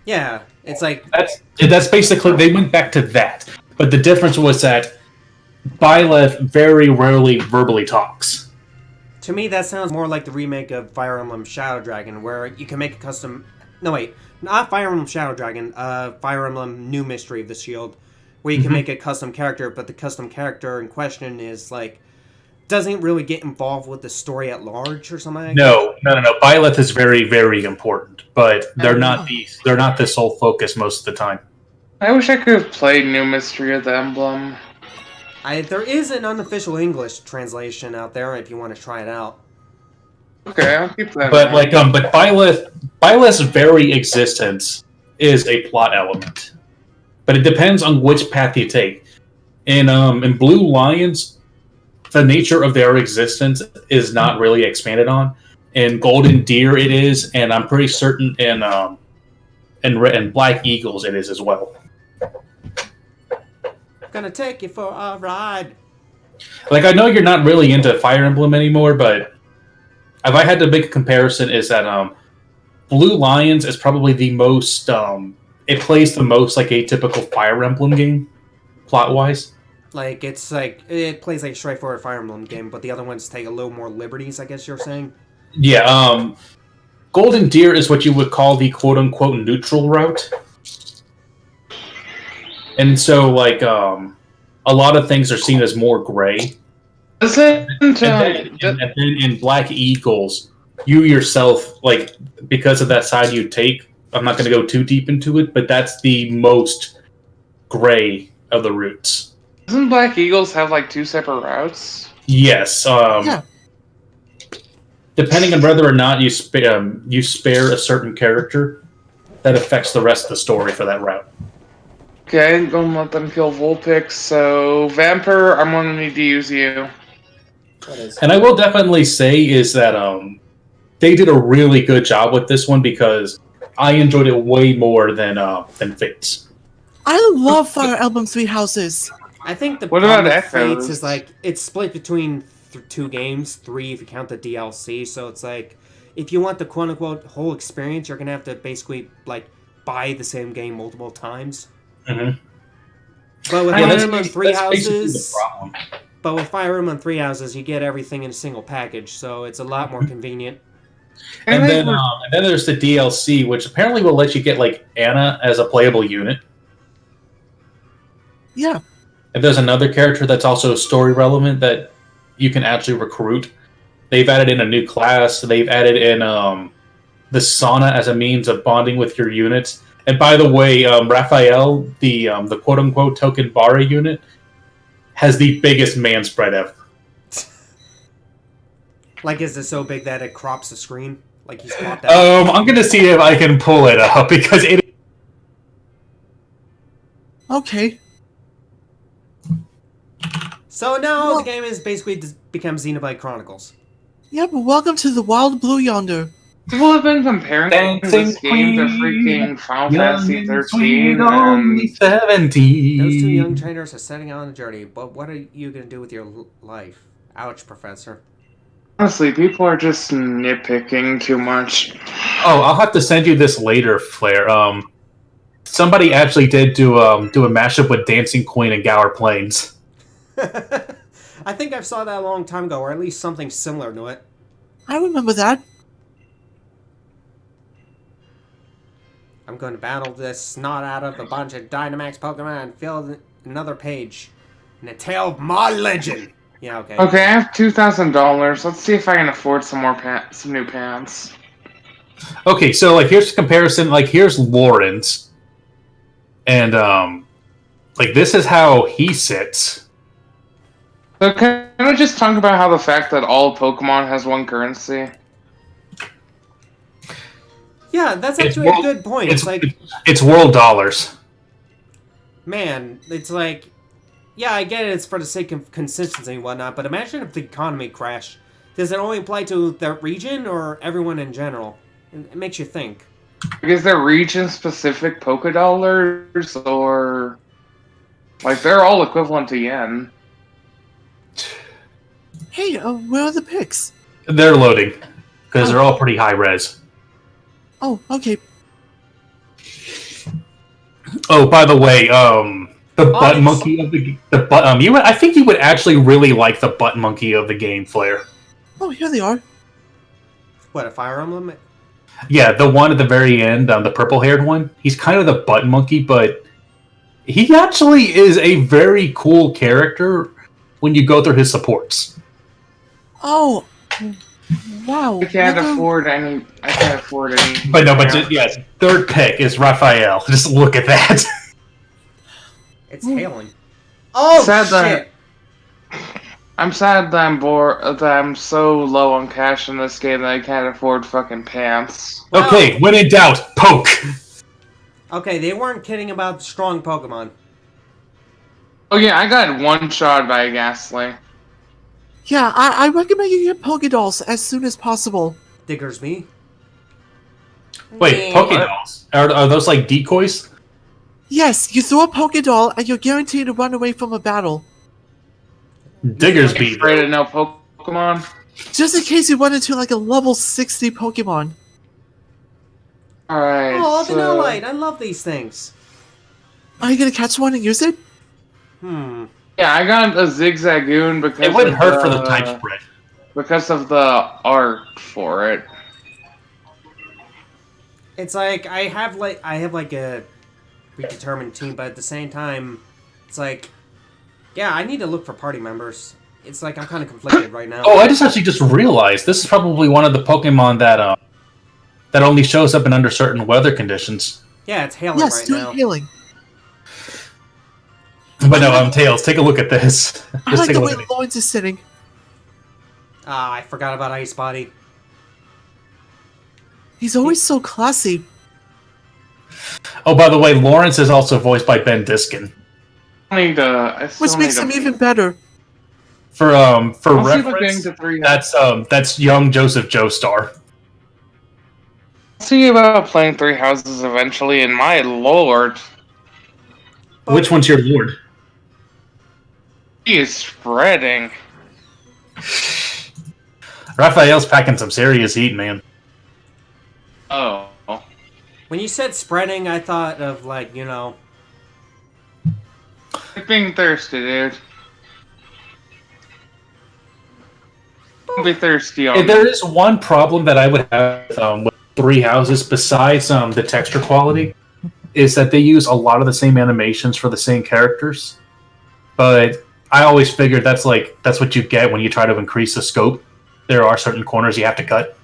Yeah, it's like... That's basically... They went back to that. But the difference was that Byleth very rarely verbally talks. To me, that sounds more like the remake of Fire Emblem Shadow Dragon, where you can make a custom... No, wait. Not Fire Emblem Shadow Dragon. Fire Emblem New Mystery of the Shield, where you can make a custom character, but the custom character in question is, like, doesn't really get involved with the story at large or something like that. No. Byleth is very, very important, but they're not the sole focus most of the time. I wish I could have played New Mystery of the Emblem. There is an unofficial English translation out there if you want to try it out. Okay, I'll keep that. But but Byleth's very existence is a plot element. But it depends on which path you take. In Blue Lions, the nature of their existence is not really expanded on. In Golden Deer, it is, and I'm pretty certain in Black Eagles, it is as well. Gonna take you for a ride. Like, I know you're not really into Fire Emblem anymore, but if I had to make a comparison, is that Blue Lions is probably the most it plays the most like a typical Fire Emblem game, plot-wise. Like, it plays like a straightforward Fire Emblem game, but the other ones take a little more liberties, I guess you're saying? Yeah, Golden Deer is what you would call the quote-unquote neutral route. And so, like, a lot of things are seen as more gray. And then in Black Eagles, you yourself, like, because of that side you take, I'm not going to go too deep into it, but that's the most gray of the routes. Doesn't Black Eagles have, like, 2 separate routes? Yes. Yeah. Depending on whether or not you spare a certain character, that affects the rest of the story for that route. Okay, don't let them kill Vulpix, so Vampire, I'm gonna need to use you. And I will definitely say is that they did a really good job with this one because I enjoyed it way more than Fates. I love Fire Emblem Three Houses. I think the What problem about with Echoes? Fates is, like, it's split between 2 games, 3 if you count the DLC, so it's like, if you want the quote-unquote whole experience, you're gonna have to basically, like, buy the same game multiple times. Mm-hmm. But with Fire Emblem Three Houses... problem. But with Fire Emblem Three Houses, you get everything in a single package, so it's a lot more convenient. And then there's the DLC, which apparently will let you get, like, Anna as a playable unit. Yeah. And there's another character that's also story relevant that you can actually recruit. They've added in a new class. They've added in the sauna as a means of bonding with your units. And by the way, Raphael, the quote unquote token Bara unit, has the biggest man spread ever. Like, is it so big that it crops the screen? Like he's cropped out? I'm gonna see if I can pull it up because it. Okay. So now the game is basically become Xenoblade Chronicles. Yeah, but welcome to the Wild Blue yonder. People have been comparing Dancing this game to freaking Final Fantasy 13 only and 17. Those two young trainers are setting out on a journey, but what are you going to do with your life? Ouch, Professor. honestly, people are just nitpicking too much. Oh, I'll have to send you this later, Flair. Somebody actually did do a mashup with Dancing Queen and Gower Plains. I think I saw that a long time ago, or at least something similar to it. I remember that. I'm going to battle this snot out of a bunch of Dynamax Pokemon and fill another page. In a tale of my legend. Yeah, okay. Okay, I have $2,000. Let's see if I can afford some new pants. Okay, so like here's a comparison. Like here's Lawrence, and like this is how he sits. So can I just talk about how the fact that all Pokemon has one currency? Yeah, that's It's actually a world- good point. It's like, It's world dollars. man, it's like, yeah, I get it, it's for the sake of consistency and whatnot, but imagine if the economy crashed. Does it only apply to that region or everyone in general? It makes you think. Is there region-specific Pokedollars, or... Like, they're all equivalent to yen. Hey, where are the pics? They're loading because they're all pretty high res. Oh, okay. Oh, by the way, the butt monkey of the butt I think you would actually really like the butt monkey of the game, Flair. Oh, here they are. What, a Fire Emblem? Yeah, the one at the very end, the purple-haired one. He's kind of the butt monkey, but he actually is a very cool character when you go through his supports. Oh, wow. I can't Never- afford any... But no, yes, third pick is Raphael. Just look at that. It's hailing. Oh, Sad shit! I'm sad that I'm bored, that I'm so low on cash in this game that I can't afford fucking pants. Wow. Okay, when in doubt, poke. Okay, they weren't kidding about strong Pokemon. Oh yeah, I got one shot by Ghastly. Yeah, I recommend you get Pokédolls as soon as possible. Diggers me. Wait, Pokédolls? Are those like decoys? Yes, you throw a Pokédoll and you're guaranteed to run away from a battle. Diggers beat. Afraid of no Pokemon? Just in case you run into like a level 60 Pokemon. Alright, Oh, so... Vanillite! I love these things. Are you gonna catch one and use it? Yeah, I got a Zigzagoon because It wouldn't of hurt for the type spread. because of the art for it. It's like I have like a predetermined team, but at the same time, it's like, yeah, I need to look for party members. It's like I'm kind of conflicted right now. Oh, I just realized this is probably one of the Pokemon that that only shows up in under certain weather conditions. Yeah, it's hailing Yes, right doing now. healing. But no, Tails, take a look at this. I Just like take the a way look at it. Lawrence is sitting. Ah, I forgot about Ice Body. He's always so classy. Oh, by the way, Lawrence is also voiced by Ben Diskin. I still Which makes need him to- even better. For I'll see if I'm reference, getting to 3. that's young Joseph Joestar. See about playing 3 houses eventually, and my lord, Which one's your lord? he is spreading. Raphael's packing some serious heat, man. Oh. When you said spreading, I thought of like, you know, I'm being thirsty, dude. Don't be thirsty on There is one problem that I would have with 3 houses, besides the texture quality, is that they use a lot of the same animations for the same characters. But I always figured that's what you get when you try to increase the scope. there are certain corners you have to cut.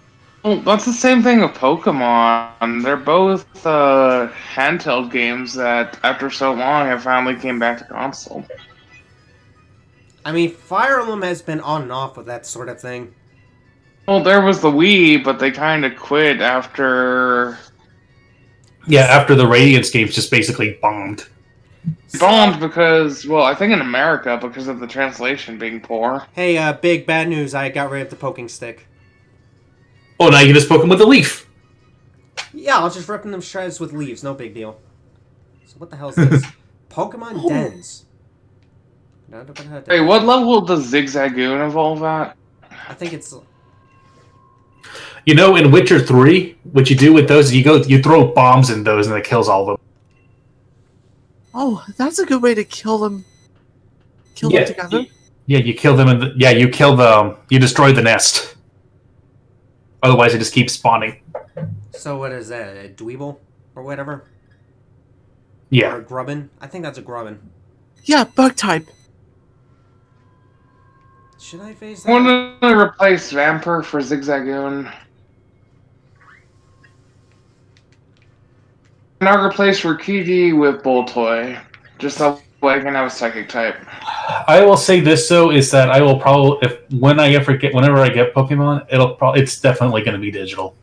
Well, that's the same thing with Pokemon. They're both handheld games that, after so long, have finally came back to console. I mean, Fire Emblem has been on and off with that sort of thing. Well, there was the Wii, but they kind of quit after... Yeah, after the Radiance games just basically bombed. Bombed because, well, I think in America, because of the translation being poor. Hey, big bad news, I got rid of the poking stick. Oh, now you can just poke them with a leaf. Yeah, I'll just rip them shreds with leaves, no big deal. So what the hell is this? Pokemon Dens. Wait, what level does Zigzagoon evolve at? I think it's... You know, in Witcher 3, what you do with those is you throw bombs in those and it kills all of them. Oh, that's a good way to kill them. Kill them together. Yeah, you kill them and you destroy the nest. Otherwise, it just keeps spawning. So what is that? A Dweeble? Or whatever? Yeah. Or a Grubbin? I think that's a Grubbin. Yeah, bug type. Should I face I that? want to replace Vampire for Zigzagoon. And I'll replace Rikiki with Boltoy. Just that way I can have a psychic type. I will say this though is that I will probably whenever I get Pokemon, it's definitely going to be digital.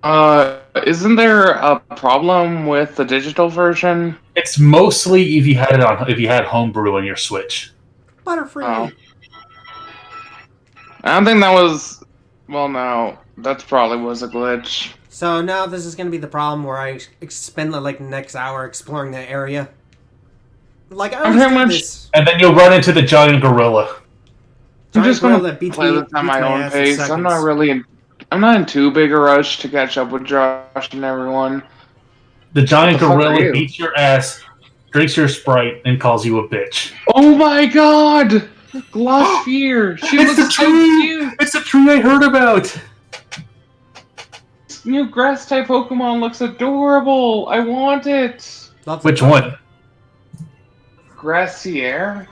Isn't there a problem with the digital version? It's mostly if you had Homebrew on your Switch. Butterfree! Oh. I don't think that was... Well, no. That probably was a glitch. So now this is going to be the problem where I spend like the next hour exploring that area. Like, I always do this. And then you'll run into the giant gorilla. I'm just Giant going gorilla to beats play me- this on beats my own ass in pace. I'm seconds. not really I'm not in too big a rush to catch up with Josh and everyone. The giant What the fuck are gorilla you? beats your ass, drinks your Sprite, and calls you a bitch. Oh my god! Glossphere! She It's looks the so tree! cute! It's the tree I heard about! This new grass type Pokemon looks adorable! I want it! Lots of Which fun. one? Grassier?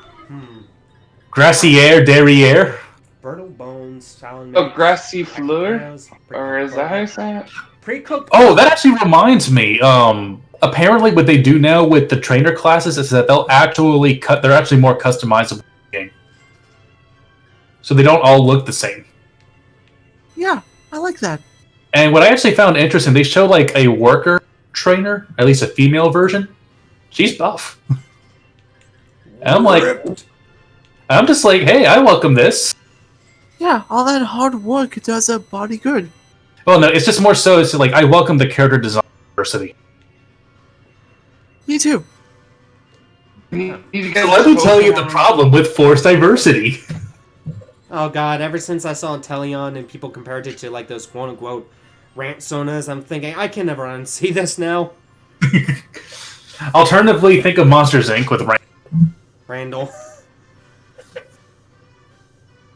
Grassier, Derriere? Brittle bones, salad Oh, mix, Grassifleur? potatoes, Or is that how you say it? pre-cooked? Oh, that actually reminds me. Apparently, what they do now with the trainer classes is that they're actually more customizable in the game. So they don't all look the same. Yeah, I like that. And what I actually found interesting, they show like a worker trainer, at least a female version. She's buff. And I'm just like, hey, I welcome this. Yeah, all that hard work does a body good. Well, no, it's just more so. It's like I welcome the character design diversity. Me too. You So guys let me tell you the Pokemon- problem with forced diversity. Oh god, ever since I saw Inteleon and people compared it to like those quote-unquote rant sonas, I'm thinking, I can never unsee this now. Alternatively, think of Monsters Inc. with Randall.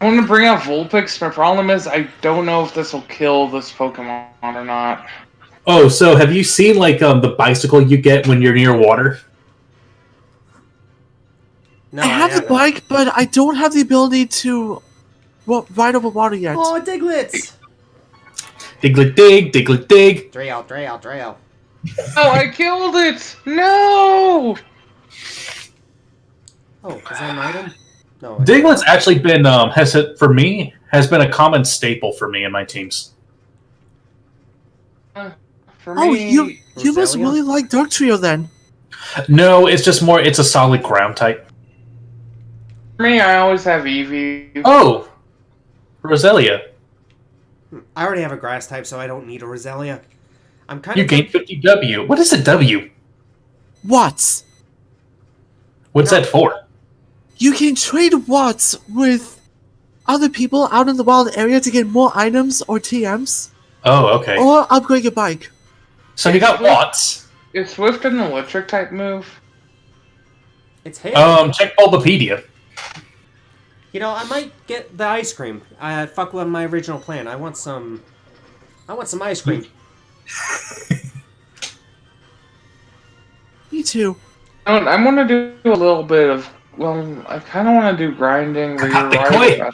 I want to bring out Vulpix. My problem is I don't know if this will kill this Pokemon or not. Oh, so have you seen like the bicycle you get when you're near water? No, I have the haven't. bike, but I don't have the ability to ride over water yet. Oh, Diglets! Diglett dig, Diglett dig. Drail. Oh, I killed it! No! Oh, is that an item? No. Diglett's actually been has been a common staple for me in my teams. For Oh, me, you must Roselia? really like Dark Trio then. No, it's just more. It's a solid ground type. for me, I always have Eevee. Oh, Roselia, I already have a grass type, so I don't need a Roselia. I'm kind you of gained 50 W. What is a W? Watts. What's that for? You can trade Watts with other people out in the wild area to get more items or TMs, Oh, okay. or upgrade your bike. So you got Watts. Is Swift an electric type move? It's hail. Check Bulbapedia. You know, I might get the ice cream. I fuck with my original plan. I want some ice cream. Me too. I want to do a little bit of. Well, I kind of want to do grinding. Where Got the you're coin. riding.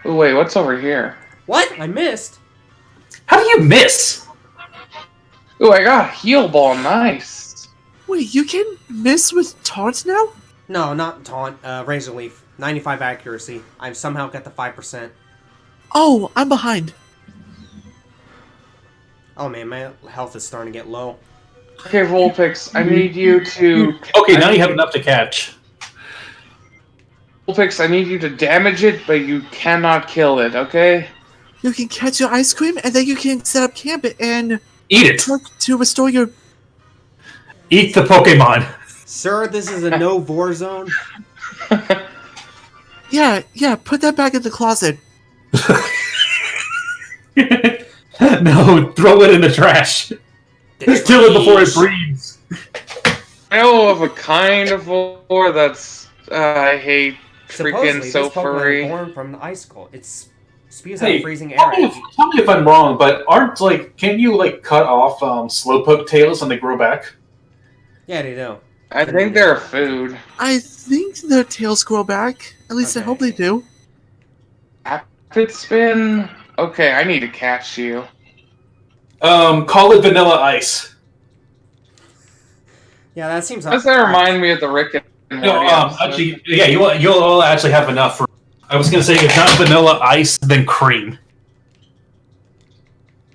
Ooh, wait, what's over here? What? I missed? How do you miss? Ooh, I got a heal ball. Nice. Wait, you can miss with taunt now? No, not taunt. Razor Leaf. 95 accuracy. I've somehow got the 5%. Oh, I'm behind. Oh man, my health is starting to get low. Okay, Vulpix, I need you to. Okay, now you have enough to catch. Vulpix, I need you to damage it, but you cannot kill it. Okay? You can catch your ice cream, and then you can set up camp and Eat it. work to restore your. Eat the Pokemon. Sir, this is a no vor zone. Yeah, put that back in the closet. No, throw it in the trash. Kill it before it breeds. I know of a kind of vor that's. I hate Supposedly, freaking this so Pokemon furry. is born from the icicle. It spews Hey, out freezing tell air. me if I'm wrong, but can you cut off Slowpoke tails and they grow back? Yeah, they do. I think they're food. I think their tails grow back. At least I hope they do. Rapid spin? Okay, I need to catch you. Call it Vanilla Ice. Yeah, that seems. Does that remind me of the Rick and Morty No, episode? actually, yeah, you'll actually have enough for. I was gonna say if not Vanilla Ice, then cream.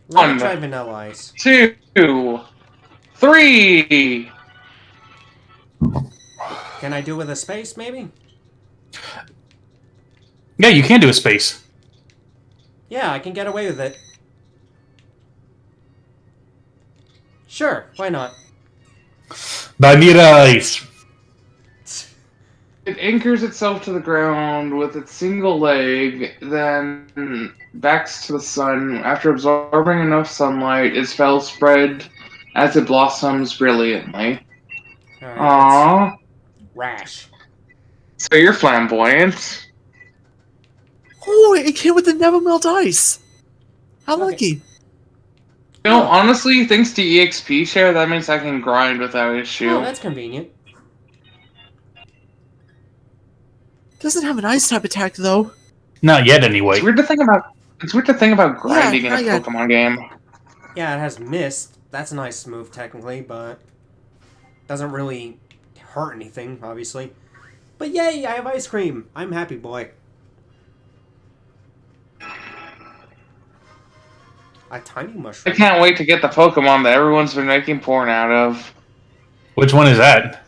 Let me One. try Vanilla Ice. 2, 3. Can I do with a space, maybe? Yeah, you can do a space. Yeah, I can get away with it. Sure, why not? Vanilla Ice. It anchors itself to the ground with its single leg, then backs to the sun. After absorbing enough sunlight, its spells spread as it blossoms brilliantly. Alright, Aww. Rash. So you're flamboyant. Oh, it came with the Never Melt Ice. How Okay. lucky. You know, honestly, thanks to EXP share, that means I can grind without issue. Oh, that's convenient. Doesn't have an ice type attack though. Not yet, anyway. It's weird to think about grinding in a not yet. Pokemon game. Yeah, it has Mist. That's a nice move, technically, but doesn't really hurt anything, obviously. But yay, I have ice cream. I'm happy boy. A tiny I mushroom. can't wait to get the Pokemon that everyone's been making porn out of. Which one is that?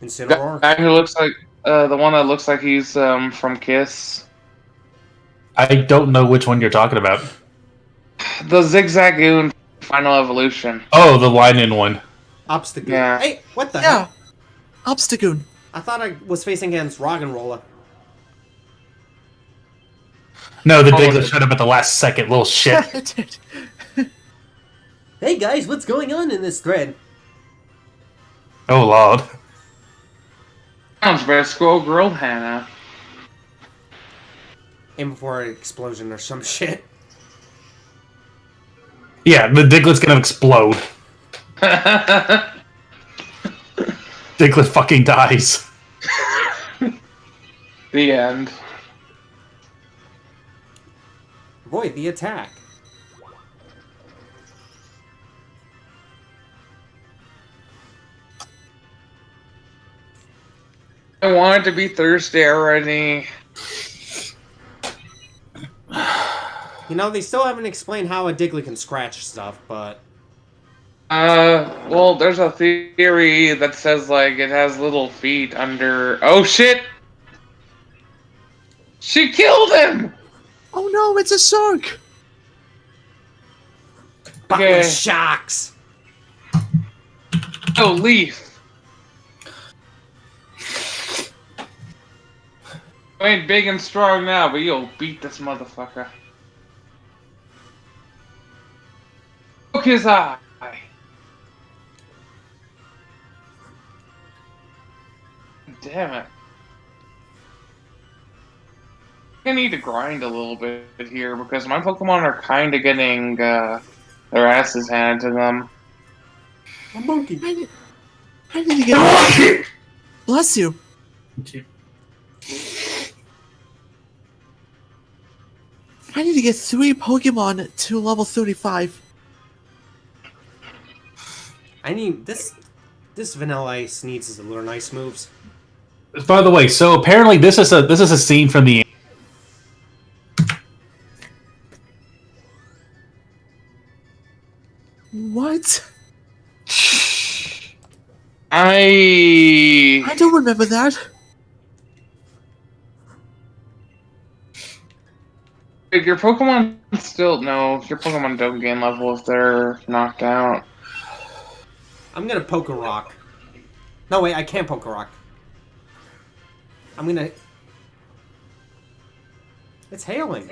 Incineroar. Guy who looks like the one that looks like he's from Kiss. I don't know which one you're talking about. The Zigzagoon Final Evolution. Oh, the line-in one. Obstagoon. Yeah. Hey, what the Yeah. heck? Obstagoon. I thought I was facing against Roggenrola. No, the Oh, Diglett okay. showed up at the last second, little shit. It did. Hey guys, what's going on in this thread? Oh, Lord. Sounds very Squirrel Girl Hannah. Aim before an explosion or some shit. Yeah, the Diglett's gonna explode. Diglett fucking dies. The end. Avoid the attack. I want it to be Thursday already. You know, they still haven't explained how a Diglett can scratch stuff, but... Well, there's a theory that says, like, it has little feet under... Oh, shit! She killed him! Oh no, it's a shark. Okay. Butler shocks! Oh, Leaf. You ain't big and strong now, but you'll beat this motherfucker. Poke his eye. Damn it. I need to grind a little bit here because my Pokemon are kind of getting their asses handed to them. A monkey. I need to get. Bless you. I need to get 3 Pokemon to level 35. I need this. This Vanilla Ice needs to learn ice moves. By the way, so apparently this is a scene from the. What? I I don't remember that. Your Pokemon still no. Your Pokemon don't gain level if they're knocked out. I'm gonna poke a rock. No, wait, I can't poke a rock. I'm gonna... It's hailing.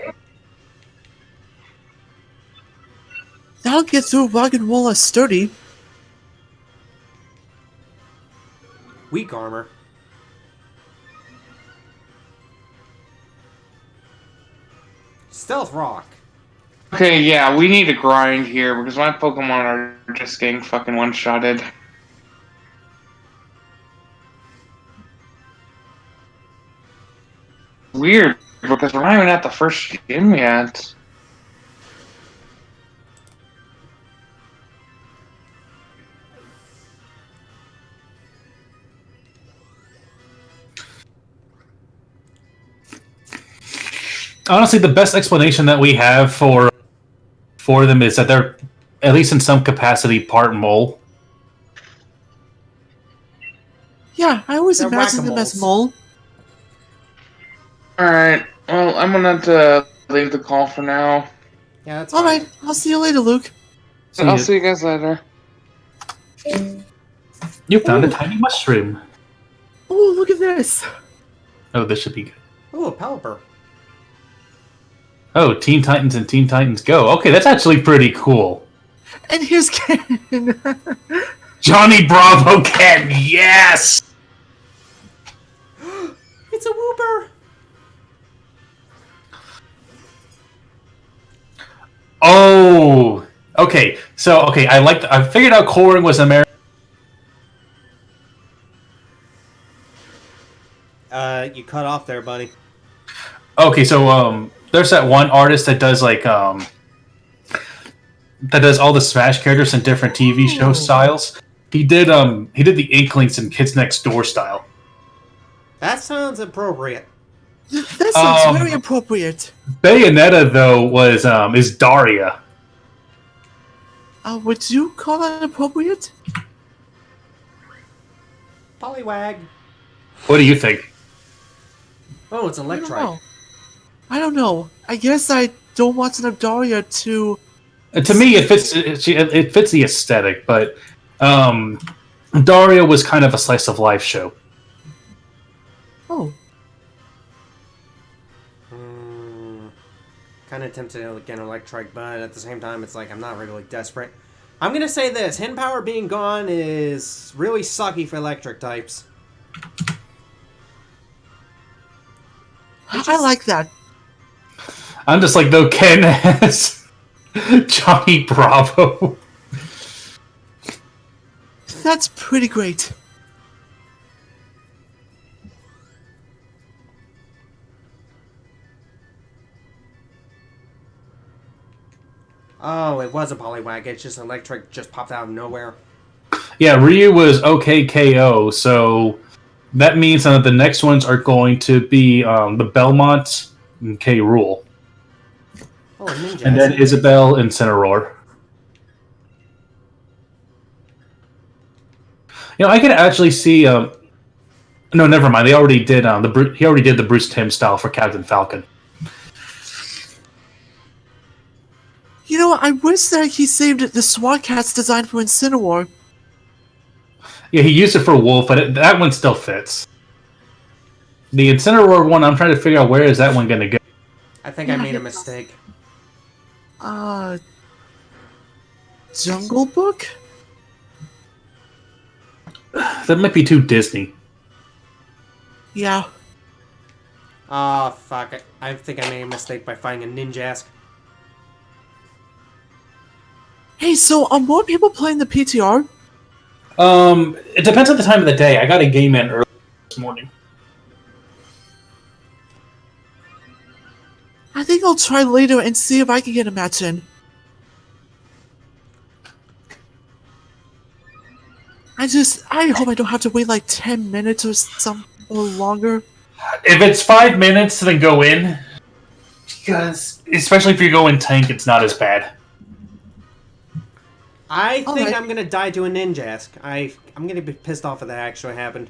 That'll get through Rock and Roll as sturdy. Weak armor. Stealth rock. Okay, yeah, we need to grind here because my Pokemon are just getting fucking one-shotted. Weird, because we're not even at the first gym yet. Honestly, the best explanation that we have for them is that they're, at least in some capacity, part mole. Yeah, I always They're imagine them as whack-a-moles. mole. Alright, well, I'm gonna have to leave the call for now. Yeah, that's fine. Alright, I'll see you later, Luke. I'll see you guys later. You found a tiny mushroom. Oh, look at this. Oh, this should be good. Ooh, a Pelipper. Oh, Teen Titans and Teen Titans Go. Okay, that's actually pretty cool. And here's Ken. Johnny Bravo Ken, yes! It's a Wooper! Oh, okay. So, okay, I figured out Corin was American. You cut off there, buddy. Okay, so there's that one artist that does like that does all the Smash characters in different TV show styles. He did the Inklings and Kids Next Door style. That sounds appropriate. That sounds very appropriate. Bayonetta though is Daria. Would you call that appropriate? Poliwag. What do you think? Oh, it's I don't Electrike. know. I don't know. I guess I don't want enough Daria to... To me, it fits the aesthetic, but Daria was kind of a slice of life show. Oh. Kind of tempted to get an Electrike, but at the same time, it's like I'm not really desperate. I'm gonna say this: Hidden Power being gone is really sucky for electric types. I like that. I'm just like, though, Ken has Johnny Bravo. That's pretty great. Oh, it was a Poliwag. It's just Electric just popped out of nowhere. Yeah, Ryu was okay KO, so that means that the next ones are going to be the Belmont and K. Rool. Oh, a Ninja. And then Isabelle and Cineroar. You know, I could actually see. No, never mind. They already did. He already did the Bruce Timm style for Captain Falcon. You know, I wish that he saved the SWAT Cats design for Incineroar. Yeah, he used it for Wolf, but that one still fits. The Incineroar one, I'm trying to figure out where is that one going to go. I think I made a mistake. Jungle Book? That might be too Disney. Yeah. Oh, fuck. I think I made a mistake by finding a Ninjask. Hey, so are more people playing the PTR? It depends on the time of the day. I got a game in early this morning. I think I'll try later and see if I can get a match in. I hope I don't have to wait like 10 minutes or longer. If it's 5 minutes, then go in. Because, especially if you go in tank, it's not as bad. I think Alright. I'm gonna die to a Ninjask. I'm gonna be pissed off if that actually happened.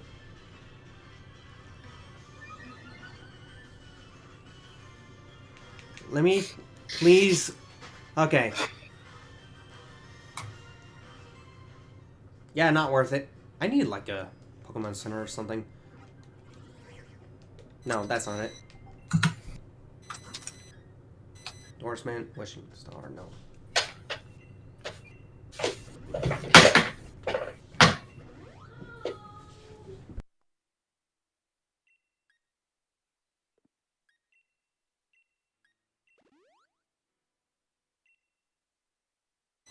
Let me, please. Okay. Yeah, not worth it. I need like a Pokemon Center or something. No, that's not it. Endorsement, wishing star, no.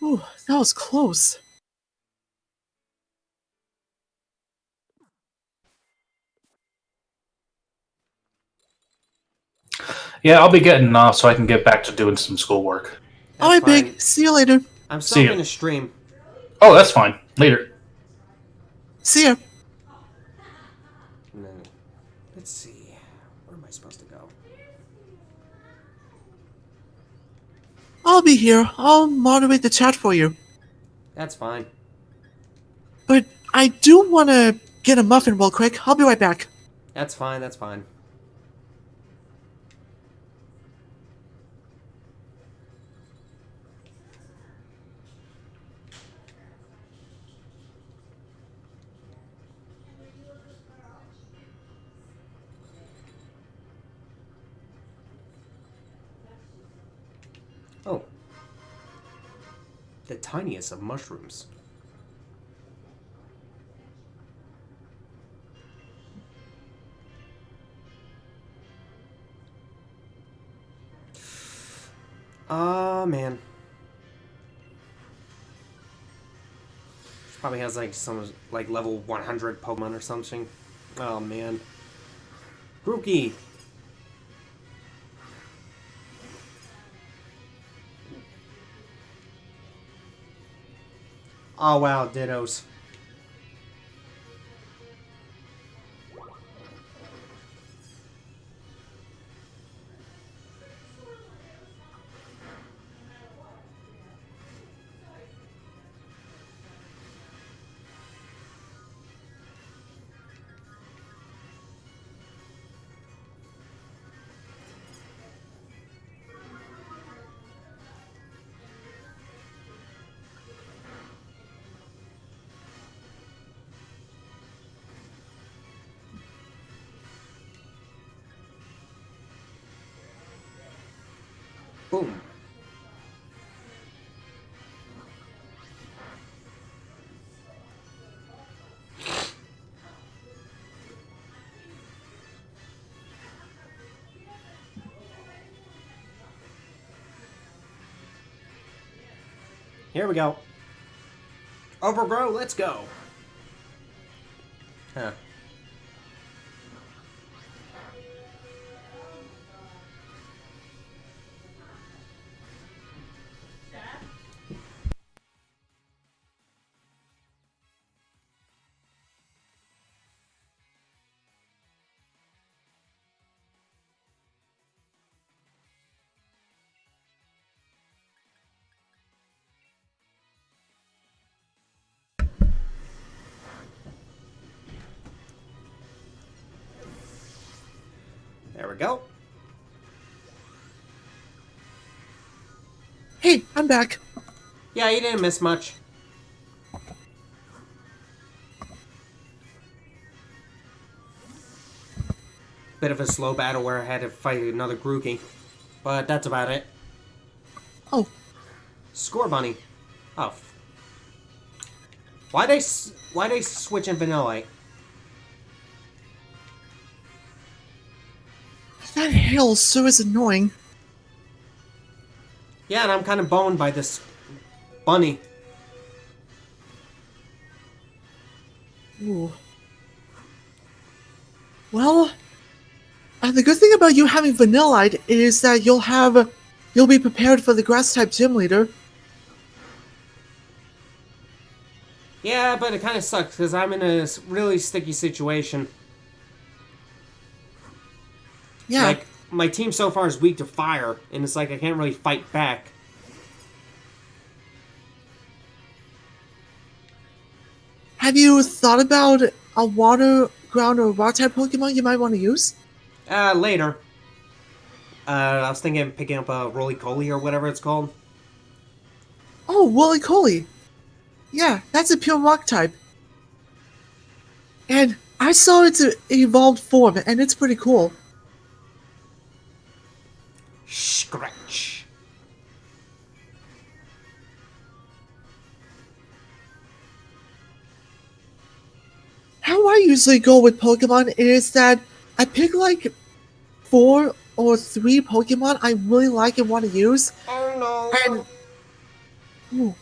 Ooh, that was close. Yeah, I'll be getting off so I can get back to doing some schoolwork. Alright, fine. Big. See you later. I'm See still ya. gonna stream. Oh, that's fine. Later. See ya. And then, let's see. Where am I supposed to go? I'll be here. I'll moderate the chat for you. That's fine. But I do want to get a muffin real quick. I'll be right back. That's fine, that's fine. Oh. The tiniest of mushrooms. Man. Probably has like some like level 100 Pokemon or something. Oh man. Grookey. Oh wow, Dittos. Boom. Here we go. Overgrow, let's go. Huh. There we go. Hey, I'm back. Yeah, you didn't miss much. Bit of a slow battle where I had to fight another Grookey. But that's about it. Oh, Score Bunny. Oh. Why they switch in Vanillite? that hail so is annoying. Yeah, and I'm kind of boned by this bunny. Ooh. Well, The good thing about you having Vanillite is that you'll be prepared for the grass type gym leader. Yeah, but it kind of sucks because I'm in a really sticky situation. Yeah. Like, my team so far is weak to fire, and it's like I can't really fight back. Have you thought about a water, ground, or rock type Pokemon you might want to use? Later. I was thinking of picking up a Roly-Poly or whatever it's called. Oh, Wooly Coly. Yeah, that's a pure rock type. And I saw its evolved form, and it's pretty cool. Scratch. How I usually go with Pokemon is that I pick like 4 or 3 Pokemon I really like and want to use, Oh no. and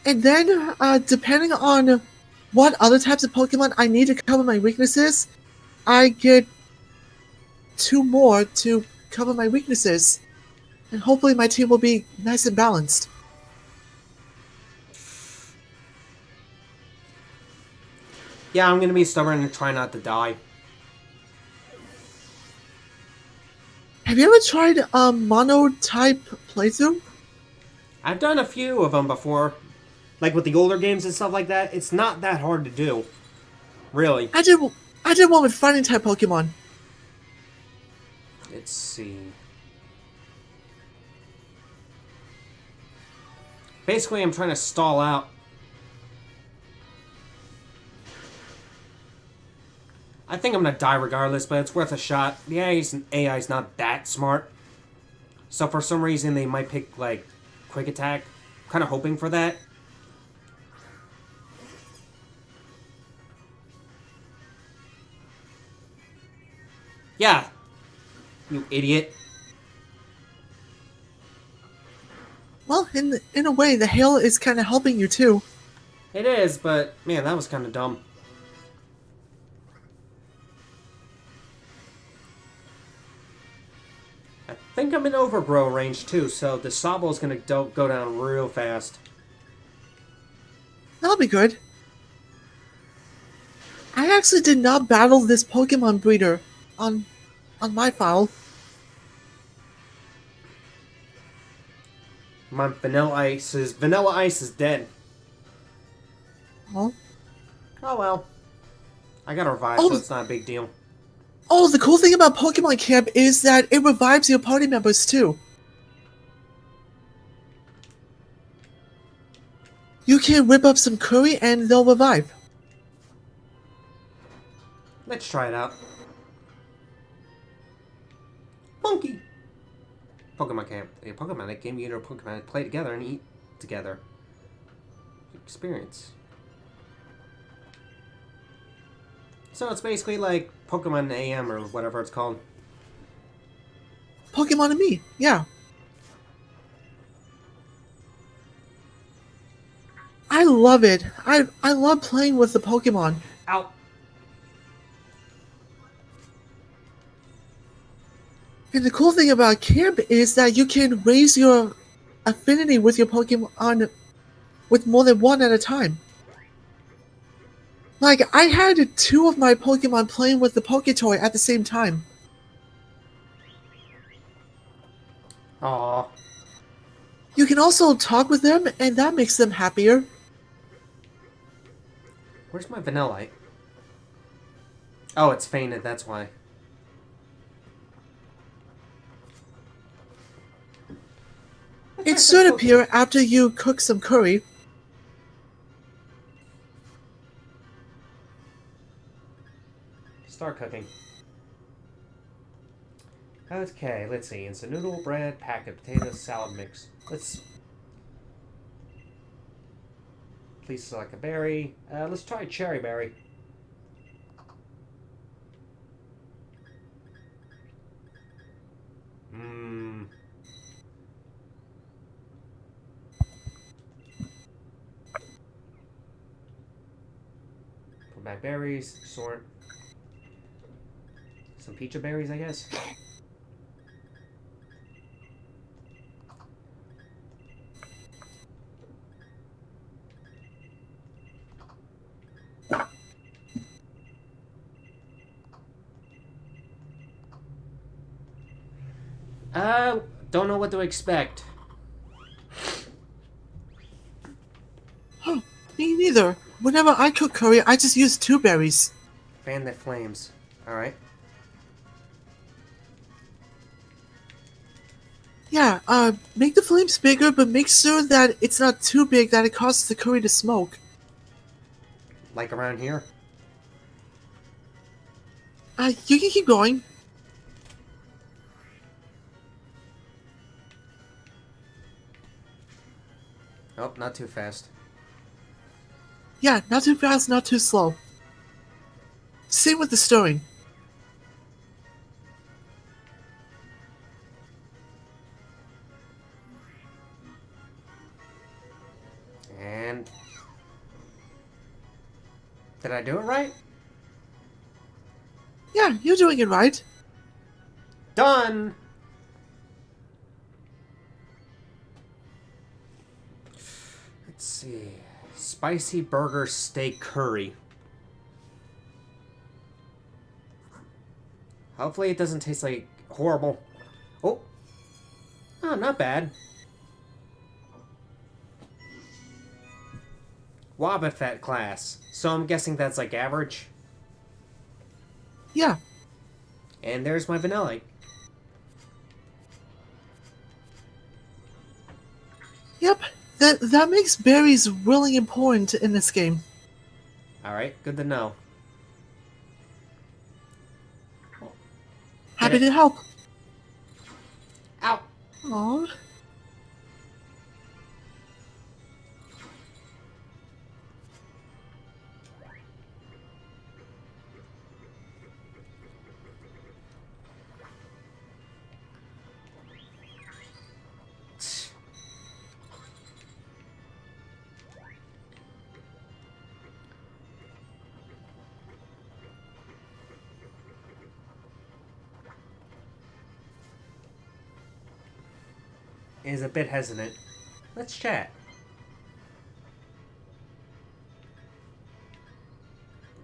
and then depending on what other types of Pokemon I need to cover my weaknesses, I get 2 more to cover my weaknesses, and hopefully my team will be nice and balanced. Yeah, I'm gonna be stubborn and try not to die. Have you ever tried a mono type playthrough? I've done a few of them before. Like with the older games and stuff like that, it's not that hard to do. Really. I did one with fighting type Pokemon. Let's see. Basically, I'm trying to stall out. I think I'm gonna die regardless, but it's worth a shot. The AI's not that smart. So for some reason, they might pick, like, Quick Attack. I'm kind of hoping for that. Yeah. You idiot. Well, in a way, the hail is kind of helping you too. It is, but, man, that was kind of dumb. I think I'm in overgrow range, too, so the Sobble is going to go down real fast. That'll be good. I actually did not battle this Pokemon breeder on my file. My Vanilla Ice is dead. Oh. Oh well. I got to revive, Oh. so it's not a big deal. Oh, the cool thing about Pokemon Camp is that it revives your party members too. You can whip up some curry and they'll revive. Let's try it out. Monkey! Pokemon Camp. A Pokemon that game you and Pokemon play together and eat together. Experience. So it's basically like Pokemon AM or whatever it's called. Pokemon and me, yeah. I love it. I love playing with the Pokemon. Ow! And the cool thing about Camp is that you can raise your affinity with your Pokemon with more than one at a time. Like, I had 2 of my Pokemon playing with the Poketoy at the same time. Aww. You can also talk with them, and that makes them happier. Where's my Vanillite? Oh, it's fainted, that's why. It should appear after you cook some curry. Start cooking. Okay, let's see. Instant noodle, bread, packet, potatoes, salad mix. Please select a berry. Let's try cherry berry. Mmm. Put back berries, sort. Some peach berries, I guess. Don't know what to expect. Huh, me neither. Whenever I cook curry, I just use 2 berries. Fan the flames. Alright. Yeah, make the flames bigger, but make sure that it's not too big that it causes the curry to smoke. Like around here. You can keep going. Oh, not too fast. Yeah, not too fast, not too slow. Same with the stirring. And... Did I do it right? Yeah, you're doing it right. Done! Let's see. Spicy burger steak curry. Hopefully it doesn't taste like horrible. Oh. Oh, not bad. Wobbuffet class. So I'm guessing that's like average. Yeah. And there's my vanilla. Yep. That makes berries really important in this game. Alright, good to know. Happy to help. Ow! Aww. Is a bit hesitant. Let's chat.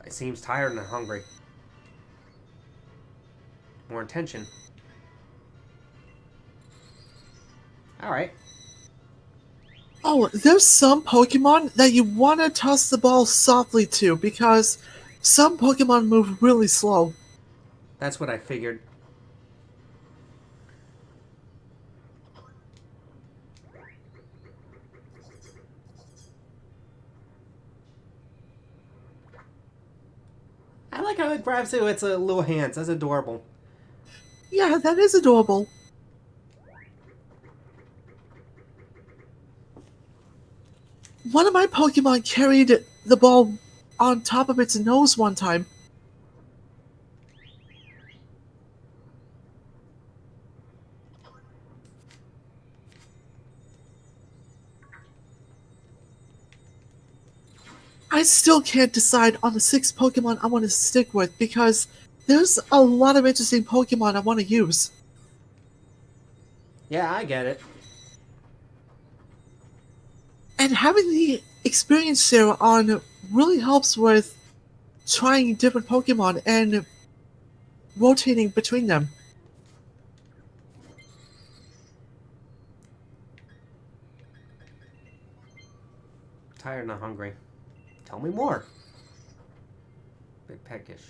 It seems tired and hungry. More attention. Alright. Oh, there's some Pokemon that you want to toss the ball softly to because some Pokemon move really slow. That's what I figured. I like how it grabs it with its little hands. That's adorable. Yeah, that is adorable. One of my Pokemon carried the ball on top of its nose one time. I still can't decide on the 6 Pokemon I want to stick with because there's a lot of interesting Pokemon I want to use. Yeah, I get it. And having the experience share on really helps with trying different Pokemon and rotating between them. Tired and not hungry. Tell me more. Bit peckish.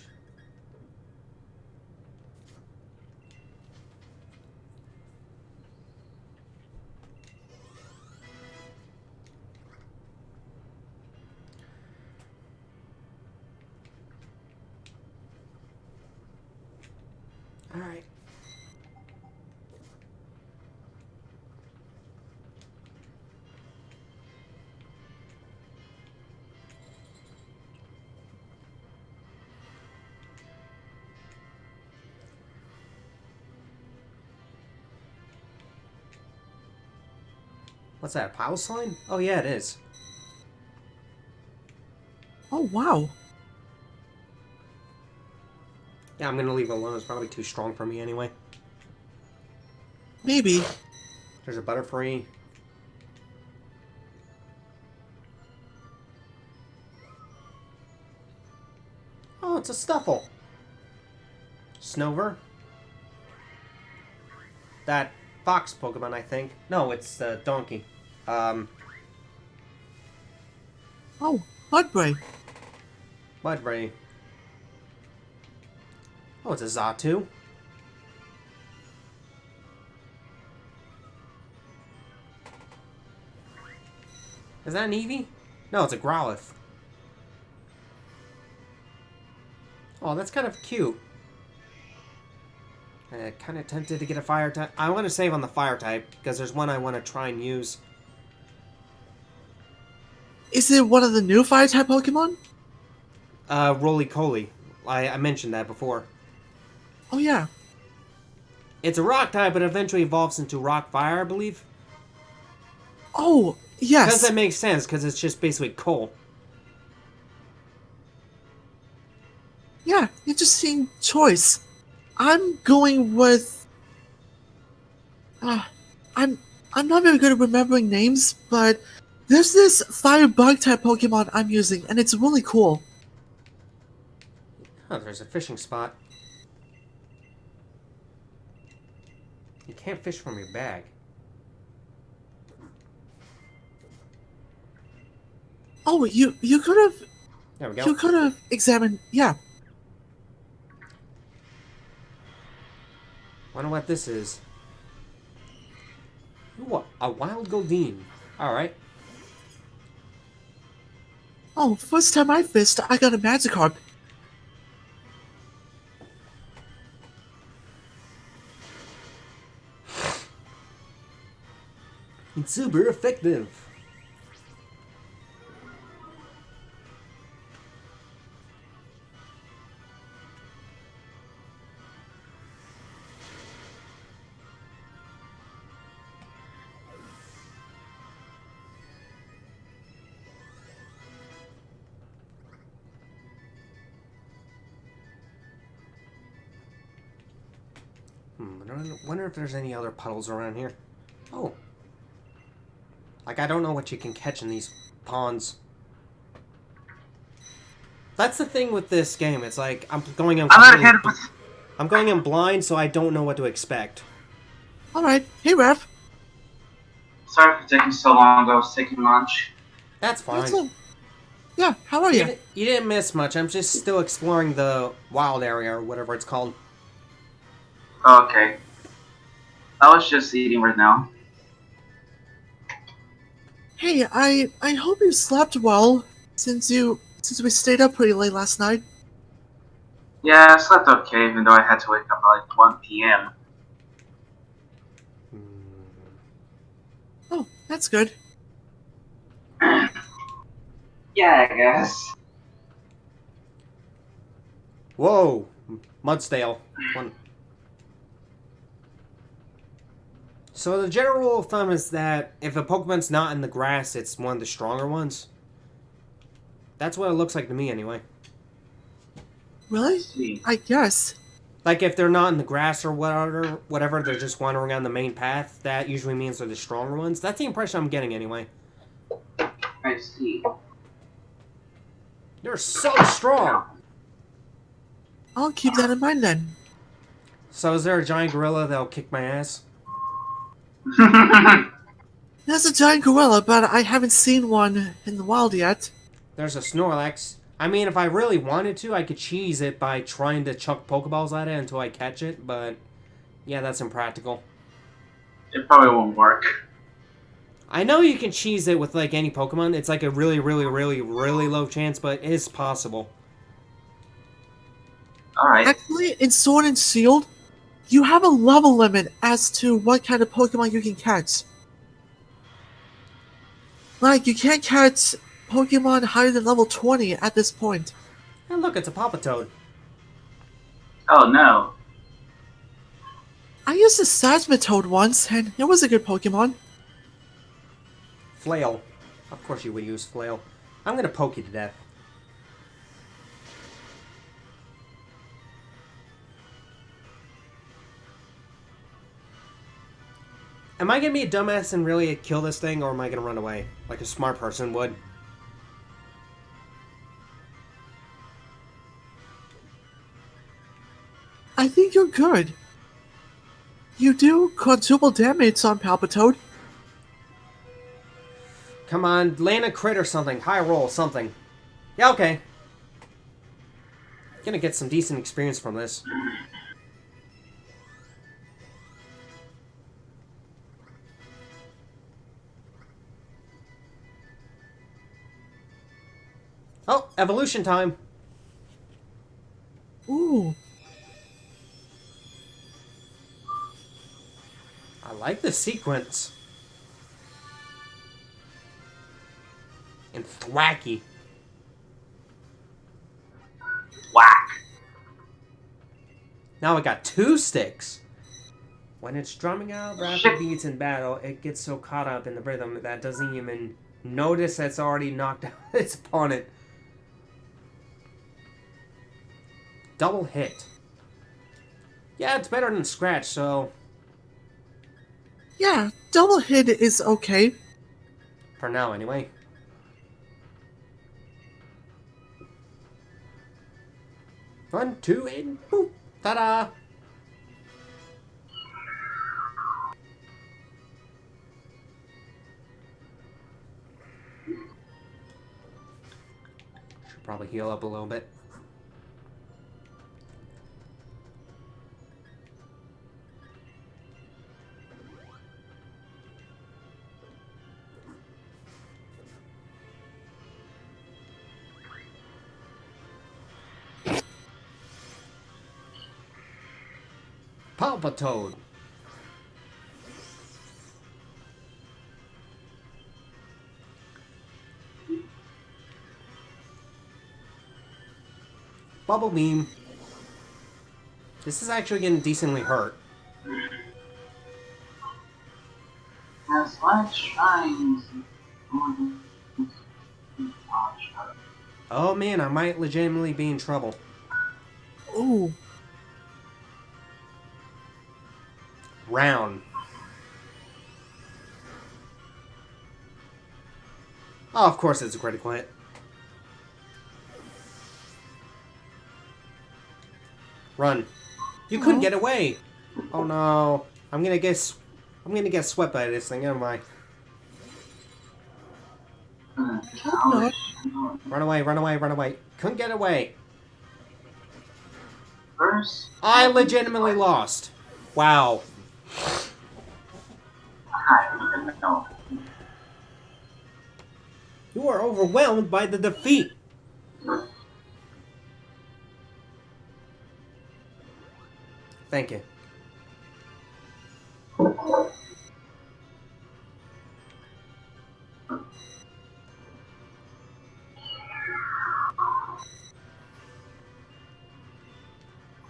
All right. What's that, a power sign? Oh yeah, it is. Oh, wow. Yeah, I'm gonna leave it alone. It's probably too strong for me anyway. Maybe. There's a Butterfree. Oh, it's a Stuffle. Snover. That fox Pokemon, I think. No, it's the donkey. Oh, Mudbray. Mudbray. Oh, it's a Xatu. Is that an Eevee? No, it's a Growlithe. Oh, that's kind of cute. Kind of tempted to get a fire type. I want to save on the fire type because there's one I want to try and use. Is it one of the new fire type Pokemon? Roly-Coly. I mentioned that before. Oh yeah. It's a rock type, but eventually evolves into rock fire, I believe. Oh, Because yes. that makes sense, because it's just basically coal. Yeah, interesting choice. I'm going with. I'm not very good at remembering names, but there's this fire bug type Pokemon I'm using, and it's really cool. Oh, there's a fishing spot. You can't fish from your bag. Oh, you could have There we go. you could have examined. Yeah. Wonder what this is. Ooh, a wild Goldeen. Alright. Oh, first time I fished, I got a Magikarp. It's super effective. I wonder if there's any other puddles around here. Oh. Like, I don't know what you can catch in these ponds. That's the thing with this game. It's like, I'm going in I'm going in blind, so I don't know what to expect. Alright, hey Raph. Sorry for taking so long. I was taking lunch. That's fine. What's up? Yeah, how are you? You didn't miss much. I'm just still exploring the wild area, or whatever it's called. Okay. I was just eating right now. Hey, I hope you slept well since we stayed up pretty late last night. Yeah, I slept okay, even though I had to wake up at like 1 p.m. Oh, that's good. Yeah, I guess. Whoa! Mudsdale. One. So the general rule of thumb is that if a Pokemon's not in the grass, it's one of the stronger ones. That's what it looks like to me, anyway. Really? See. I guess. Like, if they're not in the grass or whatever, they're just wandering on the main path, that usually means they're the stronger ones. That's the impression I'm getting, anyway. I see. They're so strong! I'll keep that in mind then. So is there a giant gorilla that'll kick my ass? There's a giant gorilla, but I haven't seen one in the wild yet. There's a Snorlax. I mean, if I really wanted to, I could cheese it by trying to chuck Pokeballs at it until I catch it, but yeah, that's impractical. It probably won't work. I know you can cheese it with, like, any Pokemon. It's like a really, really, really, really low chance, but it is possible. Alright. Actually, in Sword and Shield, you have a level limit as to what kind of Pokemon you can catch. Like, you can't catch Pokemon higher than level 20 at this point. And look, it's a Papatoad. Oh no. I used a Seismitoad once, and it was a good Pokemon. Flail. Of course you would use Flail. I'm gonna poke you to death. Am I gonna be a dumbass and really kill this thing, or am I gonna run away like a smart person would? I think you're good. You do quadruple damage on Palpitoad. Come on, land a crit or something. High roll, something. Yeah, okay. Gonna get some decent experience from this. Oh, evolution time. Ooh. I like the sequence. And thwacky. Whack. Now I got 2 sticks. When it's drumming out rapid Shit. beats in battle, it gets so caught up in the rhythm that it doesn't even notice that it's already knocked out its opponent. Double hit. Yeah, it's better than scratch, so Yeah, double hit is okay. for now anyway. One, two, and boop. Ta-da! Should probably heal up a little bit. Palpitoad. Bubble beam. This is actually getting decently hurt. As light shines. Oh man, I might legitimately be in trouble. Ooh. Round. Oh, of course it's a critical hit. Run. You couldn't get away. Oh no. I'm gonna get swept by this thing, am I? Not. Run away, run away, run away. Couldn't get away. First, I legitimately lost. Wow. I don't even know. You are overwhelmed by the defeat. Thank you.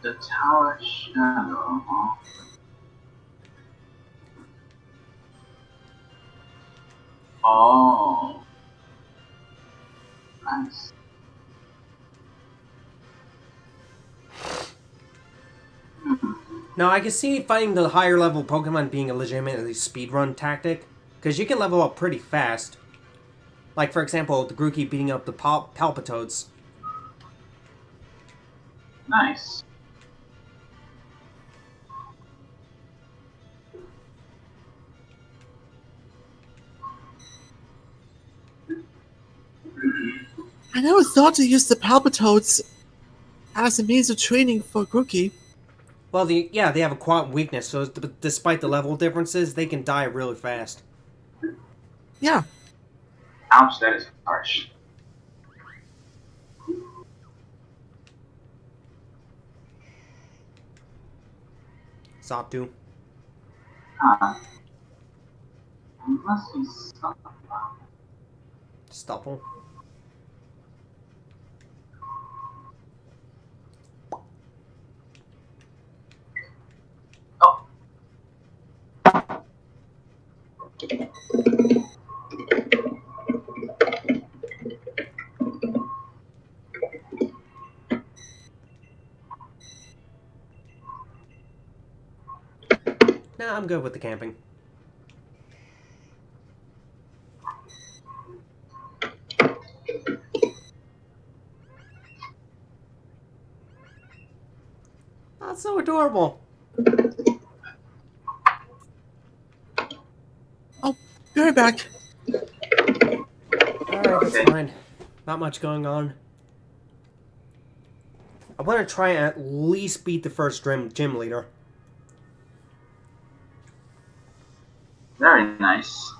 The Tower Shadow. Oh. Nice. Now, I can see fighting the higher level Pokemon being a legitimately speedrun tactic, because you can level up pretty fast. Like, for example, the Grookey beating up the Palpitoads. Nice. I never thought to use the Palpitoads as a means of training for Grookey. Well, they have a quad weakness, so despite the level differences, they can die really fast. Yeah. Ouch, that is harsh. Zapdu. Huh. There must be something. Stubble. Oh. Nah, I'm good with the camping. so adorable. Be right back. Alright, that's Okay. fine. Not much going on. I want to try and at least beat the first gym leader. Very nice.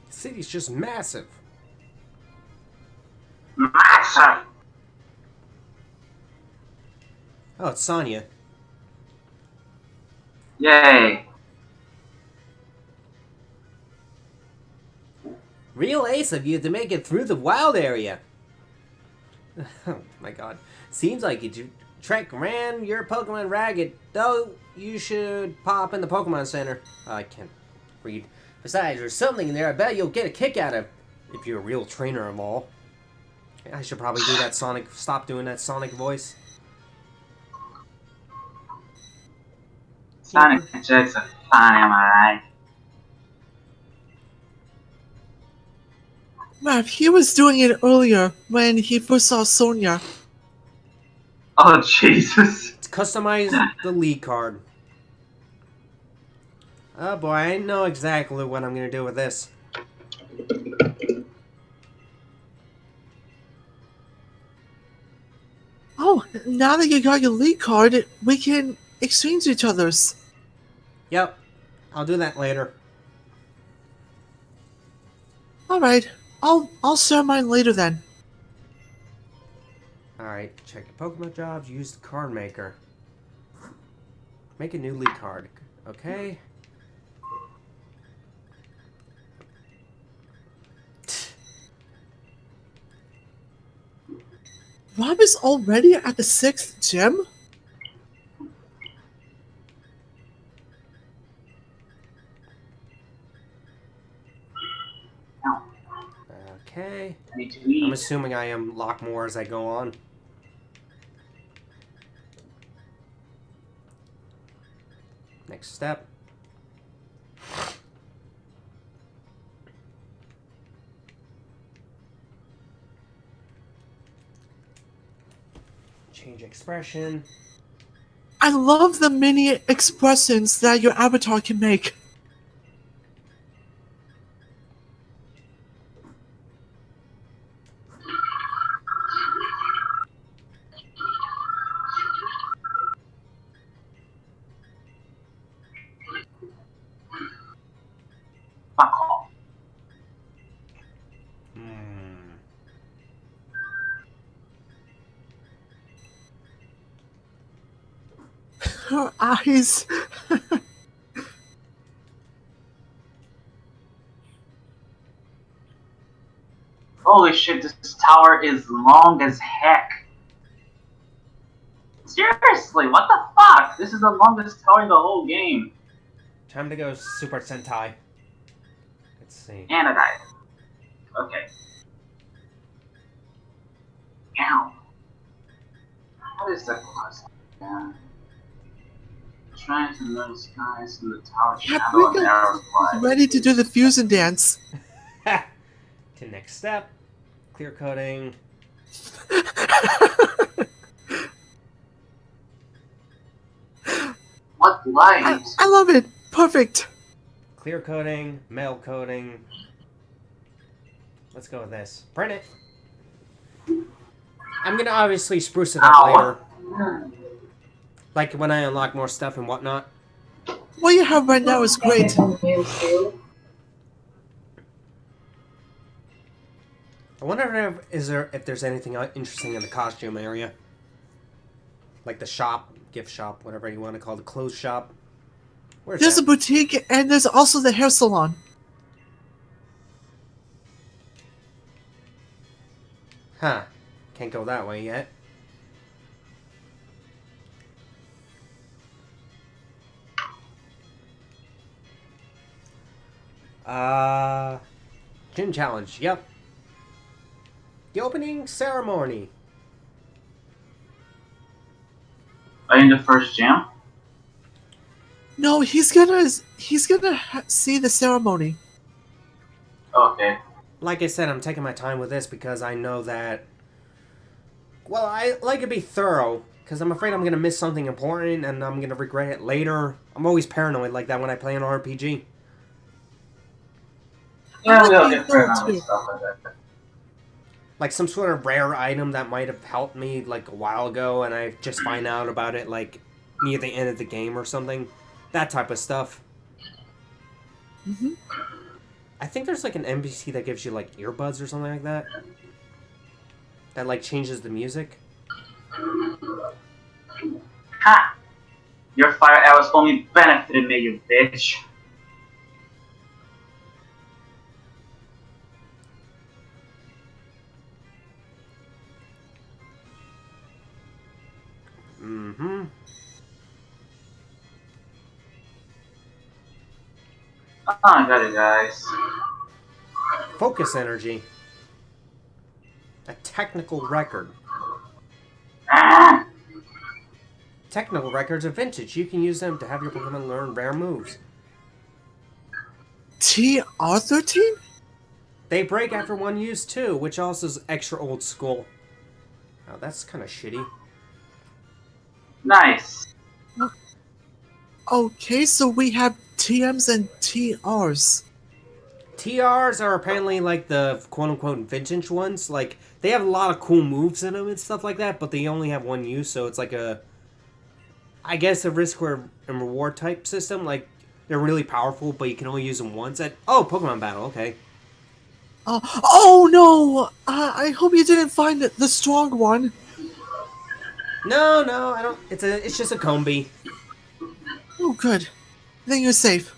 The city's just massive. Massive! Oh, it's Sonya. Yay. Real ace of you to make it through the wild area. Oh my god. Seems like you Trek ran your Pokemon ragged, though you should pop in the Pokemon Center. I can't read. Besides, there's something in there I bet you'll get a kick out of. If you're a real trainer of all. I should probably do that Sonic, stop doing that Sonic voice. Sonic jokes are funny, am I right? Raph, he was doing it earlier when he first saw Sonya. Oh, Jesus. Let's customize the lead card. Oh boy, I know exactly what I'm gonna do with this. Oh, now that you got your lead card, we can exchange each other's. Yep, I'll do that later. Alright, I'll share mine later then. Alright, check your Pokemon jobs, use the card maker. Make a new lead card. Okay. Rob is already at the 6th gym? Okay. I need to I'm eat. assuming I unlock more as I go on. Next step. Change expression. I love the mini expressions that your avatar can make. Fuck off. Her eyes. Holy shit, this tower is long as heck. Seriously, what the fuck? This is the longest tower in the whole game. Time to go Super Sentai. Let's see. And I died. Okay. Ow. What is that class? Yeah. Trying to notice guys in the tower shadow and arrows fly. Ready to do the fusion dance. To next step. Clear coding. What light? I love it. Perfect. Clear coding. Mail coding. Let's go with this. Print it. I'm gonna obviously spruce it up Ow. later. Like when I unlock more stuff and whatnot. What you have right now is great. I wonder if there's anything interesting in the costume area. Like the shop, gift shop, whatever you want to call it, the clothes shop. Where's There's a that? boutique and there's also the hair salon. Huh. Can't go that way yet. Gym challenge. Yep. The opening ceremony. Are you in the first gym? No, he's gonna see the ceremony. Okay. Like I said, I'm taking my time with this because I know that. Well, I like to be thorough because I'm afraid I'm gonna miss something important and I'm gonna regret it later. I'm always paranoid like that when I play an RPG. Yeah, we all Lucky get paranoid too. and stuff like that. Like some sort of rare item that might have helped me like a while ago and I just find out about it like near the end of the game or something. That type of stuff. Hmm. I think there's like an NPC that gives you like earbuds or something like that. That like changes the music. Ha! Your fire arrows only benefited me, you bitch. Mm-hmm. Oh, I got it, guys. Focus energy. A technical record. Ah! Technical records are vintage. You can use them to have your Pokemon learn rare moves. TR13? They break after one use too, which also is extra old school. Oh, that's kind of shitty. Nice. Okay, so we have TMs and TRs. TRs are apparently like the quote-unquote vintage ones. Like, they have a lot of cool moves in them and stuff like that, but they only have one use, so it's like a... I guess a risk and reward type system. Like, they're really powerful, but you can only use them once at... Oh, Pokemon Battle, okay. Oh no! I hope you didn't find the strong one. No, I don't... It's just a Combi. Oh, good. I think you're safe.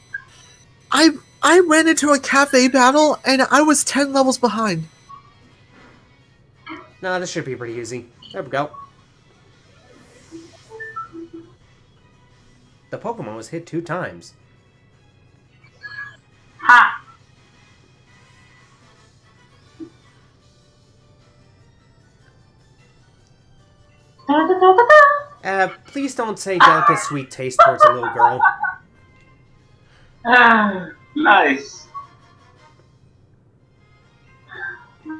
I ran into a cafe battle and I was 10 levels behind. No, this should be pretty easy. There we go. The Pokemon was hit 2 times. Ha! Please don't say delicate sweet taste towards a little girl. Ah, nice.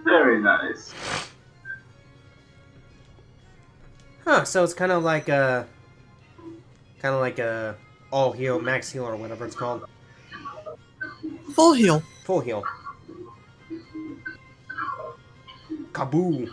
Very nice. Huh, so it's kind of like a all heal, max heal, or whatever it's called. Full heal. Full heal. Kaboo.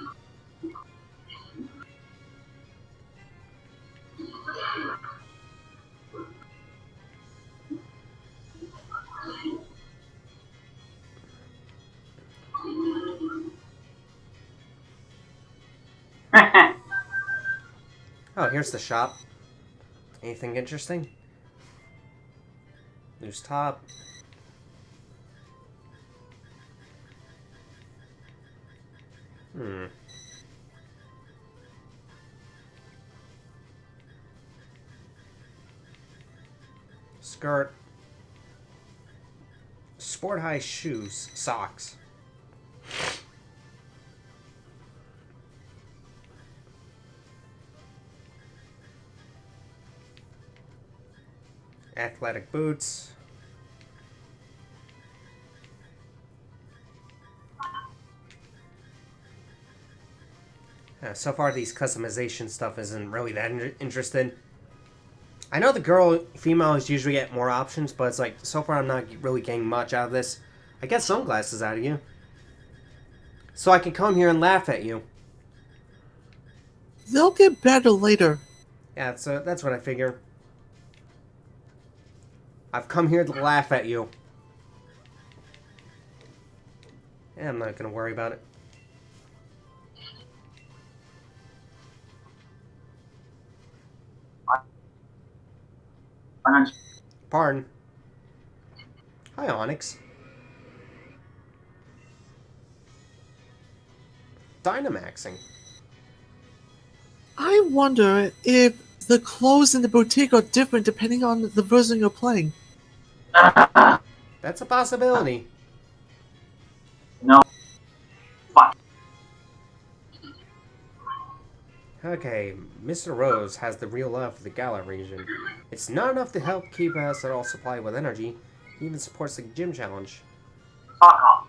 Oh, here's the shop. Anything interesting? Loose top. Skirt. Sport high shoes. Socks. Athletic boots. So far, these customization stuff isn't really that interesting. I know the females usually get more options, but it's like, so far I'm not really getting much out of this. I get sunglasses out of you. So I can come here and laugh at you. They'll get better later. Yeah, that's what I figure. I've come here to laugh at you. Yeah, I'm not gonna worry about it. Pardon. Hi, Onyx. Dynamaxing. I wonder if the clothes in the boutique are different depending on the version you're playing. That's a possibility. No. Fuck. Okay, Mr. Rose has the real love for the Gala region. It's not enough to help keep us at all supplied with energy. He even supports the gym challenge. Fuck off.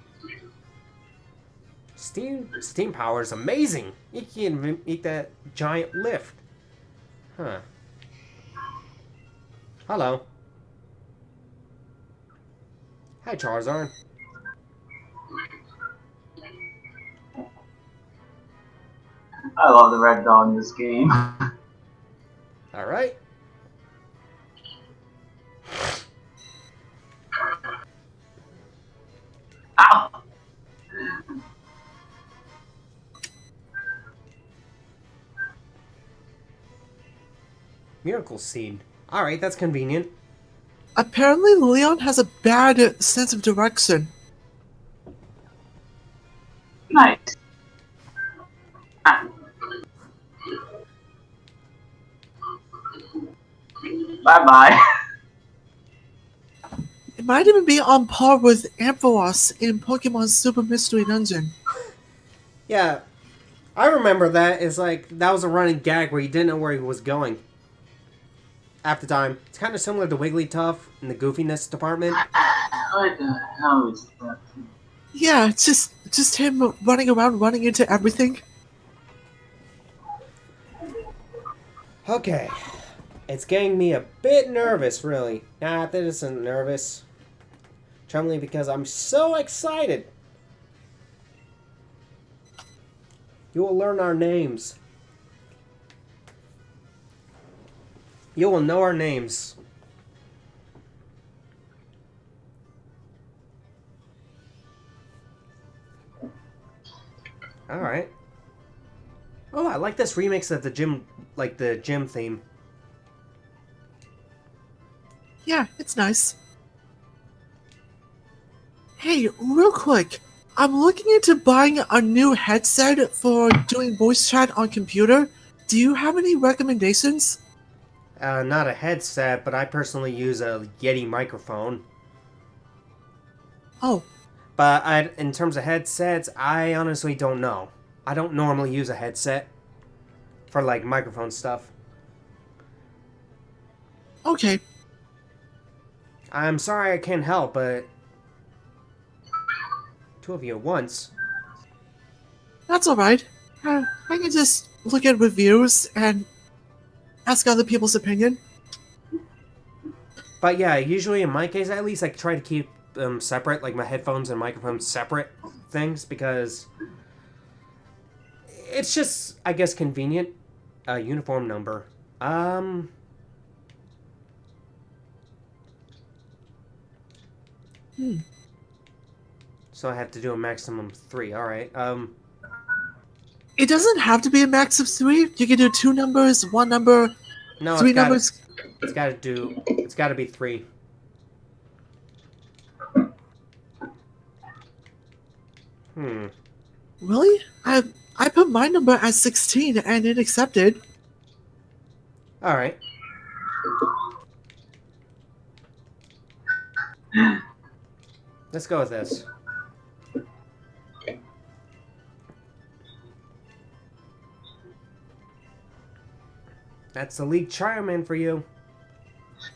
Steam power is amazing. You can make that giant lift. Huh. Hello. Hi, Charizard. I love the red dog in this game. Alright. Ow! Miracle Seed. Alright, that's convenient. Apparently, Leon has a bad sense of direction. Nice. Ah. Bye-bye. It might even be on par with Ampharos in Pokemon Super Mystery Dungeon. Yeah, I remember that. It's like, that was a running gag where you didn't know where he was going. At the time. It's kind of similar to Wigglytuff in the goofiness department. What the hell is that? Yeah, it's just him running around, running into everything. Okay. It's getting me a bit nervous, really. Nah, that isn't nervous. Trembling because I'm so excited. You will learn our names. You will know our names. Alright. Oh, I like this remix of the gym, like the gym theme. Yeah, it's nice. Hey, real quick. I'm looking into buying a new headset for doing voice chat on computer. Do you have any recommendations? Not a headset, but I personally use a Yeti microphone. Oh, But in terms of headsets, I honestly don't know. I don't normally use a headset for like microphone stuff. okay. I'm sorry I can't help, but two of you at once. That's alright. I can just look at reviews and ask other people's opinion. But yeah, usually in my case, at least I try to keep them separate, like my headphones and microphones separate things, because it's just, I guess, convenient. Uniform number. So I have to do a maximum 3. All right. It doesn't have to be a max of 3. You can do 2 numbers, 1 number, No, 3 numbers. It's got to be 3. Really? I put my number at 16 and it accepted. All right. Let's go with this. That's the League Charman for you.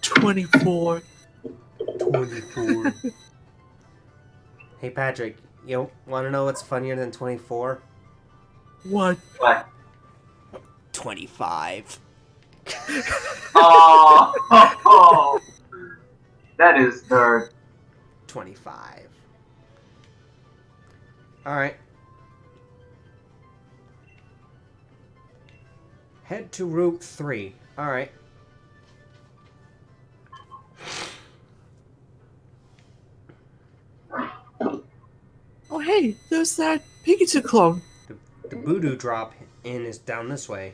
24. 24. Hey, Patrick, you want to know what's funnier than 24? What? What? 25. Oh, that is third. 25. Alright. Head to Route 3. Alright. Oh hey, there's that Pikachu clone. The Voodoo drop in is down this way.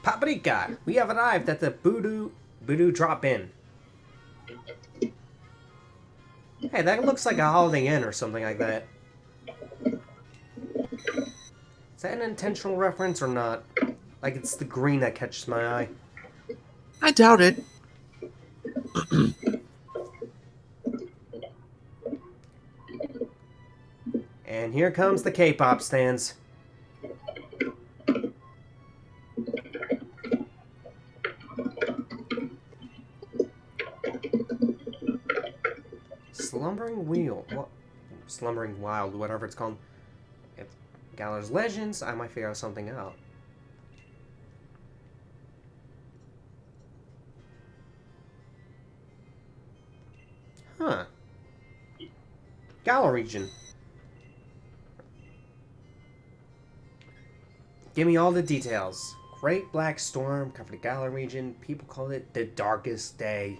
Paprika, we have arrived at the Voodoo drop in. Hey, Hey, that looks like a Holiday Inn or something like that. Is that an intentional reference or not? Like, it's the green that catches my eye. I doubt it. And here comes the K-pop stands. Slumbering Wheel. What? Slumbering Wild, whatever it's called. If Galar's Legends, I might figure out something out. Huh. Galar region. Give me all the details. Great Black Storm covered the Galar region. People call it the Darkest Day.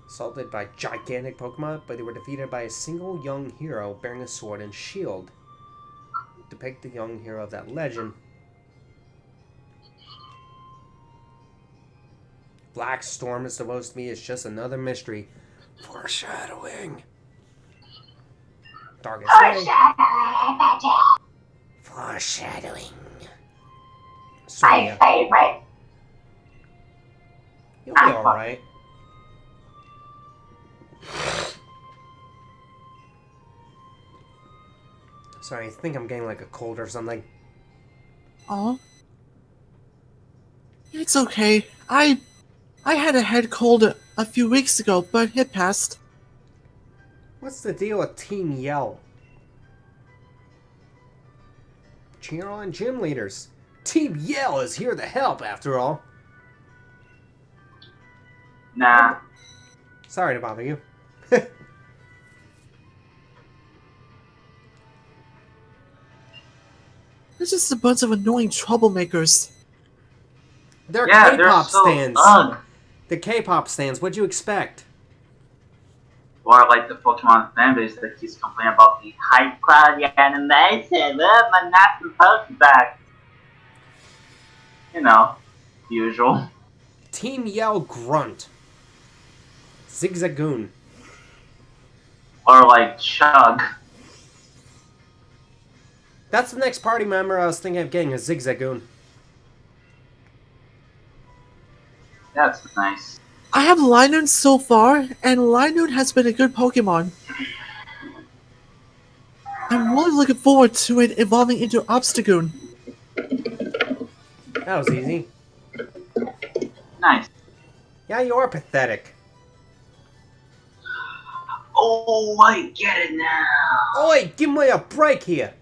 Assaulted by gigantic Pokemon, but they were defeated by a single young hero bearing a sword and shield. Depict the young hero of that legend. Black Storm is supposed to be, it's just another mystery. Foreshadowing. Darkest Day. Foreshadowing. My favorite. You'll be alright. Sorry, I think I'm getting like a cold or something. Oh. It's okay. I had a head cold a few weeks ago, but it passed. What's the deal with Team Yell? Cheer on gym leaders. Team Yell is here to help, after all. Nah. Sorry to bother you. There's just a bunch of annoying troublemakers. They're Yeah, they're K-pop so stands. ugh. The K-pop stands. What'd you expect? Or like the Pokemon fanbase that keeps complaining about the high quality animation. My not supposed to back. You know, usual. Team Yell Grunt. Zigzagoon. Or like Chug. That's the next party member I was thinking of getting, a Zigzagoon. That's nice. I have Linoon so far, and Linoon has been a good Pokemon. I'm really looking forward to it evolving into Obstagoon. That was easy. Nice. Yeah, you are pathetic. Oh, I get it now. Oi, give me a break here.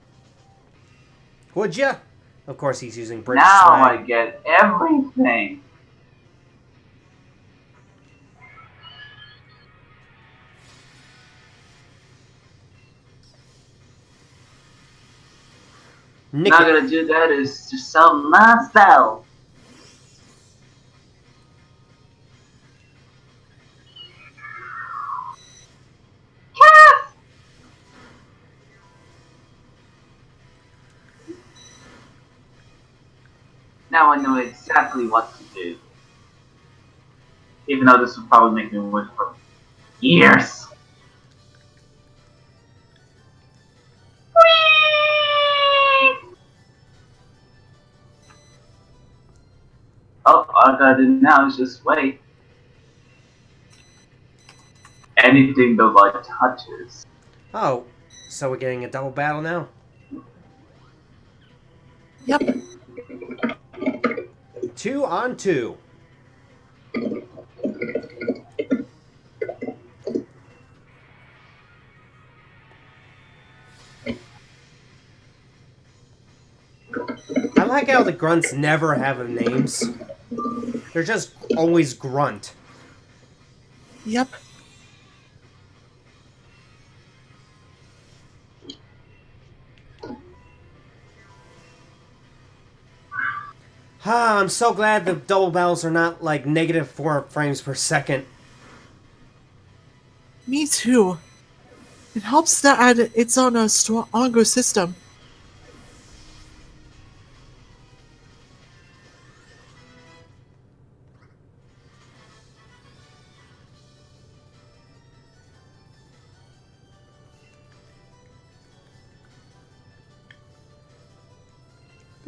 Would ya? Of course he's using British Now slang. I get everything. Nick Not it. gonna do that is to sell myself. Yes! Now I know exactly what to do. Even though this will probably make me wait for years. Oh, all I gotta do now is just wait. Anything the light touches. Oh, so we're getting a double battle now? Yep. 2 on 2. I like how the grunts never have names. They're just always grunt. Yep. Ah, I'm so glad the double battles are not like -4 frames per second. Me too. It helps that it's on a stronger system.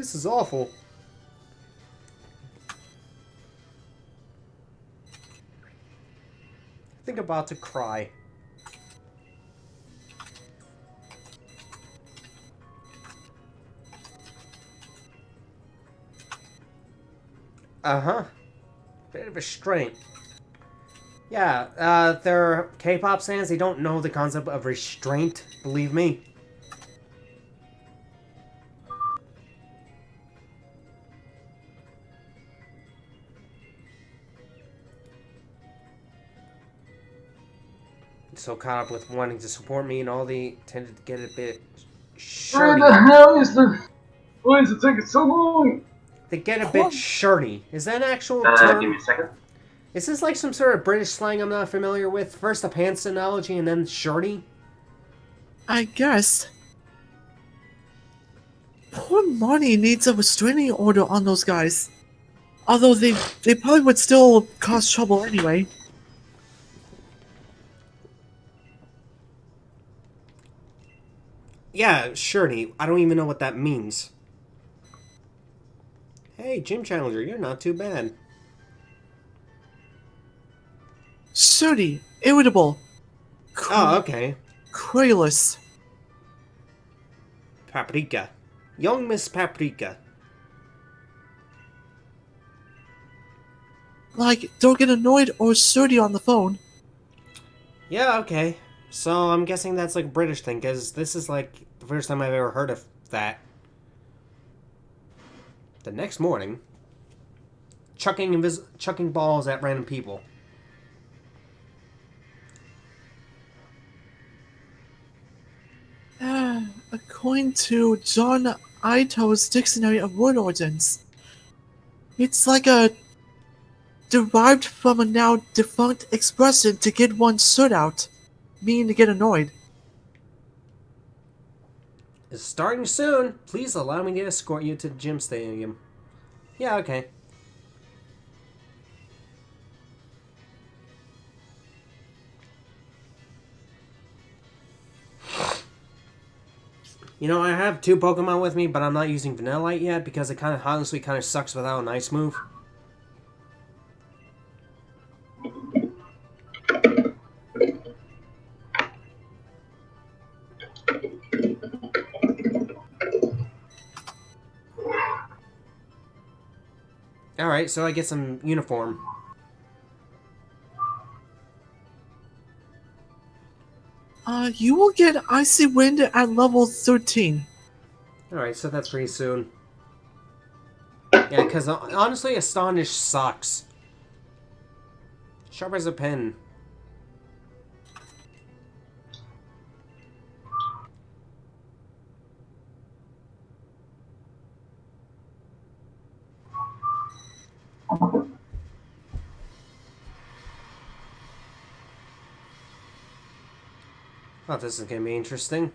This is awful. I think I'm about to cry. Uh-huh. Bit of a strain. Yeah, they're K-pop fans. They don't know the concept of restraint, believe me. So caught up with wanting to support me and all, they tended to get a bit shirty. Why is it taking so long? They get a bit shirty. Is that an actual Give term? me a second. Is this like some sort of British slang I'm not familiar with? First the pants analogy and then shirty? I guess. Poor Marnie needs a restraining order on those guys. Although they probably would still cause trouble anyway. Yeah, shirty. I don't even know what that means. Hey, Gym Challenger, you're not too bad. Shirty, irritable, Oh, okay. querulous. Paprika. Young Miss Paprika. Like, don't get annoyed or shirty on the phone. Yeah, okay. So I'm guessing that's like a British thing, because this is like the first time I've ever heard of that. The next morning, chucking balls at random people. According to John Ito's Dictionary of Word Origins, it's like a derived from a now defunct expression to get one's shirt out, meaning to get annoyed. It's starting soon. Please allow me to escort you to the gym stadium. Yeah, okay. You know, I have 2 Pokemon with me, but I'm not using Vanillite yet because it honestly kind of sucks without an Ice move. Alright, so I get some uniform. You will get Icy Wind at level 13. Alright, so that's pretty soon. Yeah, because honestly, Astonish sucks. Sharp as a pen. Oh, this is going to be interesting.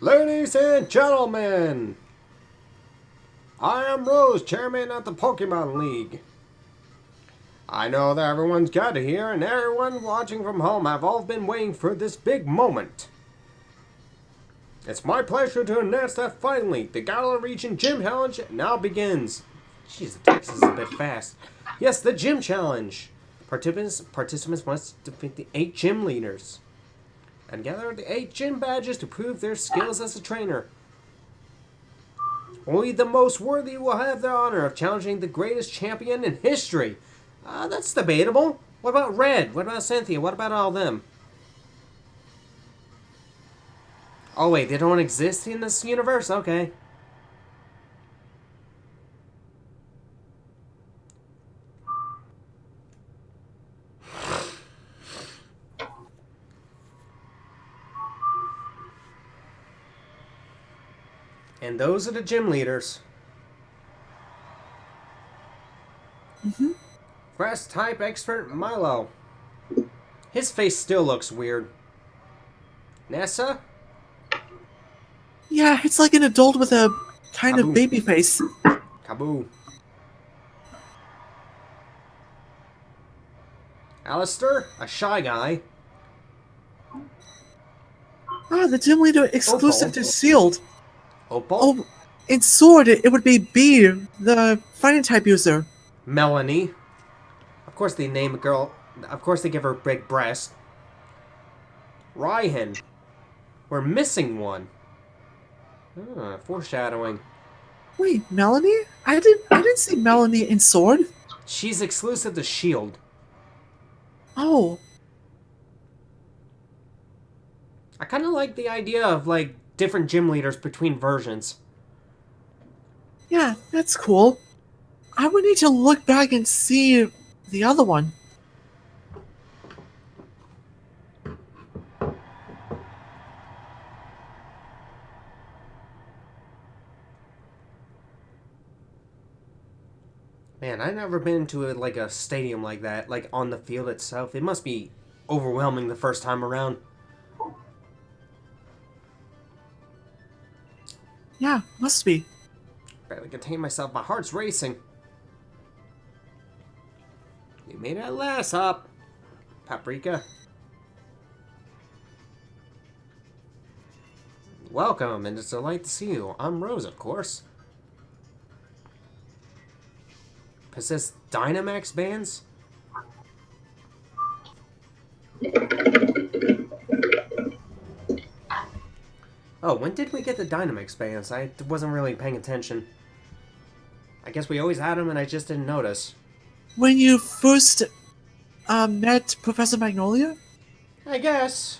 Ladies and gentlemen, I am Rose, chairman of the Pokemon League. I know that everyone's gathered here and everyone watching from home have all been waiting for this big moment. It's my pleasure to announce that finally, the Galar Region Gym Challenge now begins. Jeez, the text is a bit fast. Yes, the Gym Challenge. Participants must defeat the 8 gym leaders and gather the 8 gym badges to prove their skills as a trainer. Only the most worthy will have the honor of challenging the greatest champion in history. That's debatable. What about Red? What about Cynthia? What about all them? Oh wait, they don't exist in this universe? Okay. And those are the gym leaders. Grass type expert Milo. His face still looks weird. Nessa? Yeah, it's like an adult with a kind of baby face. Kaboo. Alistair? A shy guy. Ah, the gym leader exclusive Opal. to Shield. Opal? Oh, in Sword, it would be B, the fighting type user. Melanie. Of course they name a girl. Of course they give her big breast. Raihan. We're missing one. Ah, foreshadowing. Wait, Melanie? I didn't see Melanie in Sword. She's exclusive to Shield. Oh, I kind of like the idea of, like, different gym leaders between versions. yeah, that's cool. I would need to look back and see the other one. Man, I've never been to like a stadium like that, like on the field itself. It must be overwhelming the first time around. Yeah, must be. Barely contain myself. My heart's racing. You made it at last, Hop. Paprika. Welcome, and it's a delight to see you. I'm Rose, of course. Possess Dynamax bands? Oh, when did we get the Dynamax bands? I wasn't really paying attention. I guess we always had them and I just didn't notice. When you first met Professor Magnolia? I guess.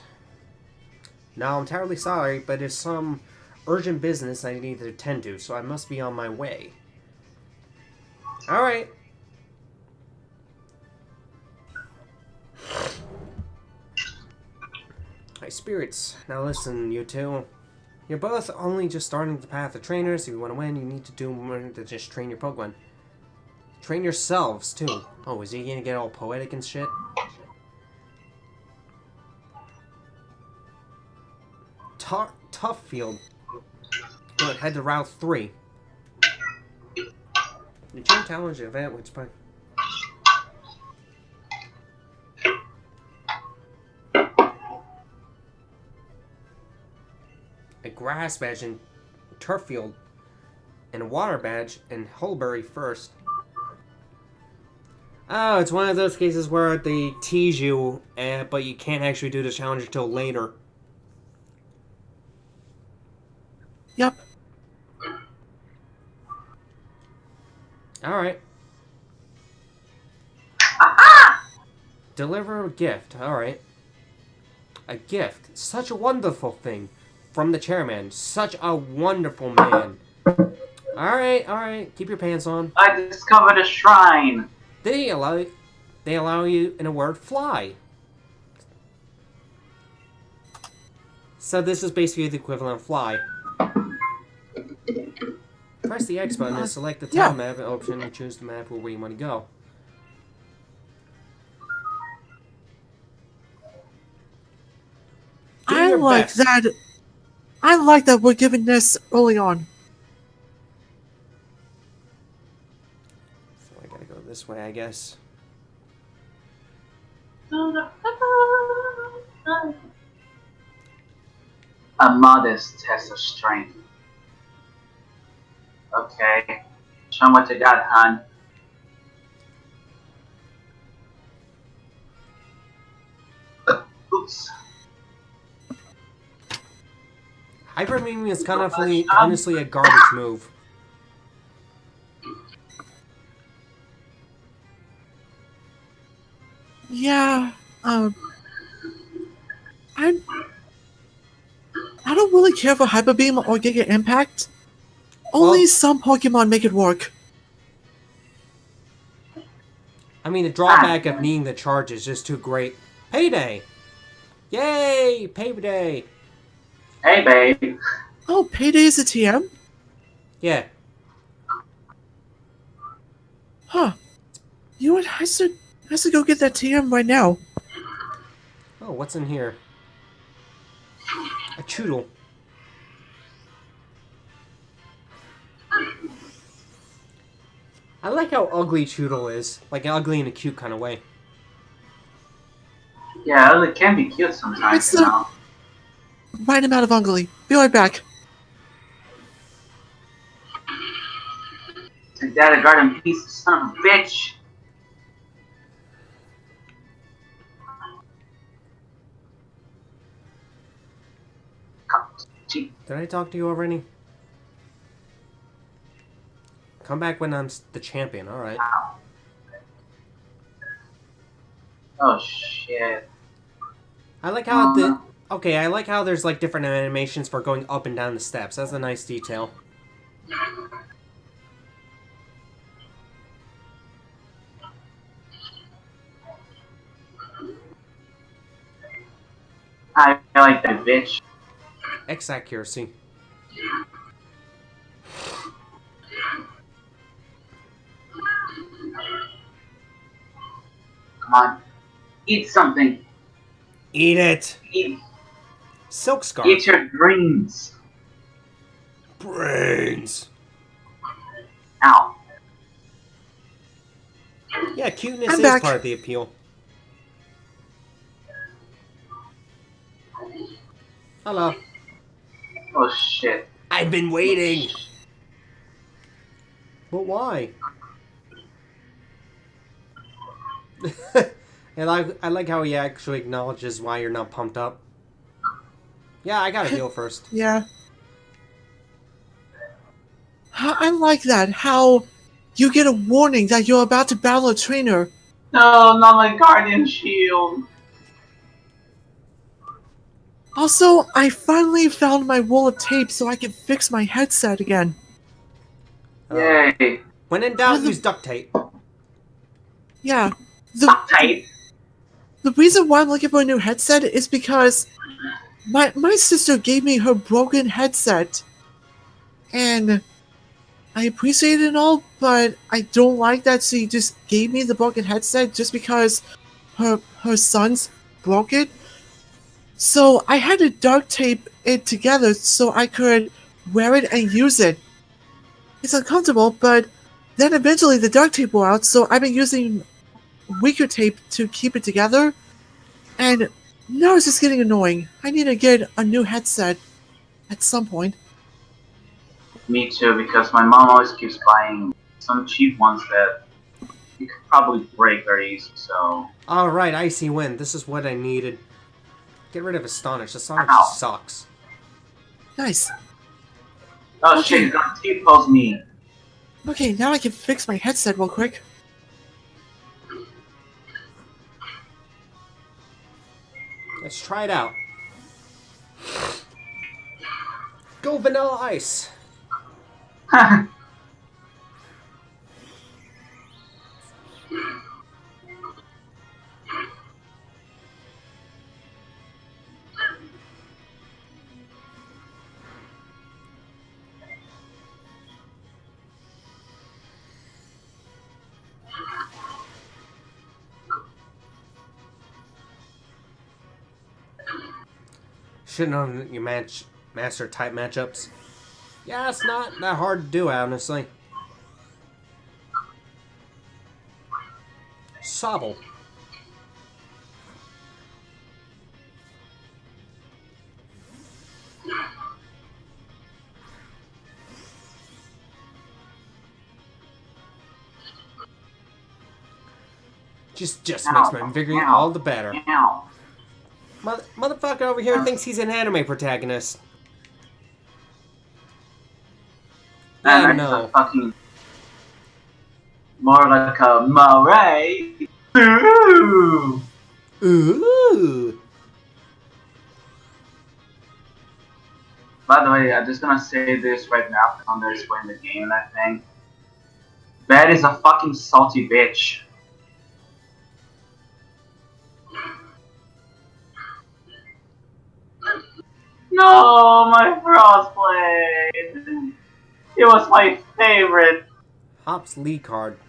No, I'm terribly sorry, but it's some urgent business I need to attend to, so I must be on my way. Alright. My spirits. Now listen, you two. You're both only just starting the path of trainers. If you want to win, you need to do more than just train your Pokemon. Train yourselves, too. Oh, is he gonna get all poetic and shit? Tough field. Good, head to Route 3. The gym challenge event, which by... A grass badge in turf field, and a water badge in Hulbury first. Oh, it's one of those cases where they tease you, but you can't actually do the challenge until later. Yep. Alright. Deliver a gift. Alright. A gift. Such a wonderful thing. From the chairman. Such a wonderful man. Alright. Keep your pants on. I discovered a shrine. They allow you, in a word, fly. So this is basically the equivalent of fly. Press the X button and select the tile map option and choose the map where you want to go. I like that. I like that we're giving this early on. So I gotta go this way, I guess. A modest test of strength. Okay. Show 'em what you got, hon. Oops. Hyper Beam is kind of honestly a garbage move. Yeah, I don't really care for Hyper Beam or Giga Impact. Only Well- some Pokemon make it work. I mean, the drawback of needing the charge is just too great. Payday! Yay! Payday! Hey, babe. Oh, Payday is a TM? Yeah. Huh. You know what? I should go get that TM right now. Oh, what's in here? A Choodle. I like how ugly Choodle is. Like, ugly in a cute kind of way. Yeah, it can be cute sometimes, It's you know. ride him out of Ungly. Be right back. And Dad, guard him, piece of son of a bitch. Did I talk to you already? Come back when I'm the champion, alright. Oh shit. I like how the... Okay, I like how there's like different animations for going up and down the steps. That's a nice detail. I like that bitch. X accuracy. Come on. Eat something. Eat it! Eat, Silk scarf. eat your dreams. Brains. Ow. Yeah, cuteness I'm is back. part of the appeal. Hello. Oh shit. I've been waiting. But why? And I like how he actually acknowledges why you're not pumped up. Yeah, I gotta heal first. Yeah. I like that. How you get a warning that you're about to battle a trainer. No, not my guardian shield. Also, I finally found my roll of tape so I can fix my headset again. Yay. When in doubt, use duct tape. Yeah. Duct tape. The reason why I'm looking for a new headset is because my sister gave me her broken headset. And I appreciate it and all, but I don't like that she just gave me the broken headset just because her sons broke it. So I had to duct tape it together so I could wear it and use it. It's uncomfortable, but then eventually the duct tape wore out, so I've been using weaker tape to keep it together. And now it's just getting annoying. I need to get a new headset at some point. Me too, because my mom always keeps buying some cheap ones that you could probably break very easy, so... Alright, Icy Wind. This is what I needed. Get rid of Astonish. Astonish Ow. sucks. Nice. Oh Okay. shit, he's gonna T-pose me. Okay, now I can fix my headset real quick. Let's try it out. Go Vanilla Ice. Shouldn't know your master type matchups. Yeah, it's not that hard to do, honestly. Sobble. Just makes my victory all the better. Ow. Motherfucker over here thinks he's an anime protagonist. Yeah, Man, no. that's a fucking... More like a moray. Ooh. Ooh. By the way, I'm just gonna say this right now because I'm just playing the game and that thing. Bad is a fucking salty bitch. No, my Frostblade! It was my favorite. Hop's lead card.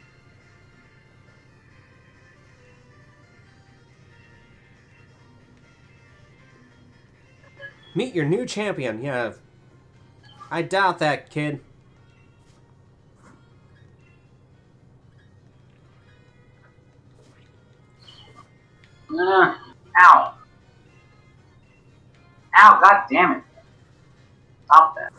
Meet your new champion. Yeah. I doubt that, kid. Ow. Ow, god damn it. Stop that.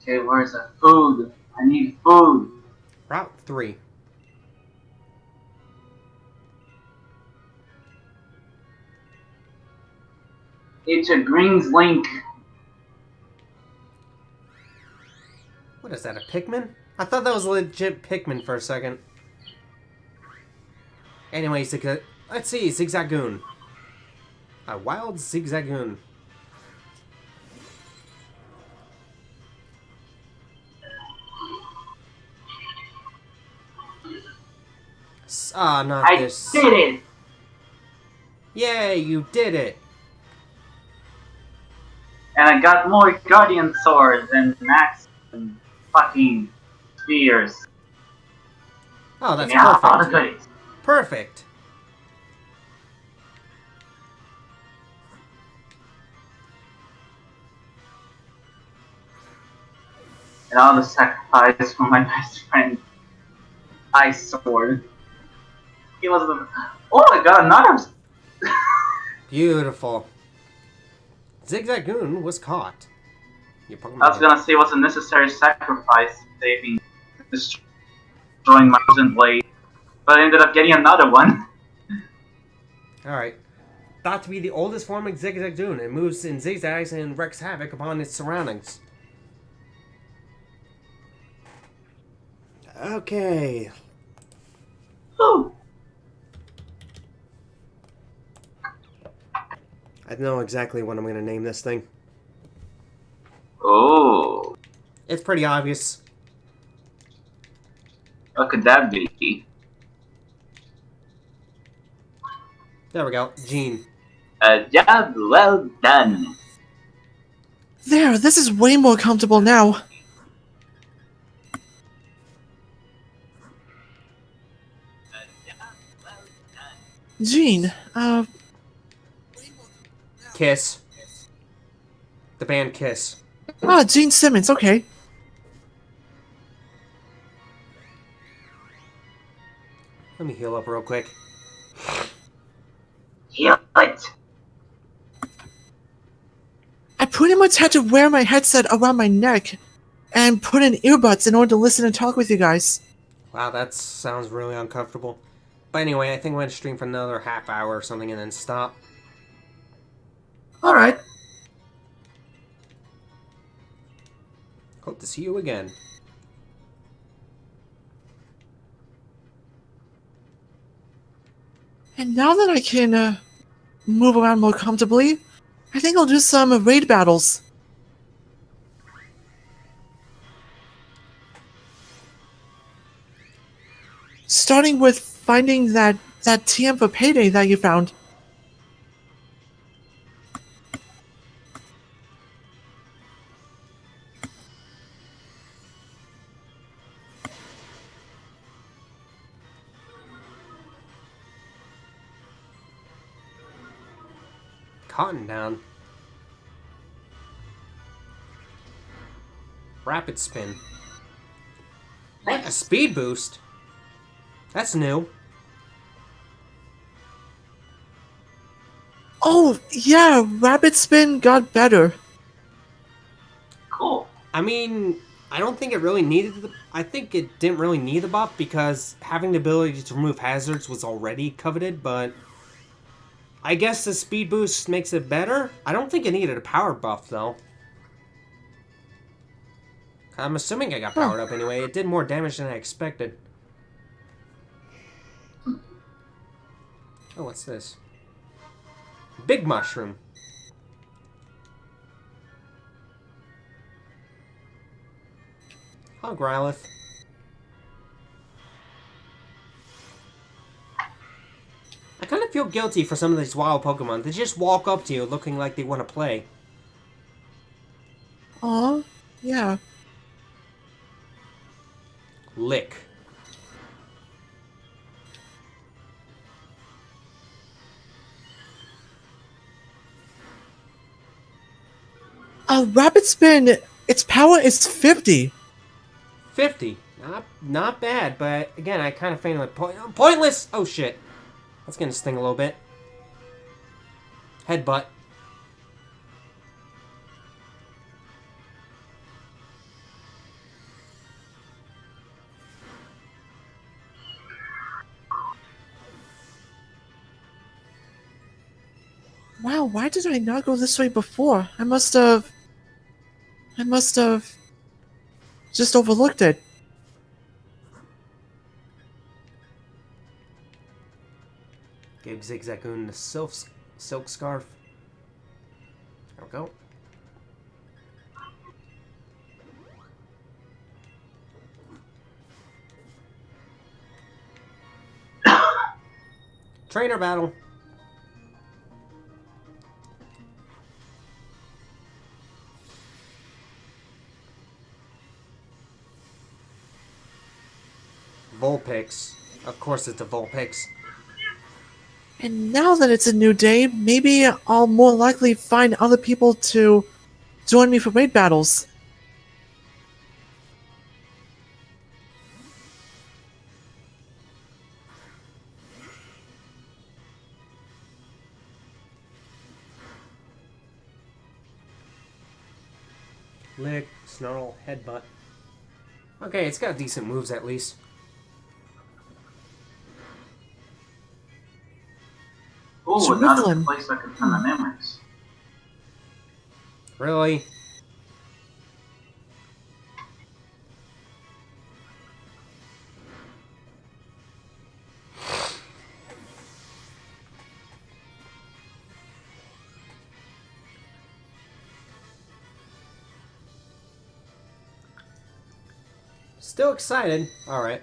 Okay, where's the food? I need food. Route 3. It's a Greens Link. What is that, a Pikmin? I thought that was legit Pikmin for a second. Anyway, let's see, Zigzagoon. A wild Zigzagoon. Not I this. did it! Yay, you did it! And I got more Guardian Swords and Max and fucking Spheres. Oh, that's Yeah, all the perfect. goodies. Perfect. And all the sacrifice for my best friend, Ice Sword. He was the. Oh, I got another. Beautiful. Zigzagoon was caught. Your Pokemon I was gonna say what's a necessary sacrifice, saving, destroying my frozen blade, but I ended up getting another one. Alright. Thought to be the oldest form of Zigzagoon, it moves in zigzags and wreaks havoc upon its surroundings. Okay. Whew. I know exactly what I'm going to name this thing. Oh, It's pretty obvious. what could that be? There we go. Gene. A job well done. There, this is way more comfortable now. Gene, Kiss. The band Kiss. Gene Simmons, okay. Let me heal up real quick. Heal it. I pretty much had to wear my headset around my neck and put in earbuds in order to listen and talk with you guys. Wow, that sounds really uncomfortable. But anyway, I think I'm going to stream for another half hour or something and then stop. Alright. Hope to see you again. And now that I can, move around more comfortably, I think I'll do some raid battles. Starting with finding that TM for Payday that you found. Cotton down. Rapid spin. What? A speed boost? That's new. Oh, yeah, Rapid Spin got better. Cool. I mean, I don't think it really needed the... I think it didn't really need the buff because having the ability to remove hazards was already coveted, but... I guess the speed boost makes it better? I don't think it needed a power buff, though. I'm assuming I got powered up anyway. It did more damage than I expected. Oh, what's this? Big mushroom. Oh, Growlithe. I kind of feel guilty for some of these wild Pokemon. They just walk up to you looking like they want to play. Aw, yeah. Lick. Rapid Spin, its power is 50. 50. Not bad, but again, I kind of fainted like pointless. Oh shit. That's gonna sting a little bit. Headbutt. Wow, why did I not go this way before? I must have just overlooked it. Gave Zigzagoon the silk scarf. There we go. Trainer battle. Vulpix. Of course it's a Vulpix. And now that it's a new day, maybe I'll more likely find other people to join me for raid battles. Lick, Snarl, Headbutt. Okay, it's got decent moves at least. Ooh, another Switzerland. place I could turn the memories. Really? Still excited. Alright.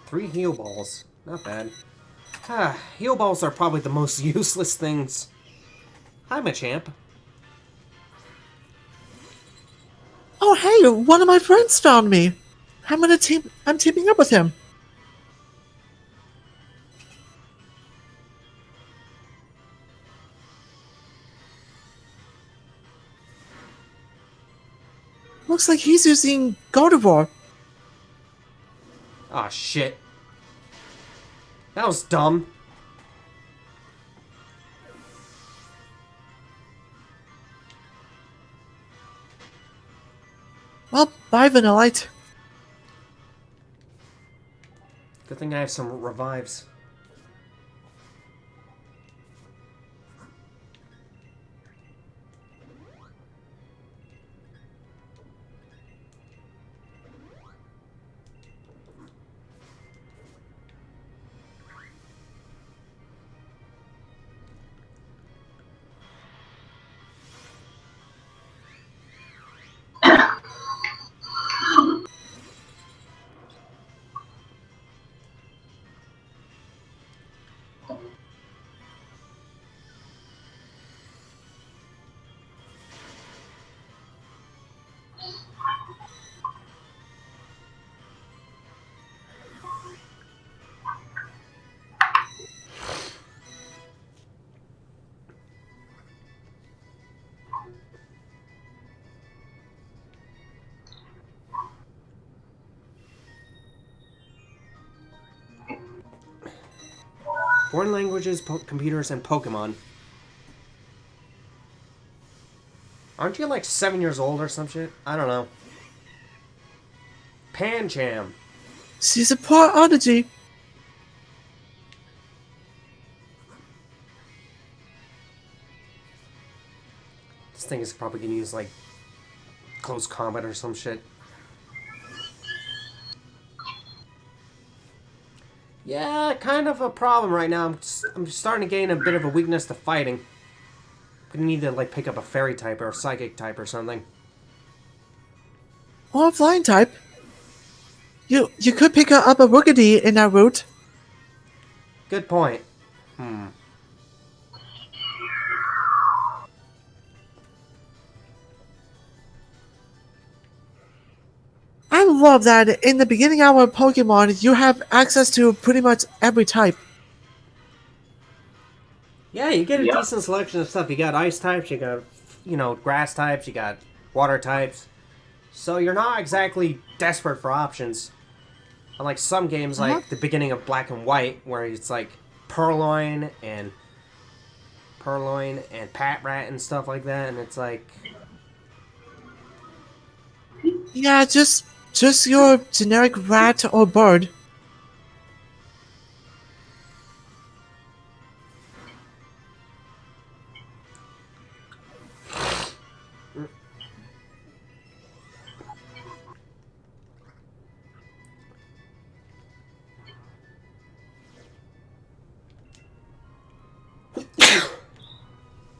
Three heal balls. Not bad. Heal balls are probably the most useless things. Hi, Machamp. Oh hey, one of my friends found me. I'm teaming up with him. Looks like he's using Gardevoir. Aw, shit. That was dumb. Well, bye Vanillite. Good thing I have some revives. Foreign languages, computers, and Pokemon. Aren't you like 7 years old or some shit? I don't know. Pancham. She's a poor oddity. This thing is probably gonna use like close combat or some shit. Yeah, kind of a problem right now. I'm starting to gain a bit of a weakness to fighting. Gonna need to like pick up a fairy type or a psychic type or something. Or a flying type. You could pick up a Rookidee in that route. Good point. I love that in the beginning hour of Pokemon, you have access to pretty much every type. Yeah, you get a Yep. decent selection of stuff. You got ice types, you got, grass types, you got water types. So you're not exactly desperate for options. Unlike some games, Uh-huh. like the beginning of Black and White, where it's like Purloin and Pat Rat and stuff like that, and it's like, Yeah, just your generic rat or bird.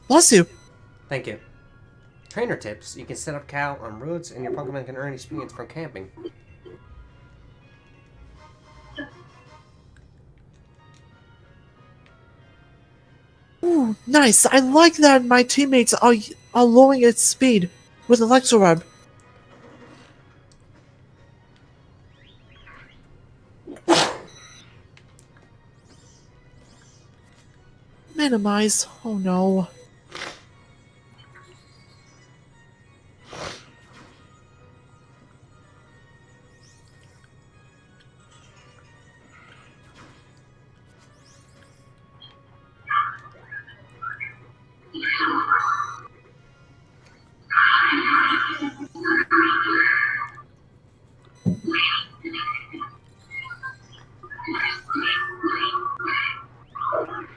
Bless you. thank you. Trainer tips: you can set up cow on roads, and your Pokemon can earn experience from camping. Ooh, nice. I like that my teammates are lowering its speed with Electroweb. Minimize. Oh no.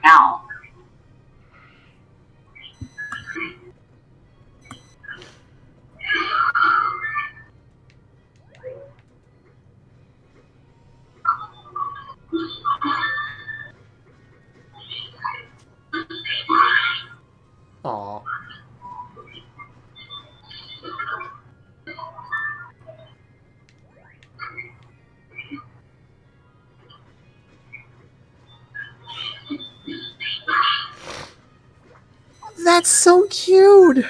Ow. Aw. That's so cute.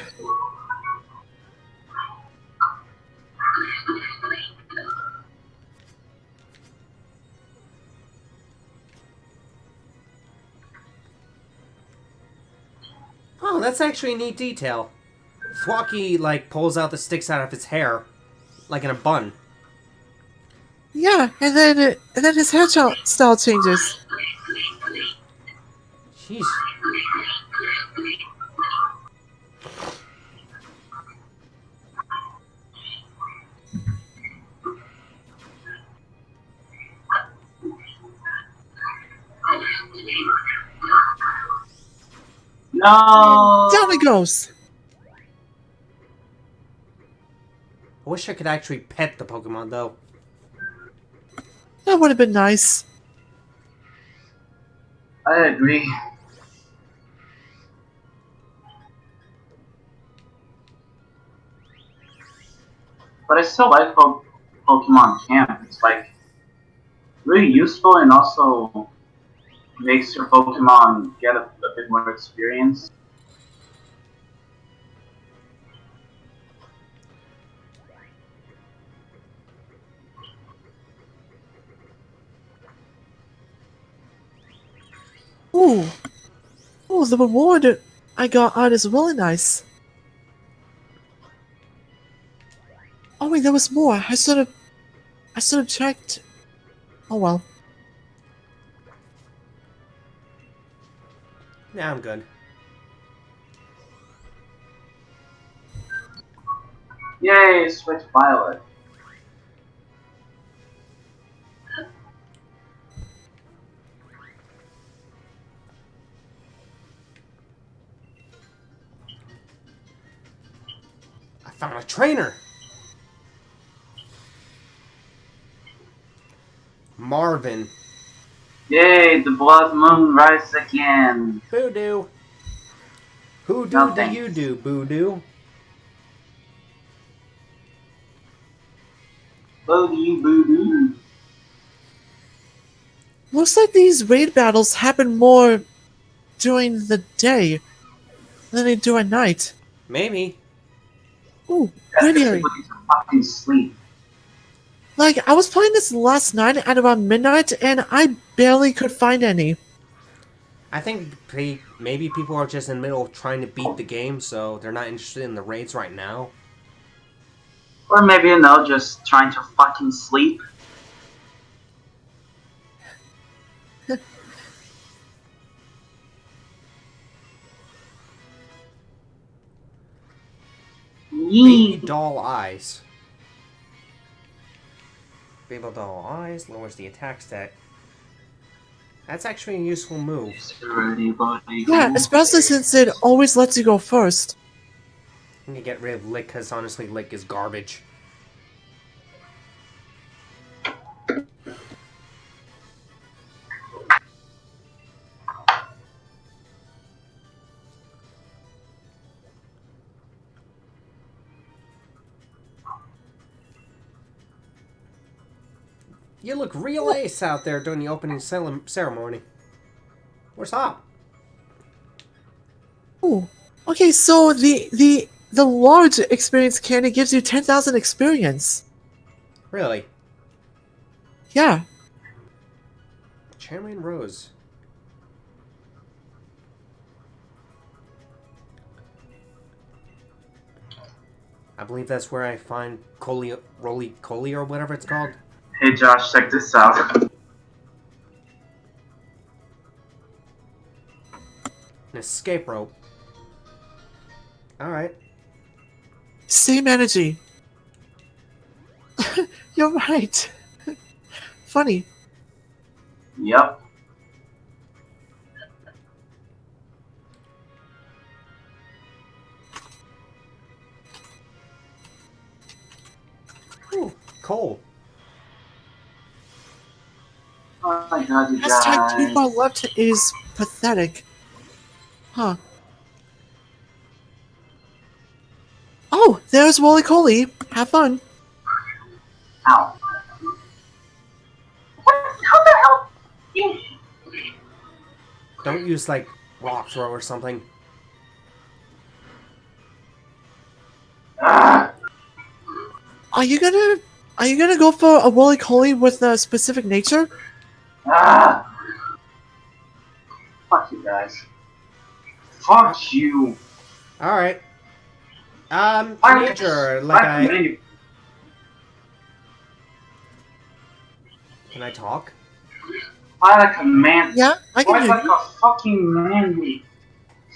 Oh, that's actually a neat detail. Thwacky, like, pulls out the sticks out of his hair, like in a bun. Yeah, and then his hairstyle changes. Jeez. No. Down it goes. I wish I could actually pet the Pokemon, though. That would have been nice. I agree. But I still like Pokemon Camp. It's like really useful and also makes your Pokemon get a bit more experience. Ooh. Ooh, the reward I got out is really nice. Oh wait, there was more. I should have checked. Oh well. Yeah, I'm good. Yay, switch Violet. I found a trainer! Marvin. Yay, the blood moon rise again. Voodoo. Who do No, do thanks. you do, Voodoo? Boogie boo. Looks like these raid battles happen more during the day than they do at night. Maybe. Ooh, That's Radiary. because he's fucking sleep. Like, I was playing this last night at around midnight, and I barely could find any. I think maybe people are just in the middle of trying to beat the game, so they're not interested in the raids right now. Or maybe, you know, just trying to fucking sleep. Baby doll eyes. Baby doll eyes lowers the attack stat. That's actually a useful move. Yeah, especially since it always lets you go first. I'm gonna get rid of Lick because honestly, Lick is garbage. You look real ace out there during the opening ceremony. Where's Hop? Ooh. Okay, so the large experience candy gives you 10,000 experience. Really? Yeah. Chairman Rose. I believe that's where I find Roly Coly or whatever it's called. Hey Josh, check this out. An escape rope. Alright. Same energy. You're right. Funny. Yep. Ooh, coal. Oh my god, you Hashtag too guys. far left is pathetic. Huh. Oh, there's Wooly Coly. Have fun. Ow. What? How the hell? You... Don't use, like, rock throw or something. Ah! Are you gonna go for a Wooly Coly with a specific nature? Ah! Fuck you guys. Fuck you. Alright. I Nature, Can I talk? I like a man. Yeah, I can Why hear like you. a fucking man?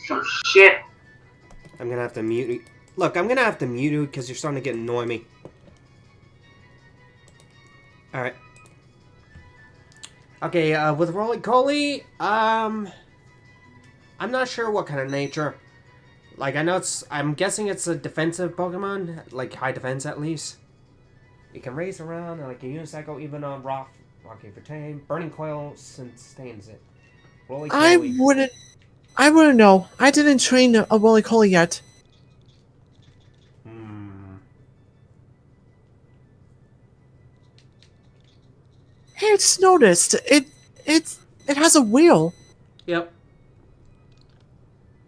Some shit. I'm gonna have to mute you. Look, I'm gonna have to mute you because you're starting to get annoy me. Alright. Okay, with Roly Coly, I'm not sure what kind of nature. Like, I'm guessing it's a defensive Pokemon, like high defense at least. It can race around, and like a Unicycle, even on Rocky for Tame. Burning Coil sustains it. Roly Coly. I wouldn't know. I didn't train a Wooly Coly yet. Hey, I just noticed. It has a wheel. Yep.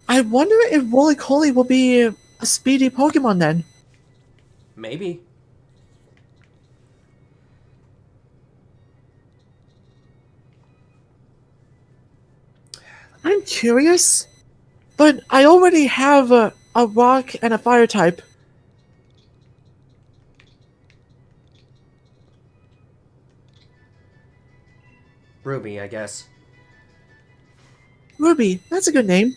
I wonder if Wooly Coly will be a speedy Pokemon then. Maybe. I'm curious, but I already have a rock and a fire type. Ruby, I guess. Ruby, that's a good name.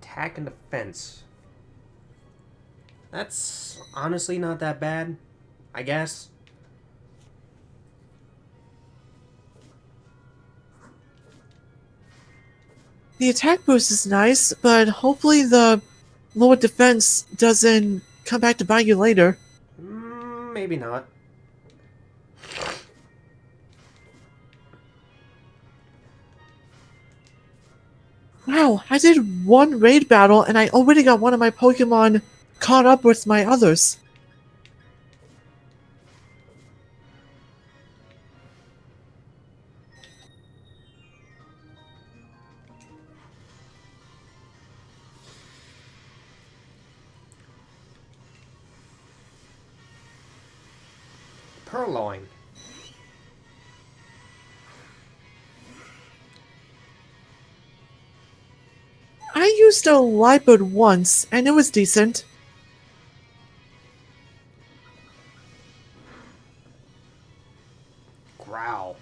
Attack and defense. That's honestly not that bad, I guess. The attack boost is nice, but hopefully the lower defense doesn't come back to bite you later. Maybe not. Wow, I did one raid battle and I already got one of my Pokemon caught up with my others. Purloin. I used a Liepard once, and it was decent. growl.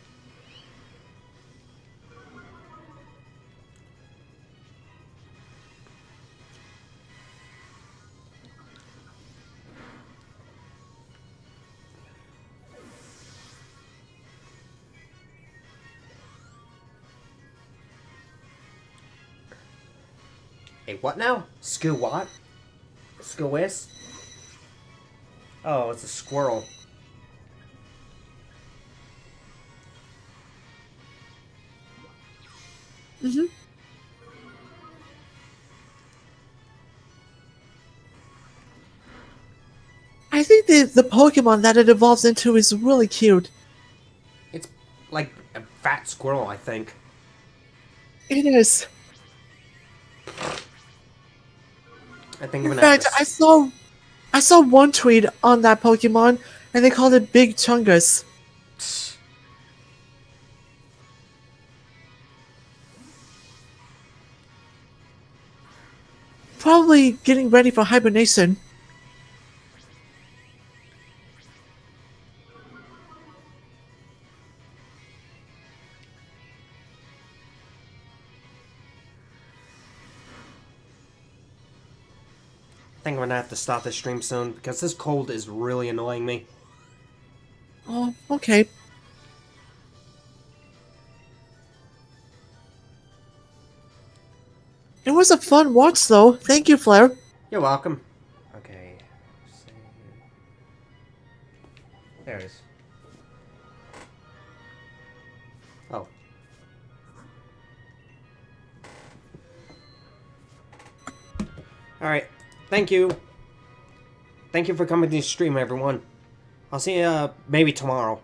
Hey, what now? Skoo what? Skoo-is? Oh, it's a squirrel. Mm-hmm. I think the Pokemon that it evolves into is really cute. It's like a fat squirrel, I think. It is. I think I'm In gonna fact, have to... I saw one tweet on that Pokemon, and they called it Big Chungus. Probably getting ready for hibernation. I think I'm gonna have to stop this stream soon because this cold is really annoying me. Oh, okay. It was a fun watch, though. Thank you, Flair. You're welcome. Okay. There it is. Oh. Alright. Thank you. Thank you for coming to the stream, everyone. I'll see you maybe tomorrow.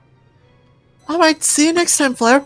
Alright, see you next time, Flair.